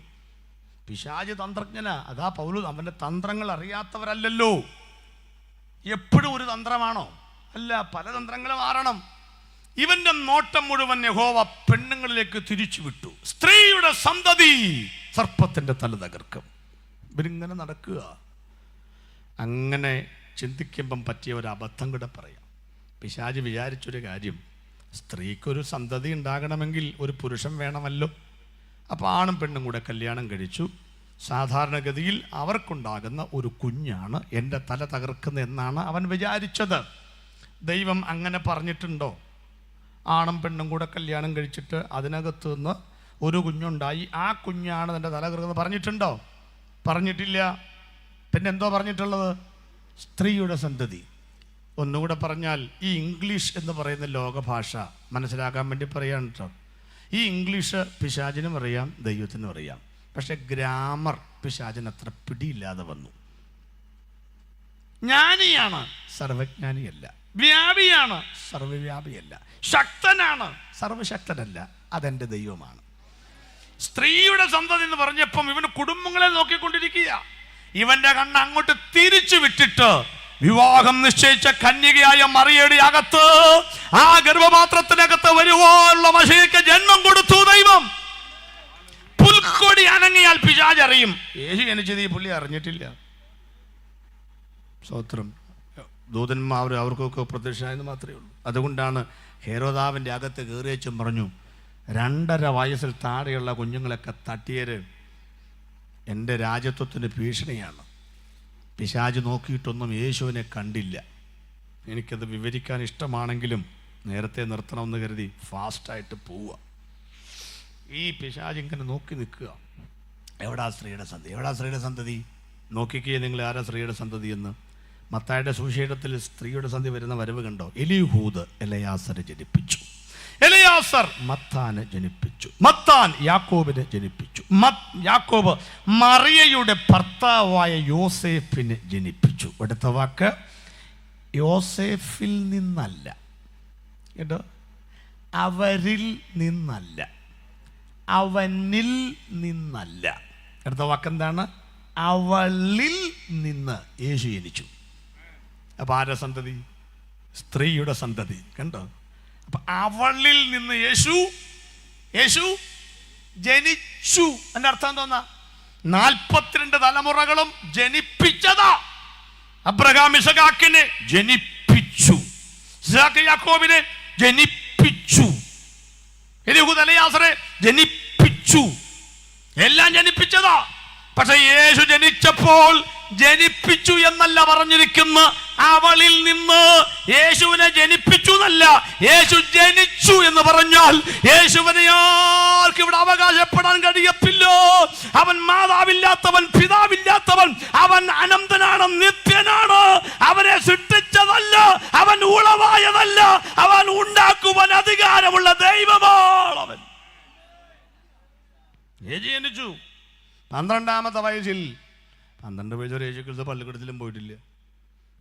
പിശാച് തന്ത്രജ്ഞനാ. അതാ പൗലോസ്, അവൻ്റെ തന്ത്രങ്ങൾ അറിയാത്തവരല്ലല്ലോ. എപ്പോഴും ഒരു തന്ത്രമാണോ? അല്ല, പല തന്ത്രങ്ങൾ മാറണം. ഇവന്റെ നോട്ടം മുഴുവൻ യഹോവ പെണ്ണുങ്ങളിലേക്ക് തിരിച്ചു വിട്ടു. സ്ത്രീയുടെ സന്തതി സർപ്പത്തിന്റെ തല തകർക്കും. ഇവരിങ്ങനെ നടക്കുക. അങ്ങനെ ചിന്തിക്കുമ്പം പറ്റിയ ഒരു അബദ്ധം കൂടെ പറയാം. പിശാച് വിചാരിച്ചൊരു കാര്യം, സ്ത്രീക്കൊരു സന്തതി ഉണ്ടാകണമെങ്കിൽ ഒരു പുരുഷൻ വേണമല്ലോ. അപ്പോൾ ആണും പെണ്ണും കൂടെ കല്യാണം കഴിച്ചു. സാധാരണഗതിയിൽ അവർക്കുണ്ടാകുന്ന ഒരു കുഞ്ഞാണ് എൻ്റെ തല തകർക്കുന്നത് എന്നാണ് അവൻ വിചാരിച്ചത്. ദൈവം അങ്ങനെ പറഞ്ഞിട്ടുണ്ടോ? ആണും പെണ്ണും കൂടെ കല്യാണം കഴിച്ചിട്ട് അതിനകത്ത് നിന്ന് ഒരു കുഞ്ഞുണ്ടായി, ആ കുഞ്ഞാണ് എൻ്റെ തല തകർക്കുന്നത് പറഞ്ഞിട്ടുണ്ടോ? പറഞ്ഞിട്ടില്ല. പിന്നെ എന്തോ പറഞ്ഞിട്ടുള്ളത്? സ്ത്രീയുടെ സന്തതി. ഒന്നുകൂടെ പറഞ്ഞാൽ, ഈ ഇംഗ്ലീഷ് എന്ന് പറയുന്ന ലോകഭാഷ മനസ്സിലാക്കാൻ വേണ്ടി പറയാൻ കേട്ടോ. ഈ ഇംഗ്ലീഷ് പിശാചിനും അറിയാം, ദൈവത്തിനും അറിയാം. പക്ഷെ ഗ്രാമർ പിശാചിന് അത്ര പിടിയില്ലാതെ വന്നു. ജ്ഞാനിയാണ്, സർവജ്ഞാനിയല്ല. വ്യാപിയാണ്, സർവ്വവ്യാപിയല്ല. ശക്തനാണ്, സർവശക്തനല്ല. അതെൻ്റെ ദൈവമാണ്. സ്ത്രീയുടെ സന്തതി എന്ന് പറഞ്ഞപ്പം ഇവന് കുടുംബങ്ങളെ നോക്കിക്കൊണ്ടിരിക്കുക. ഇവന്റെ കണ്ണ് അങ്ങോട്ട് തിരിച്ചു വിട്ടിട്ട് വിവാഹം നിശ്ചയിച്ച കന്യകയായ മറിയയുടെ അകത്ത്, ആ ഗർഭപാത്രത്തിനകത്ത് വരുവാനുള്ള മശിഹയ്ക്ക് ജന്മം കൊടുത്തു ദൈവം. പുൽക്കൊടി അനങ്ങിയാൽ പിശാച് അറിയും. യേശു ജനിച്ചത് ഈ പുള്ളി അറിഞ്ഞിട്ടില്ല. സ്തോത്രം. ദൂതന്മാർ അവർക്കൊക്കെ പ്രത്യക്ഷമായെന്ന് മാത്രമേ ഉള്ളൂ. അതുകൊണ്ടാണ് ഹെരോദാവിൻ്റെ അകത്ത് കയറിയച്ചും പറഞ്ഞു, 2.5 വയസ്സിൽ താഴെയുള്ള കുഞ്ഞുങ്ങളൊക്കെ തട്ടിയത് എൻ്റെ രാജ്യത്വത്തിന് ഭീഷണിയാണ്. പിശാച് നോക്കിയിട്ടൊന്നും യേശുവിനെ കണ്ടില്ല. എനിക്കത് വിവരിക്കാൻ ഇഷ്ടമാണെങ്കിലും നേരത്തെ നിർത്തണമെന്ന് കരുതി ഫാസ്റ്റായിട്ട് പോവുക. ഈ പിശാച് ഇങ്ങനെ നോക്കി നിൽക്കുക. എവിടാ സ്ത്രീയുടെ സന്തതി? എവിടാ സ്ത്രീയുടെ സന്തതി? നോക്കിക്കേ നിങ്ങൾ, ആരാ സ്ത്രീയുടെ സന്തതി എന്ന്. മത്തായിയുടെ സുവിശേഷത്തിൽ സ്ത്രീയുടെ സന്ധി വരുന്ന വരവ് കണ്ടോ? എലീഹൂദ് എലയാസരെ ജനിപ്പിച്ചു, എലയാസർ മത്താനെ ജനിപ്പിച്ചു, മത്താൻ യാക്കോബിനെ ജനിപ്പിച്ചു, യാക്കോബ് മറിയയുടെ ഭർത്താവായ യോസേഫിനെ ജനിപ്പിച്ചു. അടുത്ത വാക്ക് യോസേഫിൽ നിന്നല്ല കേട്ടോ, അവരിൽ നിന്നല്ല, അവനിൽ നിന്നല്ല. അടുത്ത വാക്കെന്താണ്? അവളിൽ നിന്ന് യേശു ജനിച്ചു. അപ്പൊ ആരുടെ സന്തതി? സ്ത്രീയുടെ സന്തതി. കണ്ടോ? അപ്പൊ അവളിൽ നിന്ന് യേശു ജനിച്ചു. എൻ്റെ അർത്ഥം എന്തോന്നാ? 42 തലമുറകളും ജനിപ്പിച്ചതാ. അബ്രഹാം ഇസഹാക്കിനെ ജനിപ്പിച്ചു, ഇസഹാക്ക് യാക്കോബിനെ ജനിപ്പിച്ചു, എലീഹൂദ് എലയാസറെ ജനിപ്പിച്ചു. എല്ലാം ജനിപ്പിച്ചതാ. പക്ഷെ യേശു ജനിച്ചപ്പോൾ ജനിപ്പിച്ചു എന്നല്ല പറഞ്ഞിരിക്കുന്ന, അവളിൽ നിന്ന് യേശുവിനെ ജനിപ്പിച്ചു എന്നല്ല, യേശു ജനിച്ചു എന്ന് പറഞ്ഞാൽ യേശുവിനെ ആർക്കും ഇവിടെ അവകാശപ്പെടാൻ കഴിയത്തില്ലോ. അവൻ മാതാവില്ലാത്തവൻ, പിതാവില്ലാത്തവൻ, അവൻ അനന്തനാണ്, നിത്യനാണ്. അവനെ സൃഷ്ടിച്ചതല്ല, അവൻ ഉളവായതല്ല, അവൻ ഉണ്ടാക്കുവാൻ അധികാരമുള്ള ദൈവമാണ് അവൻ. യേശു ജനിച്ചു 12ാമത്തെ വയസ്സിൽ. 12 വയസ്സ് വരെ യേശു ക്രിസ്തു പള്ളിക്കൂടത്തിലും പോയിട്ടില്ല.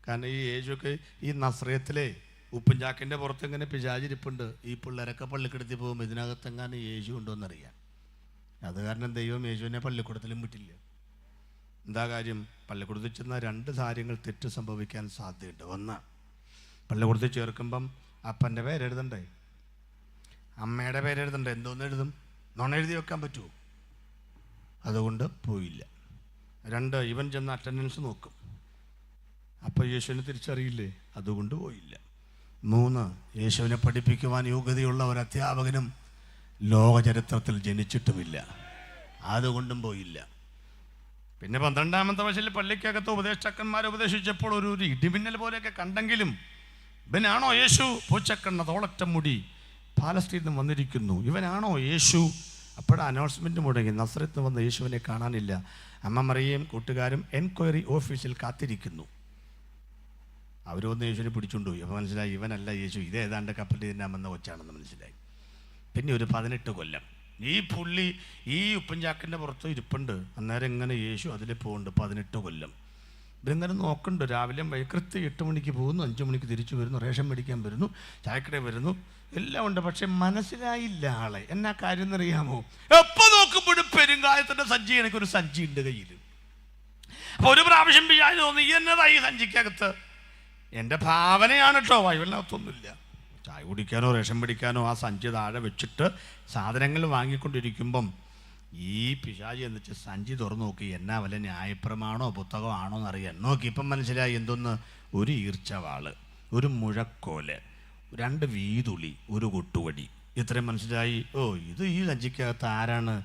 കാരണം ഈ യേശുക്ക് ഈ നസ്രയത്തിലെ ഉപ്പുംചാക്കിൻ്റെ പുറത്തെങ്ങനെ പിശാചിരിപ്പുണ്ട്. ഈ പിള്ളേരൊക്കെ പള്ളിക്കൂടത്തിൽ പോകുമ്പോൾ ഇതിനകത്തെങ്ങാനും യേശു ഉണ്ടോയെന്നറിയാം. അത് കാരണം ദൈവം യേശുവിനെ പള്ളിക്കൂടത്തിലും വിട്ടില്ല. എന്താ കാര്യം? പള്ളിക്കൂടത്തിൽ ചെന്ന 2 കാര്യങ്ങൾ തെറ്റ് സംഭവിക്കാൻ സാധ്യതയുണ്ട്. ഒന്ന്, പള്ളിക്കൂടത്തിൽ ചേർക്കുമ്പം അപ്പൻ്റെ പേരെഴുതണ്ടേ, അമ്മയുടെ പേരെഴുതണ്ടേ, എന്തോന്ന് എഴുതും? നുണ എഴുതി വെക്കാൻ പറ്റുമോ? അതുകൊണ്ട് പോയില്ല. 2, ഇവൻ ചെന്ന് അറ്റൻഡൻസ് നോക്കും, അപ്പോൾ യേശുവിനെ തിരിച്ചറിയില്ലേ, അതുകൊണ്ട് പോയില്ല. 3, യേശുവിനെ പഠിപ്പിക്കുവാൻ യോഗ്യതയുള്ള ഒരു അധ്യാപകനും ലോകചരിത്രത്തിൽ ജനിച്ചിട്ടുമില്ല, അതുകൊണ്ടും പോയില്ല. പിന്നെ 12-ാമത്തെ വയസ്സിൽ പള്ളിക്കകത്ത് ഉപദേശക്കന്മാരെ ഉപദേശിച്ചപ്പോൾ ഒരു ഇടിമിന്നൽ പോലെയൊക്കെ കണ്ടെങ്കിലും ഇവനാണോ യേശു? പൂച്ചക്കണ്ണ, തോളറ്റം മുടി, പാലസ്തീനിൽ നിന്ന് വന്നിരിക്കുന്നു, ഇവനാണോ യേശു? അപ്പോഴാണ് അനൗൺസ്മെൻറ്റ് മുടങ്ങി, നസ്രത്ത് വന്ന യേശുവിനെ കാണാനില്ല. അമ്മ മറിയയും കൂട്ടുകാരും എൻക്വയറി ഓഫീസിൽ കാത്തിരിക്കുന്നു. അവരൊന്ന് യേശുവിനെ പിടിച്ചുകൊണ്ടുപോയി. അപ്പോൾ മനസ്സിലായി ഇവനല്ല യേശു, ഇതേതാണ്ട് കപ്പലിൽ തിന്നാമെന്ന കൊച്ചാണെന്ന് മനസ്സിലായി. പിന്നെ ഒരു 18 കൊല്ലം ഈ പുള്ളി ഈ ഉപ്പൻചാക്കിൻ്റെ പുറത്ത് ഇരിപ്പുണ്ട്. അന്നേരം ഇങ്ങനെ യേശു അതിൽ പോകുന്നുണ്ട്. 18 കൊല്ലം ഇവരിങ്ങനെ നോക്കുന്നുണ്ട്. രാവിലെ കൃത്യം 8 മണിക്ക് പോകുന്നു, 5 മണിക്ക് തിരിച്ചു വരുന്നു, റേഷൻ മേടിക്കാൻ വരുന്നു, ചായക്കടയിൽ വരുന്നു, എല്ലാം ഉണ്ട്. പക്ഷെ മനസ്സിലായില്ല ആളെ. എന്നാ കാര്യം എന്നറിയാമോ? എപ്പോൾ നോക്കുമ്പോഴും പെരുങ്കായത്തിൻ്റെ സഞ്ചി, എനിക്കൊരു സഞ്ചി ഉണ്ട് കയ്യിൽ. അപ്പോൾ ഒരു പ്രാവശ്യം വിചാരിച്ചു തോന്നി എന്നതാ ഈ സഞ്ചിക്കകത്ത്? എൻ്റെ ഭാവനയാണ് കേട്ടോ, വൈവലിനകത്തൊന്നുമില്ല. ചായ കുടിക്കാനോ റേഷൻ പിടിക്കാനോ ആ സഞ്ചി താഴെ വെച്ചിട്ട് സാധനങ്ങൾ വാങ്ങിക്കൊണ്ടിരിക്കുമ്പം ഈ പിശാചി എന്നിട്ട് സഞ്ചി തുറന്നു നോക്കി. എന്നാ വല്ല ന്യായപ്രമാണോ പുസ്തകമാണോ എന്നറിയാൻ നോക്കി. ഇപ്പം മനസ്സിലായി എന്തോന്ന്? ഒരു ഈർച്ചവാള്, ഒരു മുഴക്കോല്, 2 വീതുളി, ഒരു കൊട്ടുവടി. ഇത്രയും മനസ്സിലായി. ഓ, ഇത് ഈ സഞ്ചിക്കകത്ത് ആരാണ്?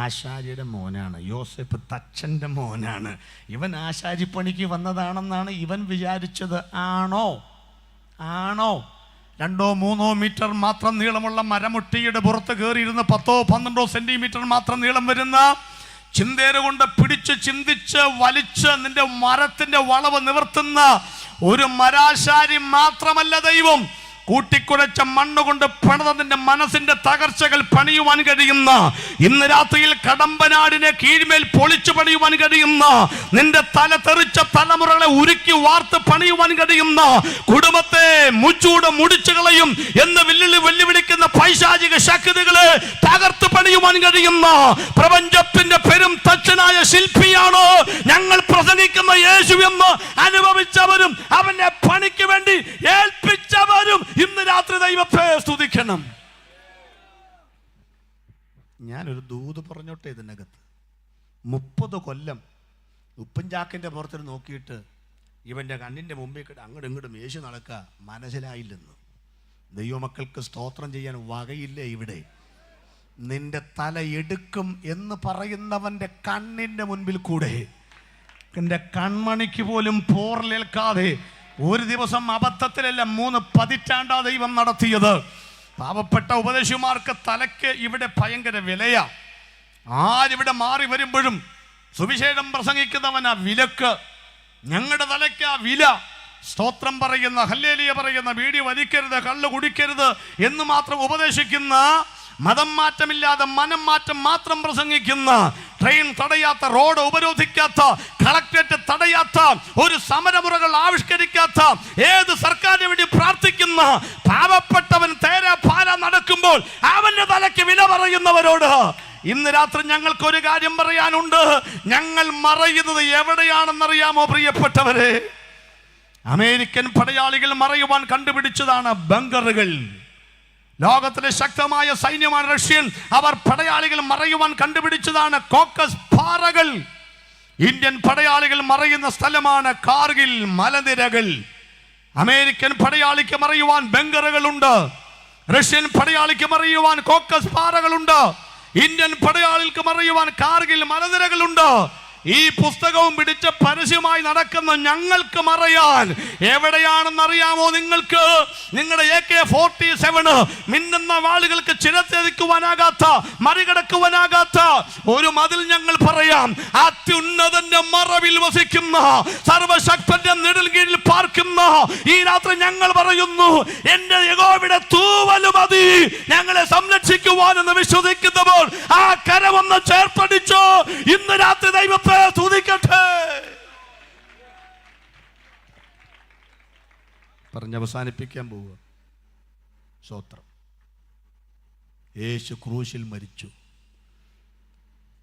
ആശാരിയുടെ മോനാണ്, യോസേപ്പ് തച്ചൻ്റെ മോനാണ്. ഇവൻ ആശാരിപ്പണിക്ക് വന്നതാണെന്നാണ് ഇവൻ വിചാരിച്ചത്. ആണോ? 2-3 മീറ്റർ മാത്രം നീളമുള്ള മരമുട്ടിയുടെ പുറത്ത് കയറിയിരുന്ന് 10-12 സെന്റിമീറ്റർ മാത്രം നീളം വരുന്ന ചിന്തേര് കൊണ്ട് പിടിച്ച് ചിന്തിച്ച് വലിച്ച് നിന്റെ മരത്തിന്റെ വളവ് നിവർത്തുന്ന ഒരു മരാശാരി മാത്രമല്ല ദൈവം. കൂട്ടിക്കുഴച്ച മണ്ണുകൊണ്ട് പണിതതിന്റെ മനസ്സിന്റെ തകർച്ചകൾ പണിയുവാൻ കഴിയുന്ന, ഇന്ന് രാത്രിയിൽ കടമ്പനാടിനെ കീഴ്മേൽ പൊളിച്ചു പണിയുവാൻ കഴിയുന്ന, നിന്റെ തല തെറിച്ച തലമുറകളെ ഉരുക്കി വാർത്ത് പണിയുവാൻ കഴിയുന്ന, കുടുംബത്തെ മുച്ചൂടെ മുടിച്ചു കളയും എന്ന് വെല്ലുവിളിക്കുന്ന പൈശാചിക ശക്തികളെ തകർത്ത് പണിയുവാൻ കഴിയുന്ന പ്രപഞ്ചത്തിന്റെ പെരും തച്ചനായ ശില്പിയാണ് ഞങ്ങൾ പ്രസംഗിക്കുന്ന യേശു എന്ന് അനുഭവിച്ചവരും അവന്റെ പണിക്ക് വേണ്ടി ഏൽപ്പിച്ചവരും ഇന്ന് രാത്രി ദൈവത്തെ സ്തുതിക്കണം. ഞാനൊരു ദൂത് പറഞ്ഞോട്ടെ. ഇതിനകത്ത് 30 കൊല്ലം ഉപ്പൻചാക്കിന്റെ പുറത്ത് നോക്കിയിട്ട് ഇവന്റെ കണ്ണിന്റെ മുമ്പിൽ കിട അങ്ങോട്ടും ഇങ്ങോട്ടും യേശു നടക്കുക, മനസ്സിലായില്ലെന്ന്. ദൈവമക്കൾക്ക് സ്തോത്രം ചെയ്യാൻ വകയില്ല ഇവിടെ. നിന്റെ തല എടുക്കും എന്ന് പറയുന്നവന്റെ കണ്ണിന്റെ മുൻപിൽ കൂടെ എന്റെ കൺമണിക്ക് പോലും പോറലേൽക്കാതെ ഒരു ദിവസം അബദ്ധത്തിലല്ല 3 പതിറ്റാണ്ടാ ദൈവം നടത്തിയത്. പാവപ്പെട്ട ഉപദേശിമാർക്ക് തലയ്ക്ക് ഇവിടെ ഭയങ്കര വിലയാ. ആരിവിടെ മാറി വരുമ്പോഴും സുവിശേഷം പ്രസംഗിക്കുന്നവനാ വിലക്ക്. ഞങ്ങളുടെ തലയ്ക്ക് ആ വില. സ്തോത്രം പറയുന്ന, ഹല്ലേലൂയ പറയുന്ന, വീടി വലിക്കരുത്, കള്ള് കുടിക്കരുത് എന്ന് മാത്രം ഉപദേശിക്കുന്ന, മതം മാറ്റമില്ലാതെ മനം മാറ്റം മാത്രം പ്രസംഗിക്കുന്ന, ട്രെയിൻ തടയാത്ത, റോഡ് ഉപരോധിക്കാത്ത, കളക്ടറേറ്റ് തടയാത്ത, ഒരു സമരമുറകൾ ആവിഷ്കരിക്കാത്ത, ഏത് സർക്കാരിന് വേണ്ടി പ്രാർത്ഥിക്കുന്ന പാവപ്പെട്ടവൻ തേരാ പാര നടക്കുമ്പോൾ അവന്റെ തലയ്ക്ക് വില പറയുന്നവരോട് ഇന്ന് രാത്രി ഞങ്ങൾക്കൊരു കാര്യം പറയാനുണ്ട്. ഞങ്ങൾ മറയുന്നത് എവിടെയാണെന്നറിയാമോ പ്രിയപ്പെട്ടവരെ? അമേരിക്കൻ പടയാളികൾ മറയുവാൻ കണ്ടുപിടിച്ചതാണ് ബങ്കറുകൾ. ലോകത്തിലെ ശക്തമായ സൈന്യമാണ് റഷ്യൻ. അവർ പടയാളികൾ മറയുവാൻ കണ്ടുപിടിച്ചതാണ് കോക്കസ് പാറകൾ. ഇന്ത്യൻ പടയാളികൾ മറയുന്ന സ്ഥലമാണ് കാർഗിൽ മലനിരകൾ. അമേരിക്കൻ പടയാളിക്ക് മറയുവാൻ ബങ്കറുകളുണ്ട്. റഷ്യൻ പടയാളിക്ക് മറയുവാൻ കോക്കസ് പാറകളുണ്ട്. ഇന്ത്യൻ പടയാളികൾക്ക് മറയുവാൻ കാർഗിൽ മലനിരകളുണ്ട്. ഈ പുസ്തകവും പിടിച്ച് പരസ്യമായി നടക്കുന്ന ഞങ്ങൾക്ക് മറയാൻ എവിടെയാണെന്നറിയാമോ നിങ്ങൾക്ക്? നിങ്ങളുടെ AK-47 മിന്നുന്ന വാളുകൾക്ക് ചിരത്തേക്കുവാനാകാത്ത, മറികടക്കുവാനാകാത്ത ഒരു മതിൽ ഞങ്ങൾ പറയാം. അത്യുന്നതന്റെ മറവിൽ വസിക്കുന്ന, സർവശക്തന്റെ നിഴൽ കീഴിൽ പാർക്കുന്ന ഈ രാത്രി ഞങ്ങൾ പറയുന്നു, എന്റെ യഹോവയുടെ തൂവല് മതി ഞങ്ങളെ സംരക്ഷിക്കുവാനെന്ന് വിശ്വസിക്കുന്നപ്പോൾ ആ കരമൊന്ന് ചേർപ്പടിച്ചോ. ഇന്ന് രാത്രി ദൈവത്തെ സ്തുതിക്കട്ടെ. പറഞ്ഞ് അവസാനിപ്പിക്കാൻ പോവുക. സ്തോത്രം. യേശു ക്രൂശിൽ മരിച്ചു.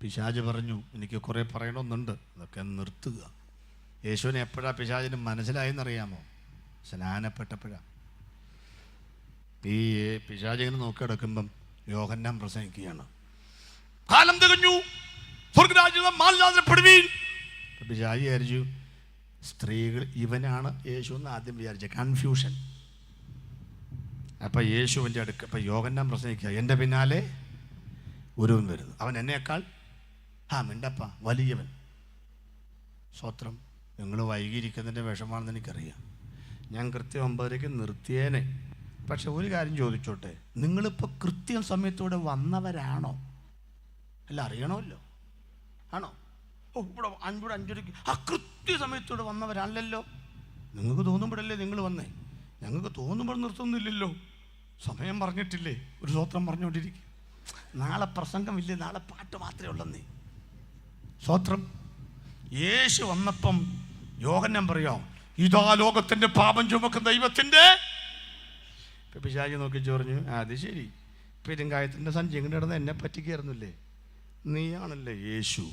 പിശാച് പറഞ്ഞു, എനിക്ക് കുറേ പറയണമെന്നുണ്ട്, അതൊക്കെ നിർത്തുക. യേശുവിനെ എപ്പോഴാണ് പിശാചിന് മനസ്സിലായെന്നറിയാമോ? സ്നാനപ്പെട്ടപ്പോഴാണ്. ഈ പിശാചിങ്ങനെ നോക്കി കിടക്കുമ്പം യോഹന്നാൻ പ്രസംഗിക്കുകയാണ്, കാലം തികഞ്ഞു, സ്വർഗ്ഗരാജ്യം മാനസാന്തരപ്പെടുവീൻ. പിശാചി വിചാരിച്ചു സ്ത്രീകൾ ഇവനാണ് യേശു എന്ന് ആദ്യം വിചാരിച്ച കൺഫ്യൂഷൻ. അപ്പം യേശുവിൻ്റെ അടുക്ക ഇപ്പം യോഹന്നാൻ പ്രസംഗിക്കുക, എൻ്റെ പിന്നാലെ ഒരുവൻ വരുന്നു, അവൻ എന്നേക്കാൾ മിണ്ടപ്പ വലിയവൻ. സ്വത്രം, നിങ്ങൾ വൈകിയിരിക്കുന്നതിൻ്റെ വിഷമാണെന്ന് എനിക്കറിയാം, ഞാൻ കൃത്യം 9:30 നിർത്തിയേനെ. പക്ഷെ ഒരു കാര്യം ചോദിച്ചോട്ടെ, നിങ്ങളിപ്പോൾ കൃത്യം സമയത്തോടെ വന്നവരാണോ? അല്ല, അറിയണമല്ലോ. ആണോ? ഇവിടെ 5:05 കൃത്യസമയത്തോടെ വന്നവരല്ലല്ലോ. നിങ്ങൾക്ക് തോന്നുമ്പോഴല്ലേ നിങ്ങൾ വന്നേ? ഞങ്ങൾക്ക് തോന്നുമ്പോൾ നിർത്തുന്നില്ലല്ലോ. സമയം പറഞ്ഞിട്ടില്ലേ? ഒരു സ്വത്രം പറഞ്ഞുകൊണ്ടിരിക്കും. നാളെ പ്രസംഗമില്ലേ, നാളെ പാട്ട് മാത്രമേ ഉള്ളന്നേ. സ്വത്രം. യേശു വന്നപ്പം യോഹന്നാൻ പറയാം, ഇതാ ലോകത്തിന്റെ പാപം ചുമക്കുന്ന ദൈവത്തിന്റെ. പിശാചി നോക്കി പറഞ്ഞു, അത് ശരി, പെരുങ്കായത്തിൻ്റെ സഞ്ചി ഇങ്ങോട്ട് കിടന്ന് എന്നെ പറ്റിക്കായിരുന്നില്ലേ, നീയാണല്ലേ യേശു.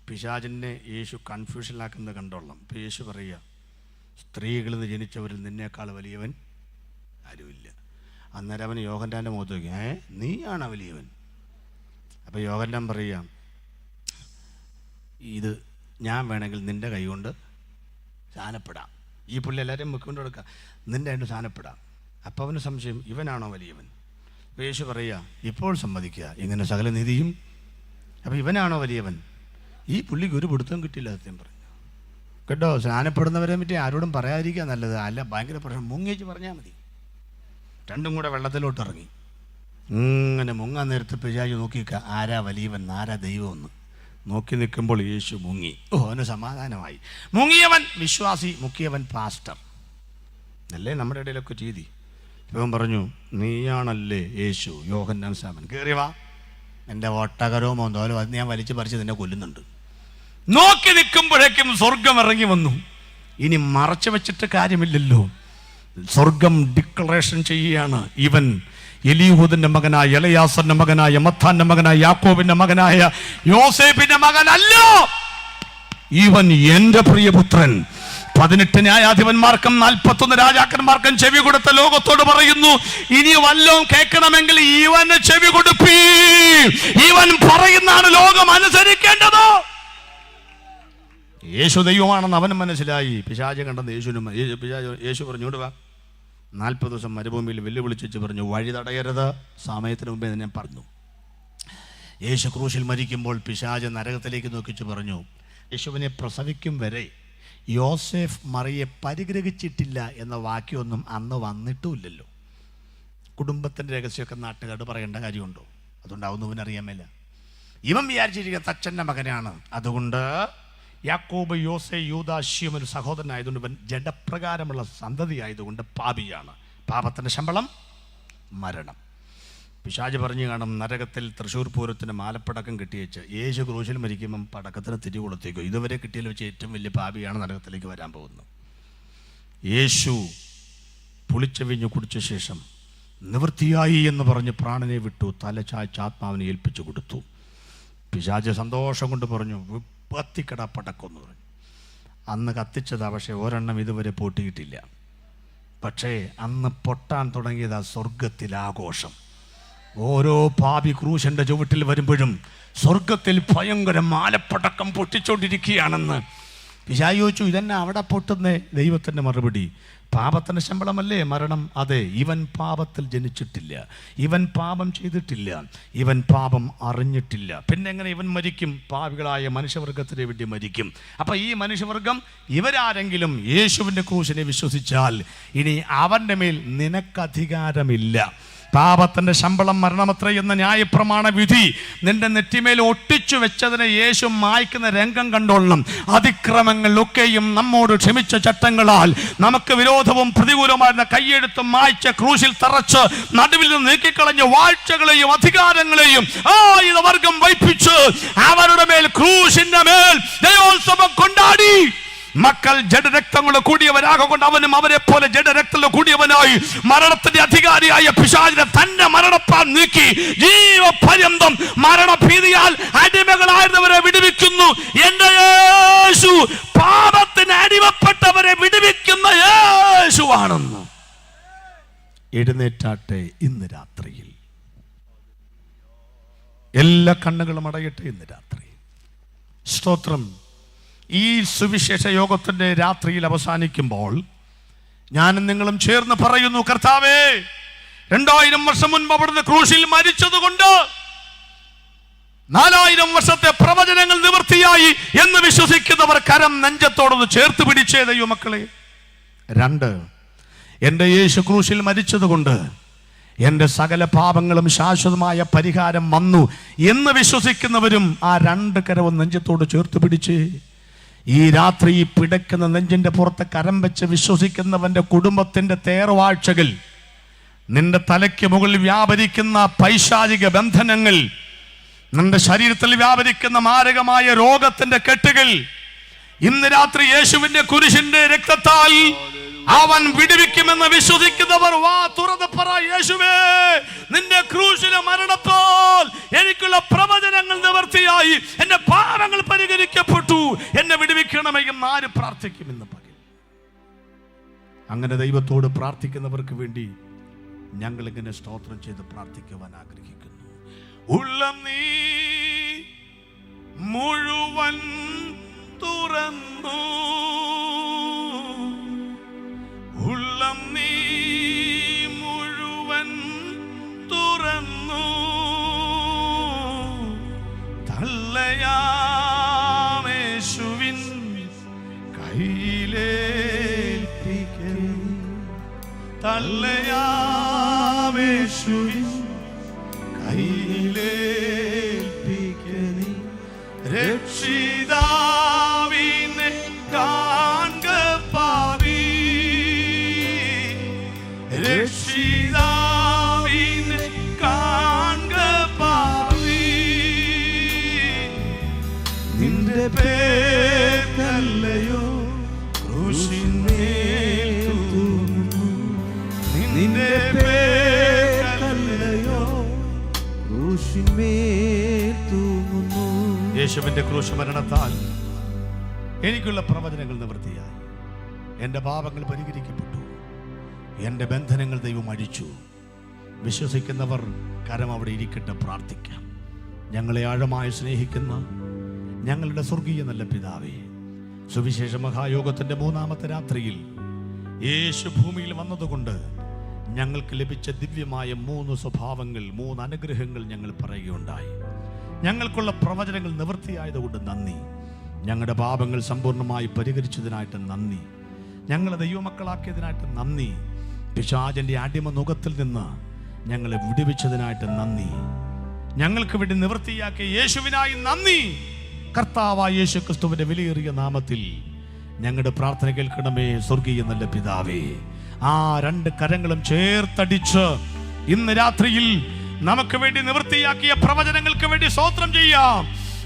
പിശാചിനെ യേശു കൺഫ്യൂഷനിലാക്കുന്നത് കണ്ടോളാം. ഇപ്പം യേശു പറയുക, സ്ത്രീകളിൽ നിന്ന് ജനിച്ചവരിൽ നിന്നേക്കാൾ വലിയവൻ ആരുമില്ല. അന്നേരം അവന് യോഹന്നാൻ്റെ മുഖത്ത് നോക്കി, നീയാണ് വലിയവൻ. അപ്പം യോഹന്നാൻ പറയുക, ഇത് ഞാൻ വേണമെങ്കിൽ നിൻ്റെ കൈ കൊണ്ട് സാധനപ്പെടാം. ഈ പുള്ളി എല്ലാവരെയും മുക്കൊണ്ട് കൊടുക്കുക, നിൻ്റെ ആയിട്ട് സാധനപ്പെടാം. അപ്പം അവന് സംശയം, ഇവനാണോ വലിയവൻ? അപ്പം യേശു പറയുക, ഇപ്പോൾ സമ്മതിക്കുക, ഇങ്ങനെ സകല നീതിയും. അപ്പം ഇവനാണോ വലിയവൻ? ഈ പുള്ളിക്ക് ഒരു പിടുത്തം കിട്ടില്ല, സത്യം പറഞ്ഞു കേട്ടോ. സ്നാനപ്പെടുന്നവരെ പറ്റി ആരോടും പറയാതിരിക്കുക നല്ലത്. അല്ല, ഭയങ്കര പ്രശ്നം. മുങ്ങിച്ച് പറഞ്ഞാൽ മതി. രണ്ടും കൂടെ വെള്ളത്തിലോട്ട് ഇറങ്ങി. ഇങ്ങനെ മുങ്ങാൻ നേരത്ത് പിശാചി നോക്കിക്കുക, ആരാ വലിയവൻ, ആരാ ദൈവമെന്ന് നോക്കി നിൽക്കുമ്പോൾ യേശു മുങ്ങി. അവന് സമാധാനമായി. മുങ്ങിയവൻ വിശ്വാസി, മുക്കിയവൻ പാസ്റ്റർ. അല്ലേ നമ്മുടെ ഇടയിലൊക്കെ രീതി. ഇവൻ പറഞ്ഞു, നീയാണല്ലേ യേശു. യോഹന്നാൻ സാമൻ, കയറി വാ, എൻ്റെ ഒട്ടകരോ മോന്തോലോ അത് ഞാൻ വലിച്ചു പറിച്ച് നിന്നെ കൊല്ലുന്നുണ്ട്. നോക്കി നിൽക്കുമ്പോഴേക്കും സ്വർഗം ഇറങ്ങി വന്നു. ഇനി മറച്ചു വെച്ചിട്ട് കാര്യമില്ലല്ലോ. സ്വർഗം ഡിക്ലറേഷൻ ചെയ്യുകയാണ്, ഇവൻ എലീഹൂദിന്റെ മകനായ, എലയാസന്റെ മകനായ, മത്താന്റെ മകനായ, യാക്കോബിന്റെ മകനായ, യോസേഫിന്റെ മകനല്ല, ഇവൻ എൻ്റെ പ്രിയപുത്രൻ. 18 ന്യായാധിപന്മാർക്കും 41 രാജാക്കന്മാർക്കും ചെവി കൊടുത്ത ലോകത്തോട് പറയുന്നു, ഇനി വല്ലതും കേൾക്കണമെങ്കിൽ ഇവന് ചെവി കൊടുപ്പീ. ഇവൻ പറയുന്നതാണ് ലോകം അനുസരിക്കേണ്ടത്. യേശു ദൈവമാണെന്ന് അവനും മനസ്സിലായി. പിശാച് കണ്ടെന്ന് യേശു പറഞ്ഞു, ഇങ്ങോട്ട് വാ. 40 ദിവസം മരുഭൂമിയിൽ വെല്ലുവിളിച്ചു പറഞ്ഞു, വഴി തടയരുത്, സമയത്തിന് മുമ്പേ ഞാൻ പറഞ്ഞു. യേശു ക്രൂശിൽ മരിക്കുമ്പോൾ പിശാച് നരകത്തിലേക്ക് നോക്കിച്ചു പറഞ്ഞു, യേശുവിനെ പ്രസവിക്കും വരെ യോസേഫ് മറിയെ പരിഗ്രഹിച്ചിട്ടില്ല എന്ന വാക്യമൊന്നും അന്ന് വന്നിട്ടുമില്ലല്ലോ. കുടുംബത്തിൻ്റെ രഹസ്യമൊക്കെ നാട്ടുകാരോട് പറയേണ്ട കാര്യമുണ്ടോ? അതുകൊണ്ടാവുന്നവൻ അറിയാമല്ല. ഇവൻ വിചാരിച്ചിരിക്കുന്ന തച്ചൻ്റെ മകനാണ്. അതുകൊണ്ട് യാക്കോബ്, യോസേ, യൂദാ, ശിമോൻ ഒരു സഹോദരനായതുകൊണ്ട് ഇവൻ ജഡപ്രകാരമുള്ള സന്തതി ആയതുകൊണ്ട് പാപിയാണ്. പാപത്തിൻ്റെ ശമ്പളം മരണം. പിശാച് പറഞ്ഞു കാണും, നരകത്തിൽ തൃശ്ശൂർ പൂരത്തിന് മാലപ്പടക്കം കിട്ടിയേച്ച് യേശു ക്രൂശിൽ മരിക്കുമ്പം പടക്കത്തിന് തിരി കൊളുത്തേക്കോ. ഇതുവരെ കിട്ടിയതിൽ വെച്ച് ഏറ്റവും വലിയ പാപിയാണ് നരകത്തിലേക്ക് വരാൻ പോകുന്നത്. യേശു പുളിച്ചവിഞ്ഞു കുടിച്ച ശേഷം നിവൃത്തിയായി എന്ന് പറഞ്ഞ് പ്രാണനെ വിട്ടു, തലചായ്ച്ച് ആത്മാവിനെ ഏൽപ്പിച്ചു കൊടുത്തു. പിശാച് സന്തോഷം കൊണ്ട് പറഞ്ഞു, കത്തിക്കട പടക്കമെന്ന് പറഞ്ഞു. അന്ന് കത്തിച്ചതാ, പക്ഷേ ഒരെണ്ണം ഇതുവരെ പൊട്ടിയിട്ടില്ല. പക്ഷേ അന്ന് പൊട്ടാൻ തുടങ്ങിയതാ സ്വർഗത്തിൽ ആഘോഷം. ഓരോ പാപി ക്രൂശന്റെ ചുവട്ടിൽ വരുമ്പോഴും സ്വർഗത്തിൽ ഭയങ്കര മാലപ്പടക്കം പൊട്ടിച്ചോണ്ടിരിക്കുകയാണെന്ന്. പിശാച് ചോദിച്ചു, ഇതെന്നെ അവിടെ പൊട്ടുന്നേ? ദൈവത്തിൻ്റെ മറുപടി, പാപത്തിൻ്റെ ശമ്പളമല്ലേ മരണം? അതെ, ഇവൻ പാപത്തിൽ ജനിച്ചിട്ടില്ല, ഇവൻ പാപം ചെയ്തിട്ടില്ല, ഇവൻ പാപം അറിഞ്ഞിട്ടില്ല. പിന്നെ എങ്ങനെ ഇവൻ മരിക്കും? പാപികളായ മനുഷ്യവർഗത്തിന് വേണ്ടി മരിക്കും. അപ്പം ഈ മനുഷ്യവർഗം ഇവരാരെങ്കിലും യേശുവിൻ്റെ ക്രൂശിനെ വിശ്വസിച്ചാൽ ഇനി അവൻ്റെ മേൽ നിനക്കധികാരമില്ല. പാപത്തിൻ്റെ ശമ്പളം മരണമത്ര എന്ന ന്യായപ്രമാണ വിധി നിന്റെ നെറ്റിമേൽ ഒട്ടിച്ചു വെച്ചതിനെ യേശു മായ്ക്കുന്ന രംഗം കണ്ടോളണം. അതിക്രമങ്ങളിലൊക്കെയും നമ്മോട് ക്ഷമിച്ച ചട്ടങ്ങളാൽ നമുക്ക് വിരോധവും പ്രതികൂലമായിരുന്ന കയ്യെഴുത്തും മായ്ച്ച ക്രൂശിൽ തറച്ച് നടുവിൽ നിന്ന് നീക്കിക്കളഞ്ഞ വാഴ്ചകളെയും അധികാരങ്ങളെയും വർഗം വൈപ്പിച്ച് അവരുടെ മേൽ ക്രൂശിന്റെ മേൽ ദൈവോത്സവം കൊണ്ടാടി. മക്കൾ ജഡരക്തങ്ങൾ കൂടിയവരാകൊണ്ട് അവനും അവരെ പോലെ ജഡരക്തങ്ങൾ കൂടിയവനായി മരണത്തിന്റെ അധികാരിയായ പിശാചിനെ തന്റെ മരണപ്പാൽ നീക്കി ജീവപര്യന്തം മരണഭീതിയാൽ അടിമകൾ ബന്ധിച്ചിരിക്കുന്നവരെ വിടുവിക്കുന്നു. എന്റെ യേശു പാപത്തിന് അടിമപ്പെട്ടവരെ വിടുവിക്കുന്ന യേശുവാണെന്ന്. എഴുന്നേറ്റാട്ടെ ഇന്ന് രാത്രിയിൽ. എല്ലാ കണ്ണുകളും അടയട്ടെ ഇന്ന് രാത്രി. സ്തോത്രം. ഈ സുവിശേഷ യോഗത്തിന്റെ രാത്രിയിൽ അവസാനിക്കുമ്പോൾ ഞാനും നിങ്ങളും ചേർന്ന് പറയുന്നു, കർത്താവേ, 2000 വർഷം മുൻപ് അവിടുന്ന് ക്രൂശിൽ മരിച്ചതുകൊണ്ട് 4000 വർഷത്തെ പ്രവചനങ്ങൾ നിവൃത്തിയായി എന്ന് വിശ്വസിക്കുന്നവർ കരം നെഞ്ചത്തോടൊന്ന് ചേർത്ത് പിടിച്ചേ ദൈവമക്കളെ. 2, എൻ്റെ യേശു ക്രൂശിൽ മരിച്ചതുകൊണ്ട് എൻ്റെ സകല പാപങ്ങളും ശാശ്വതമായ പരിഹാരം വന്നു എന്ന് വിശ്വസിക്കുന്നവരും ആ 2 കരവും നെഞ്ചത്തോട് ചേർത്ത് പിടിച്ച് ഈ രാത്രി പിടയ്ക്കുന്ന നെഞ്ചിന്റെ പുറത്ത് കരം വെച്ച് വിശ്വസിക്കുന്നവന്റെ കുടുംബത്തിന്റെ തേർവാഴ്ചകൾ, നിന്റെ തലയ്ക്ക് മുകളിൽ വ്യാപരിക്കുന്ന പൈശാചിക ബന്ധനങ്ങൾ, നിന്റെ ശരീരത്തിൽ വ്യാപരിക്കുന്ന മാരകമായ രോഗത്തിന്റെ കെട്ടുകൾ ഇന്ന് രാത്രി യേശുവിന്റെ കുരിശിന്റെ രക്തത്താൽ അവൻ വിടുവിക്കുമെന്ന് വിശ്വസിക്കുന്നവർ വാ തുറന്ന് പറ, യേശുവേ, നിന്റെ ക്രൂശിലെ മരണത്താൽ എനിക്കുള്ള പ്രവചനങ്ങൾ നിവർത്തിയായി, എന്റെ പാപങ്ങൾ പരിഹരിക്കപ്പെട്ടു, എന്നെ വിടുവിക്കണമേ എന്ന് ആര് പ്രാർത്ഥിക്കും ഇന്ന് പകൽ? അങ്ങനെ ദൈവത്തോട് പ്രാർത്ഥിക്കുന്നവർക്ക് വേണ്ടി ഞങ്ങൾ ഇങ്ങനെ സ്തോത്രം ചെയ്ത് പ്രാർത്ഥിക്കുവാൻ ആഗ്രഹിക്കുന്നു. ഉള്ളം നീ മുഴുവൻ തുറന്നു, ഉള്ളം നീ മുഴുവൻ തുറന്നു, തള്ളയാമേശുവിൻ കയ്യിലേൽപ്പിക്കുന്നു, തള്ളയാമേശുവിൻ കയ്യിലേൽപ്പിക്കുന്നു. രക്ഷിതാവിനെ കാൺക പാവി, രക്ഷിതാവിനെ കാൺക പാവി, നിന്റെ പേരല്ലയോ ക്രൂശിന്മേൽ തൂങ്ങുന്നു, നിന്റെ പേരല്ലയോ ക്രൂശിന്മേൽ തൂങ്ങുന്നു. യേശുവിന്റെ ക്രൂശ് മരണത്താൽ എനിക്കുള്ള പ്രവചനങ്ങൾ നിവൃത്തിയായി, എൻ്റെ പാപങ്ങൾ പരിഹരിക്കപ്പെട്ടു, എൻ്റെ ബന്ധനങ്ങൾ ദൈവം അഴിച്ചു. വിശ്വസിക്കുന്നവർ കരം അവിടെ ഇരിക്കട്ടെ, പ്രാർത്ഥിക്കാം. ഞങ്ങളെ ആഴമായി സ്നേഹിക്കുന്ന ഞങ്ങളുടെ സ്വർഗീയ നല്ല പിതാവേ, സുവിശേഷ മഹായോഗത്തിൻ്റെ 3-ാമത്തെ രാത്രിയിൽ യേശു ഭൂമിയിൽ വന്നതുകൊണ്ട് ഞങ്ങൾക്ക് ലഭിച്ച ദിവ്യമായ 3 സ്വഭാവങ്ങൾ, 3 അനുഗ്രഹങ്ങൾ ഞങ്ങൾ പറയുകയുണ്ടായി. ഞങ്ങൾക്കുള്ള പ്രവചനങ്ങൾ നിവൃത്തിയായതുകൊണ്ട് നന്ദി. ഞങ്ങളുടെ പാപങ്ങൾ സമ്പൂർണ്ണമായി പരിഹരിച്ചതിനായിട്ട് നന്ദി. ഞങ്ങളെ ദൈവമക്കളാക്കിയതിനായിട്ട് നന്ദി. പിശാചന്റെ അടിമ നുകത്തിൽ നിന്ന് ഞങ്ങളെ വിടുവിച്ചതിനായിട്ട് നന്ദി. ഞങ്ങൾക്ക് വേണ്ടി നിവൃത്തിയാക്കിയ യേശുവിനായി നന്ദി. കർത്താവായ യേശു ക്രിസ്തുവിന്റെ വിലയേറിയ നാമത്തിൽ ഞങ്ങളുടെ പ്രാർത്ഥന കേൾക്കണമേ സ്വർഗീയ നല്ല പിതാവേ. ആ 2 കരങ്ങളും ചേർത്തടിച്ച് ഇന്ന് രാത്രിയിൽ നമുക്ക് വേണ്ടി നിവൃത്തിയാക്കിയ പ്രവചനങ്ങൾക്ക് വേണ്ടി സ്തോത്രം ചെയ്യാം.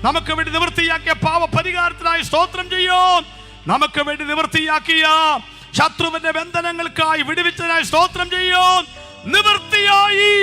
നമുക്ക് വേണ്ടി നിവൃത്തിയാക്കിയ പാപ പരിഹാരത്തിനായി സ്തോത്രം ചെയ്യാം. നമുക്ക് വേണ്ടി നിവൃത്തിയാക്കിയ ശത്രുവിന്റെ ബന്ധനങ്ങൾക്കായി വിടുവിച്ചതിനായി സ്തോത്രം ചെയ്യാം. നിവൃത്തിയായി